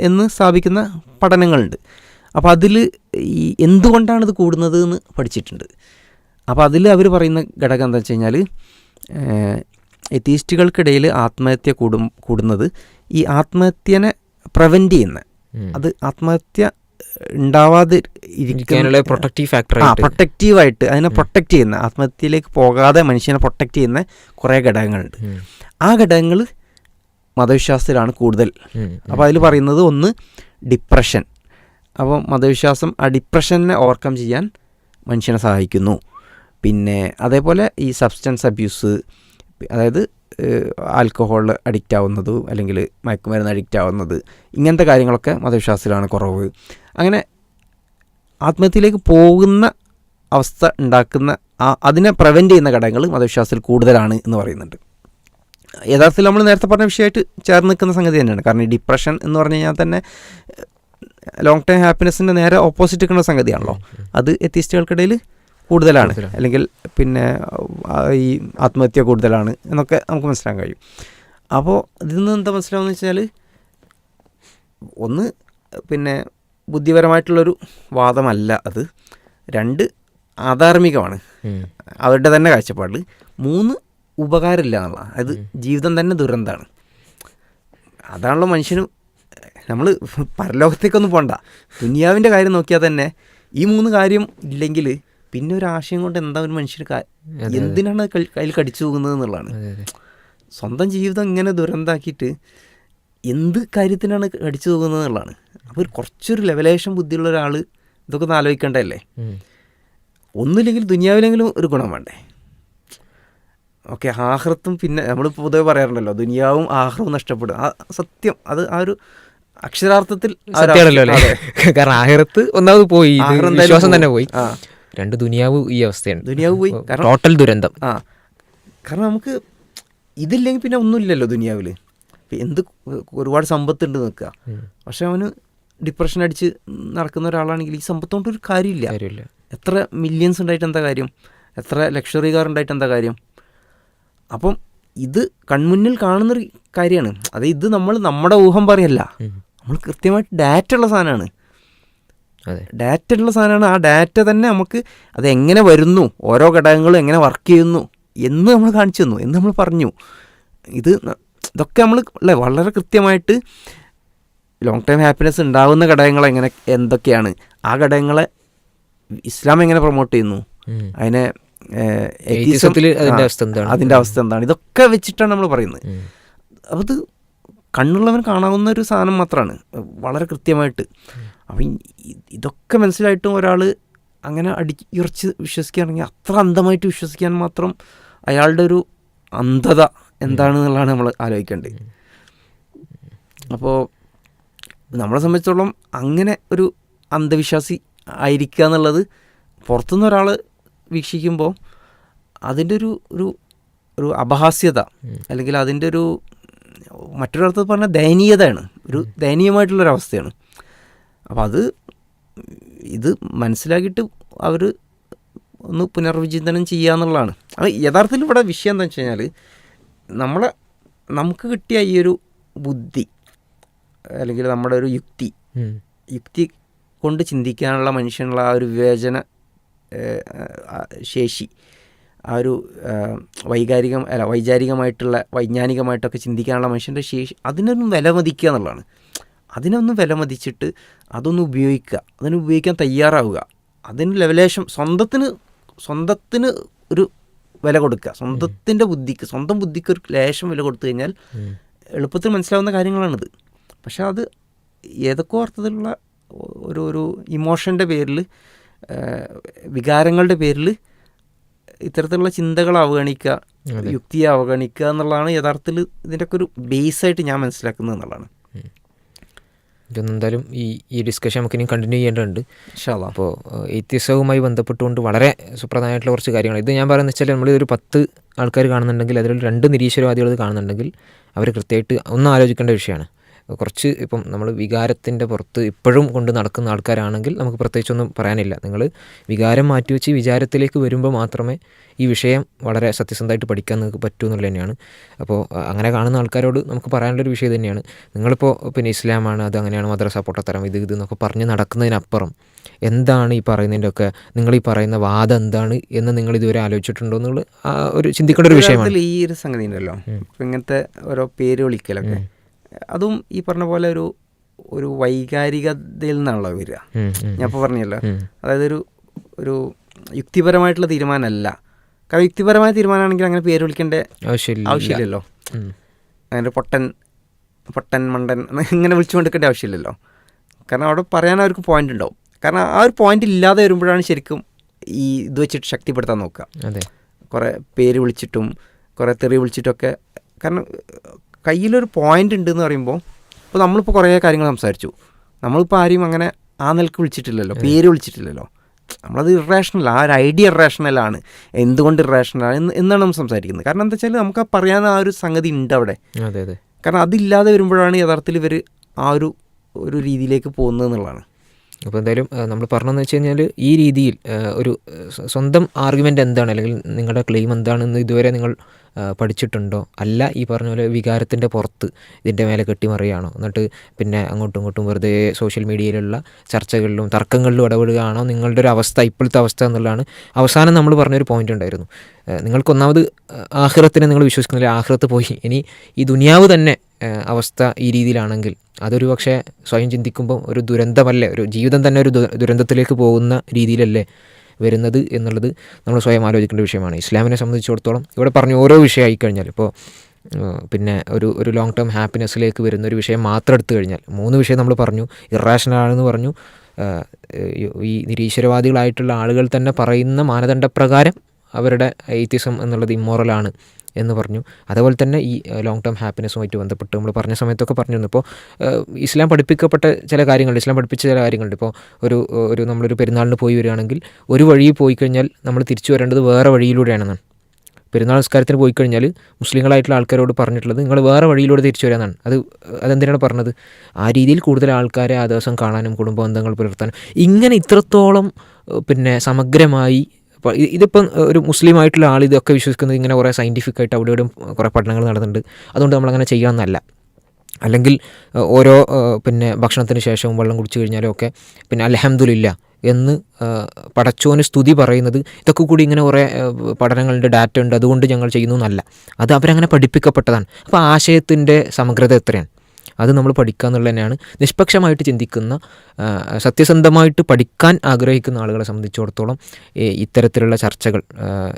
എന്ന് സ്ഥാപിക്കുന്ന പഠനങ്ങളുണ്ട്. അപ്പോൾ അതിൽ ഈ എന്തുകൊണ്ടാണിത് കൂടുന്നത് എന്ന് പഠിച്ചിട്ടുണ്ട്. അപ്പോൾ അതിൽ അവർ പറയുന്ന ഘടകം എന്താ വെച്ച് കഴിഞ്ഞാൽ എത്തീസ്റ്റുകൾക്കിടയിൽ ആത്മഹത്യ കൂടുന്നത് ഈ ആത്മഹത്യനെ പ്രിവെൻറ്റ് ചെയ്യുന്ന, അത് ആത്മഹത്യ ഉണ്ടാവാതെ ഇരിക്കാനുള്ള പ്രൊട്ടക്റ്റീവായിട്ട് അതിനെ പ്രൊട്ടക്റ്റ് ചെയ്യുന്ന, ആത്മഹത്യയിലേക്ക് പോകാതെ മനുഷ്യനെ പ്രൊട്ടക്റ്റ് ചെയ്യുന്ന കുറേ ഘടകങ്ങളുണ്ട്. ആ ഘടകങ്ങൾ മതവിശ്വാസത്തിലാണ് കൂടുതൽ. അപ്പോൾ അതിൽ പറയുന്നത് ഒന്ന് ഡിപ്രഷൻ. അപ്പോൾ മതവിശ്വാസം ആ ഡിപ്രഷനെ ഓവർകം ചെയ്യാൻ മനുഷ്യനെ സഹായിക്കുന്നു. പിന്നെ അതേപോലെ ഈ സബ്സ്റ്റൻസ് അബ്യൂസ്, അതായത് ആൽക്കഹോൾ അഡിക്റ്റ് ആവുന്നത് അല്ലെങ്കിൽ മയക്കുമരുന്ന് അഡിക്റ്റ് ആവുന്നത്, ഇങ്ങനത്തെ കാര്യങ്ങളൊക്കെ മതവിശ്വാസത്തിലാണ് കുറവ്. അങ്ങനെ ആത്മഹത്യയിലേക്ക് പോകുന്ന അവസ്ഥ ഉണ്ടാക്കുന്ന അതിനെ പ്രിവെൻറ്റ് ചെയ്യുന്ന ഘടകങ്ങൾ മതവിശ്വാസത്തിൽ കൂടുതലാണ് എന്ന് പറയുന്നുണ്ട്. യഥാർത്ഥത്തിൽ നമ്മൾ നേരത്തെ പറഞ്ഞ വിഷയമായിട്ട് ചേർന്ന് നിൽക്കുന്ന സംഗതി തന്നെയാണ്. കാരണം ഈ ഡിപ്രഷൻ എന്ന് പറഞ്ഞു കഴിഞ്ഞാൽ തന്നെ ലോങ് ടൈം ഹാപ്പിനെസ്സിൻ്റെ നേരെ ഓപ്പോസിറ്റ് നിൽക്കുന്ന സംഗതിയാണല്ലോ. അത് എത്തീസ്റ്റുകൾക്കിടയിൽ കൂടുതലാണ്, അല്ലെങ്കിൽ പിന്നെ ഈ ആത്മഹത്യ കൂടുതലാണ് എന്നൊക്കെ നമുക്ക് മനസ്സിലാക്കാൻ കഴിയും. അപ്പോൾ ഇതിൽ നിന്ന് എന്താ മനസ്സിലാവുമെന്ന് വെച്ചാൽ, ഒന്ന് പിന്നെ ബുദ്ധിപരമായിട്ടുള്ളൊരു വാദമല്ല അത്, 2 ആധാർമികമാണ് അവരുടെ തന്നെ കാഴ്ചപ്പാടിൽ, 3 ഉപകാരമില്ല എന്നുള്ള, അത് ജീവിതം തന്നെ ദുരന്തമാണ്. അതാണല്ലോ മനുഷ്യന്, നമ്മൾ പരലോകത്തേക്കൊന്നും പോകണ്ട, ദുനിയാവിൻ്റെ കാര്യം നോക്കിയാൽ തന്നെ ഈ 3 കാര്യം ഇല്ലെങ്കിൽ പിന്നെ ഒരു ആശയം കൊണ്ട് എന്താ ഒരു മനുഷ്യന് എന്തിനാണ് കയ്യിൽ കടിച്ചു പോകുന്നത് എന്നുള്ളതാണ്. സ്വന്തം ജീവിതം ഇങ്ങനെ ദുരന്താക്കിയിട്ട് എന്ത് കാര്യത്തിനാണ് കടിച്ചു പോകുന്നത് എന്നുള്ളതാണ്. അപ്പോൾ കുറച്ചൊരു ലെവലേഷൻ ബുദ്ധിയുള്ള ഒരാൾ ഇതൊക്കെ ഒന്ന് ആലോചിക്കേണ്ടതല്ലേ. ഒന്നുമില്ലെങ്കിൽ ദുനിയാവിലെങ്കിലും ഒരു ഗുണം വേണ്ടേ? ഓക്കെ, ആഖിറത്തും പിന്നെ നമ്മൾ പൊതുവെ പറയാറുണ്ടല്ലോ ദുനിയാവും ആഖിറവും നഷ്ടപ്പെടും. ആ സത്യം, അത് ആ ഒരു അക്ഷരാർത്ഥത്തിൽ കാരണം ആഖിറത്ത് ഒന്നാമത് പോയി, വിശ്വാസം തന്നെ പോയി. 2 ദുനിയാവ് ഈ അവസ്ഥയാണ്, ദുനിയാവ് പോയി, ടോട്ടൽ ദുരന്തം. കാരണം നമുക്ക് ഇതില്ലെങ്കിൽ പിന്നെ ഒന്നുമില്ലല്ലോ ദുനിയാവിൽ. എന്ത് ഒരുപാട് സമ്പത്തുണ്ട് നിൽക്കുക, പക്ഷെ അവന് ഡിപ്രഷൻ അടിച്ച് നടക്കുന്ന ഒരാളാണെങ്കിൽ ഈ സമ്പത്തുകൊണ്ട് ഒരു കാര്യമില്ല. എത്ര മില്യൺസ് ഉണ്ടായിട്ട് എന്താ കാര്യം, എത്ര ലക്ഷറി കാർ ഉണ്ടായിട്ട് എന്താ കാര്യം? അപ്പം ഇത് കൺമുന്നിൽ കാണുന്നൊരു കാര്യമാണ്. അത് ഇത് നമ്മുടെ ഊഹം പറയല്ല, നമ്മൾ കൃത്യമായിട്ട് ഡാറ്റ ഉള്ള സാധനമാണ്. ഡാറ്റ ഉള്ള സാധനമാണ്. ആ ഡാറ്റ തന്നെ നമുക്ക് അതെങ്ങനെ വരുന്നു, ഓരോ ഘടകങ്ങളും എങ്ങനെ വർക്ക് ചെയ്യുന്നു എന്ന് നമ്മൾ കാണിച്ചു തന്നു, എന്ന് നമ്മൾ പറഞ്ഞു. ഇതൊക്കെ നമ്മൾ അല്ലേ വളരെ കൃത്യമായിട്ട് ലോങ് ടൈം ഹാപ്പിനെസ് ഉണ്ടാകുന്ന ഘടകങ്ങൾ എന്തൊക്കെയാണ്, ആ ഘടകങ്ങളെ ഇസ്ലാം എങ്ങനെ പ്രൊമോട്ട് ചെയ്യുന്നു, അതിനെ അതിൻ്റെ അവസ്ഥ എന്താണ്, ഇതൊക്കെ വെച്ചിട്ടാണ് നമ്മൾ പറയുന്നത്. അപ്പോൾ ഇത് കണ്ണുള്ളവൻ കാണാവുന്ന ഒരു സാധനം മാത്രമാണ്, വളരെ കൃത്യമായിട്ട്. അപ്പം ഇതൊക്കെ മനസ്സിലായിട്ടും ഒരാൾ അങ്ങനെ അടിയുറച്ച് വിശ്വസിക്കുകയാണെങ്കിൽ അത്ര അന്ധമായിട്ട് വിശ്വസിക്കാൻ മാത്രം അയാളുടെ ഒരു അന്ധത എന്താണെന്നുള്ളതാണ് നമ്മൾ ആലോചിക്കേണ്ടത്. അപ്പോൾ നമ്മളെ സംബന്ധിച്ചിടത്തോളം അങ്ങനെ ഒരു അന്ധവിശ്വാസി ആയിരിക്കുക എന്നുള്ളത് പുറത്തുനിന്ന് ഒരാൾ വീക്ഷിക്കുമ്പോൾ അതിൻ്റെ ഒരു അപഹാസ്യത, അല്ലെങ്കിൽ അതിൻ്റെ ഒരു മറ്റൊരർത്ഥത്തിൽ പറഞ്ഞാൽ ദയനീയതയാണ്, ഒരു ദയനീയമായിട്ടുള്ളൊരവസ്ഥയാണ്. അപ്പോൾ ഇത് മനസ്സിലാക്കിയിട്ട് അവർ ഒന്ന് പുനർവിചിന്തനം ചെയ്യുക എന്നുള്ളതാണ്. അത് യഥാർത്ഥത്തിൽ ഇവിടെ വിഷയം എന്താ വെച്ച് കഴിഞ്ഞാൽ നമുക്ക് കിട്ടിയ ഈ ഒരു ബുദ്ധി അല്ലെങ്കിൽ നമ്മുടെ ഒരു യുക്തി കൊണ്ട് ചിന്തിക്കാനുള്ള മനുഷ്യനുള്ള ആ ഒരു വിവേചന ശേഷി, ആ ഒരു വൈജ്ഞാനികമായിട്ടൊക്കെ ചിന്തിക്കാനുള്ള മനുഷ്യൻ്റെ ശേഷി, അതിനൊന്നും വിലമതിക്കുക എന്നുള്ളതാണ്. അതിനൊന്നും വിലമതിച്ചിട്ട് അതൊന്ന് ഉപയോഗിക്കുക, അതിന് ഉപയോഗിക്കാൻ തയ്യാറാവുക, അതിന് ലെവലേഷം സ്വന്തത്തിന് ഒരു വില കൊടുക്കുക, സ്വന്തം ബുദ്ധിക്ക് ഒരു ലേശം വില കൊടുത്തു കഴിഞ്ഞാൽ എളുപ്പത്തിൽ മനസ്സിലാവുന്ന കാര്യങ്ങളാണിത്. പക്ഷെ അത് ഏതൊക്കെ അർത്ഥത്തിലുള്ള ഒരു ഇമോഷൻ്റെ പേരിൽ, വികാരങ്ങളുടെ പേരിൽ ഇത്തരത്തിലുള്ള ചിന്തകൾ അവഗണിക്കുക, യുക്തിയെ അവഗണിക്കുക എന്നുള്ളതാണ് യഥാർത്ഥത്തിൽ ഇതിൻ്റെയൊക്കെ ഒരു ബേസായിട്ട് ഞാൻ മനസ്സിലാക്കുന്നത് എന്നുള്ളതാണ്. ഇതൊന്നെന്തായാലും ഈ ഡിസ്കഷൻ നമുക്ക് ഇനി കണ്ടിന്യൂ ചെയ്യേണ്ടതുണ്ട്. അപ്പോൾ എത്തിസവുമായി ബന്ധപ്പെട്ടുകൊണ്ട് വളരെ സുപ്രധാനമായിട്ടുള്ള കുറച്ച് കാര്യങ്ങൾ ഇത് ഞാൻ പറയുന്നത് വെച്ചാൽ, നമ്മളിതൊരു 10 ആൾക്കാർ കാണുന്നുണ്ടെങ്കിൽ അതിൽ 2 നിരീശ്വരവാദികൾ കാണുന്നുണ്ടെങ്കിൽ അവർ കൃത്യമായിട്ട് ഒന്ന് ആലോചിക്കേണ്ട വിഷയമാണ്. കുറച്ച് ഇപ്പം നമ്മൾ വികാരത്തിൻ്റെ പുറത്ത് ഇപ്പോഴും കൊണ്ട് നടക്കുന്ന ആൾക്കാരാണെങ്കിൽ നമുക്ക് പ്രത്യേകിച്ചൊന്നും പറയാനില്ല. നിങ്ങൾ വികാരം മാറ്റിവെച്ച് വിചാരത്തിലേക്ക് വരുമ്പോൾ മാത്രമേ ഈ വിഷയം വളരെ സത്യസന്ധമായിട്ട് പഠിക്കാൻ നിങ്ങൾക്ക് പറ്റൂ എന്നുള്ളത് തന്നെയാണ്. അപ്പോൾ അങ്ങനെ കാണുന്ന ആൾക്കാരോട് നമുക്ക് പറയാനുള്ളൊരു വിഷയം തന്നെയാണ്, നിങ്ങളിപ്പോൾ പിന്നെ ഇസ്ലാമാണ്, അത് അങ്ങനെയാണ്, മദ്രസ പൊട്ടത്തരം, ഇത് എന്നൊക്കെ പറഞ്ഞ് നടക്കുന്നതിനപ്പുറം എന്താണ് ഈ പറയുന്നതിൻ്റെയൊക്കെ, നിങ്ങൾ ഈ പറയുന്ന വാദം എന്താണ് എന്ന് നിങ്ങൾ ഇതുവരെ ആലോചിച്ചിട്ടുണ്ടോ എന്നുള്ള ഒരു ചിന്തിക്കേണ്ട ഒരു വിഷയമാണ്. ഈ ഒരു സംഗതി ഉണ്ടല്ലോ, ഇങ്ങനത്തെ ഓരോ പേര് വിളിക്കലൊക്കെ, അതും ഈ പറഞ്ഞ പോലെ ഒരു വൈകാരികതയിൽ നിന്നാണല്ലോ വരിക. ഞാൻ ഇപ്പോൾ പറഞ്ഞല്ലോ, അതായത് ഒരു യുക്തിപരമായിട്ടുള്ള തീരുമാനമല്ല. കാരണം യുക്തിപരമായ തീരുമാനമാണെങ്കിൽ അങ്ങനെ പേര് വിളിക്കേണ്ട ആവശ്യമില്ലല്ലോ. അങ്ങനെ പൊട്ടൻ മണ്ടൻ ഇങ്ങനെ വിളിച്ചുകൊണ്ടിരിക്കേണ്ട ആവശ്യമില്ലല്ലോ. കാരണം അവിടെ പറയാൻ അവർക്ക് പോയിന്റ് ഉണ്ടാവും. കാരണം ആ ഒരു പോയിന്റ് ഇല്ലാതെ വരുമ്പോഴാണ് ശരിക്കും ഈ ഇത് വെച്ചിട്ട് ശക്തിപ്പെടുത്താൻ നോക്കുക. കുറേ പേര് വിളിച്ചിട്ടും കുറേ തെറി വിളിച്ചിട്ടൊക്കെ. കാരണം കയ്യിലൊരു പോയിന്റ് ഉണ്ടെന്ന് പറയുമ്പോൾ, ഇപ്പോൾ നമ്മളിപ്പോൾ കുറേ കാര്യങ്ങൾ സംസാരിച്ചു, നമ്മളിപ്പോൾ ആരെയും അങ്ങനെ ആ നിലക്ക് വിളിച്ചിട്ടില്ലല്ലോ, പേര് വിളിച്ചിട്ടില്ലല്ലോ. നമ്മളത് ഇറേഷണൽ, ആ ഒരു ഐഡിയ ഇറേഷണലാണ്. എന്തുകൊണ്ട് ഇറേഷണലാണ് എന്നാണ് നമ്മൾ സംസാരിക്കുന്നത്. കാരണം എന്താ വെച്ചാൽ നമുക്ക് പറയാൻ ആ ഒരു സംഗതി ഉണ്ട് അവിടെ. കാരണം അതില്ലാതെ വരുമ്പോഴാണ് യഥാർത്ഥത്തിൽ ഇവർ ആ ഒരു രീതിയിലേക്ക് പോകുന്നത് എന്നുള്ളതാണ്. അപ്പോൾ എന്തായാലും നമ്മൾ പറഞ്ഞതെന്ന് വെച്ച് കഴിഞ്ഞാൽ, ഈ രീതിയിൽ ഒരു സ്വന്തം ആർഗ്യുമെൻ്റ് എന്താണ്, അല്ലെങ്കിൽ നിങ്ങളുടെ ക്ലെയിം എന്താണെന്ന് ഇതുവരെ നിങ്ങൾ പഠിച്ചിട്ടുണ്ടോ? അല്ല ഈ പറഞ്ഞ പോലെ വികാരത്തിൻ്റെ പുറത്ത് ഇതിൻ്റെ മേലെ കെട്ടിമറിയാണോ, എന്നിട്ട് പിന്നെ അങ്ങോട്ടും ഇങ്ങോട്ടും വെറുതെ സോഷ്യൽ മീഡിയയിലുള്ള ചർച്ചകളിലും തർക്കങ്ങളിലും ഇടപെടുകയാണോ നിങ്ങളുടെ ഒരു അവസ്ഥ, ഇപ്പോഴത്തെ അവസ്ഥ എന്നുള്ളതാണ്. അവസാനം നമ്മൾ പറഞ്ഞൊരു പോയിൻ്റ് ഉണ്ടായിരുന്നു, നിങ്ങൾക്കൊന്നാമത് ആഖിറത്തിനെ നിങ്ങൾ വിശ്വസിക്കുന്നില്ല, ആഖിറത്ത് പോയി ഇനി ഈ ദുനിയാവ് തന്നെ അവസ്ഥ ഈ രീതിയിലാണെങ്കിൽ അതൊരു പക്ഷേ സ്വയം ചിന്തിക്കുമ്പോൾ ഒരു ദുരന്തമല്ലേ, ഒരു ജീവിതം തന്നെ ഒരു ദുരന്തത്തിലേക്ക് പോകുന്ന രീതിയിലല്ലേ വരുന്നത് എന്നുള്ളത് നമ്മൾ സ്വയം ആലോചിക്കേണ്ട വിഷയമാണ്. ഇസ്ലാമിനെ സംബന്ധിച്ചിടത്തോളം ഇവിടെ പറഞ്ഞ ഓരോ വിഷയമായി കഴിഞ്ഞാൽ, ഇപ്പോൾ പിന്നെ ഒരു ലോങ് ടേം ഹാപ്പിനെസ്സിലേക്ക് വരുന്ന ഒരു വിഷയം മാത്രം എടുത്തു കഴിഞ്ഞാൽ 3 വിഷയം നമ്മൾ പറഞ്ഞു. ഇറാഷണൽ ആണെന്ന് പറഞ്ഞു, ഈ നിരീശ്വരവാദികളായിട്ടുള്ള ആളുകൾ തന്നെ പറയുന്ന മാനദണ്ഡപ്രകാരം അവരുടെ എയ്ത്തിസം എന്നുള്ളത് ഇമ്മോറലാണ് എന്ന് പറഞ്ഞു. അതേപോലെ തന്നെ ഈ ലോങ് ടേം ഹാപ്പിനെസ്സുമായിട്ട് ബന്ധപ്പെട്ട് നമ്മൾ പറഞ്ഞ സമയത്തൊക്കെ പറഞ്ഞിരുന്നു. ഇപ്പോൾ ഇസ്ലാം പഠിപ്പിക്കപ്പെട്ട ചില കാര്യങ്ങളുണ്ട്, ഇസ്ലാം പഠിപ്പിച്ച ചില കാര്യങ്ങളുണ്ട്. ഇപ്പോൾ നമ്മളൊരു പെരുന്നാളിന് പോയി വരികയാണെങ്കിൽ ഒരു വഴിയിൽ പോയി കഴിഞ്ഞാൽ നമ്മൾ തിരിച്ചു വരേണ്ടത് വേറെ വഴിയിലൂടെയാണെന്നാണ്. പെരുന്നാൾ നിസ്കാരത്തിന് പോയി കഴിഞ്ഞാൽ മുസ്ലിങ്ങളായിട്ടുള്ള ആൾക്കാരോട് പറഞ്ഞിട്ടുള്ളത് നിങ്ങൾ വേറെ വഴിയിലൂടെ തിരിച്ചു വരാമെന്നാണ്. അതെന്തിനാണ് പറഞ്ഞത്? ആ രീതിയിൽ കൂടുതൽ ആൾക്കാരെ ആ ദിവസം കാണാനും കുടുംബ ബന്ധങ്ങൾ പുലർത്താനും ഇങ്ങനെ ഇത്രത്തോളം സമഗ്രമായി. ഇതിപ്പം ഒരു മുസ്ലിമായിട്ടുള്ള ആൾ ഇതൊക്കെ വിശ്വസിക്കുന്നത് ഇങ്ങനെ കുറേ സയൻറ്റിഫിക്കായിട്ട് അവിടെ ഇവിടെയും കുറേ പഠനങ്ങൾ നടന്നിട്ടുണ്ട്, അതുകൊണ്ട് നമ്മളങ്ങനെ ചെയ്യാമെന്നല്ല. അല്ലെങ്കിൽ ഓരോ ഭക്ഷണത്തിന് ശേഷവും വെള്ളം കുടിച്ചു കഴിഞ്ഞാലും ഒക്കെ അൽഹംദുലില്ലാ എന്ന് പടച്ചോന് സ്തുതി പറയുന്നത് ഇതൊക്കെ കൂടി ഇങ്ങനെ കുറേ പഠനങ്ങളുണ്ട്, ഡാറ്റ ഉണ്ട്, അതുകൊണ്ട് ഞങ്ങൾ ചെയ്യുന്നു എന്നല്ല. അത് അവരങ്ങനെ പഠിപ്പിക്കപ്പെട്ടതാണ്. അപ്പോൾ ആശയത്തിൻ്റെ സമഗ്രത എത്രയാണ് അത് നമ്മൾ പഠിക്കുക എന്നുള്ളത് തന്നെയാണ്. നിഷ്പക്ഷമായിട്ട് ചിന്തിക്കുന്ന, സത്യസന്ധമായിട്ട് പഠിക്കാൻ ആഗ്രഹിക്കുന്ന ആളുകളെ സംബന്ധിച്ചിടത്തോളം ഇത്തരത്തിലുള്ള ചർച്ചകൾ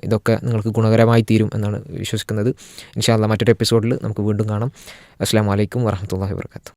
ഇതൊക്കെ നിങ്ങൾക്ക് ഗുണകരമായി തീരും എന്നാണ് വിശ്വസിക്കുന്നത്. ഇൻഷാ അല്ലാഹ് മറ്റൊരു എപ്പിസോഡിൽ നമുക്ക് വീണ്ടും കാണാം. അസ്സലാമു അലൈക്കും വറഹ്മത്തുള്ളാഹി വബറകാതുഹു.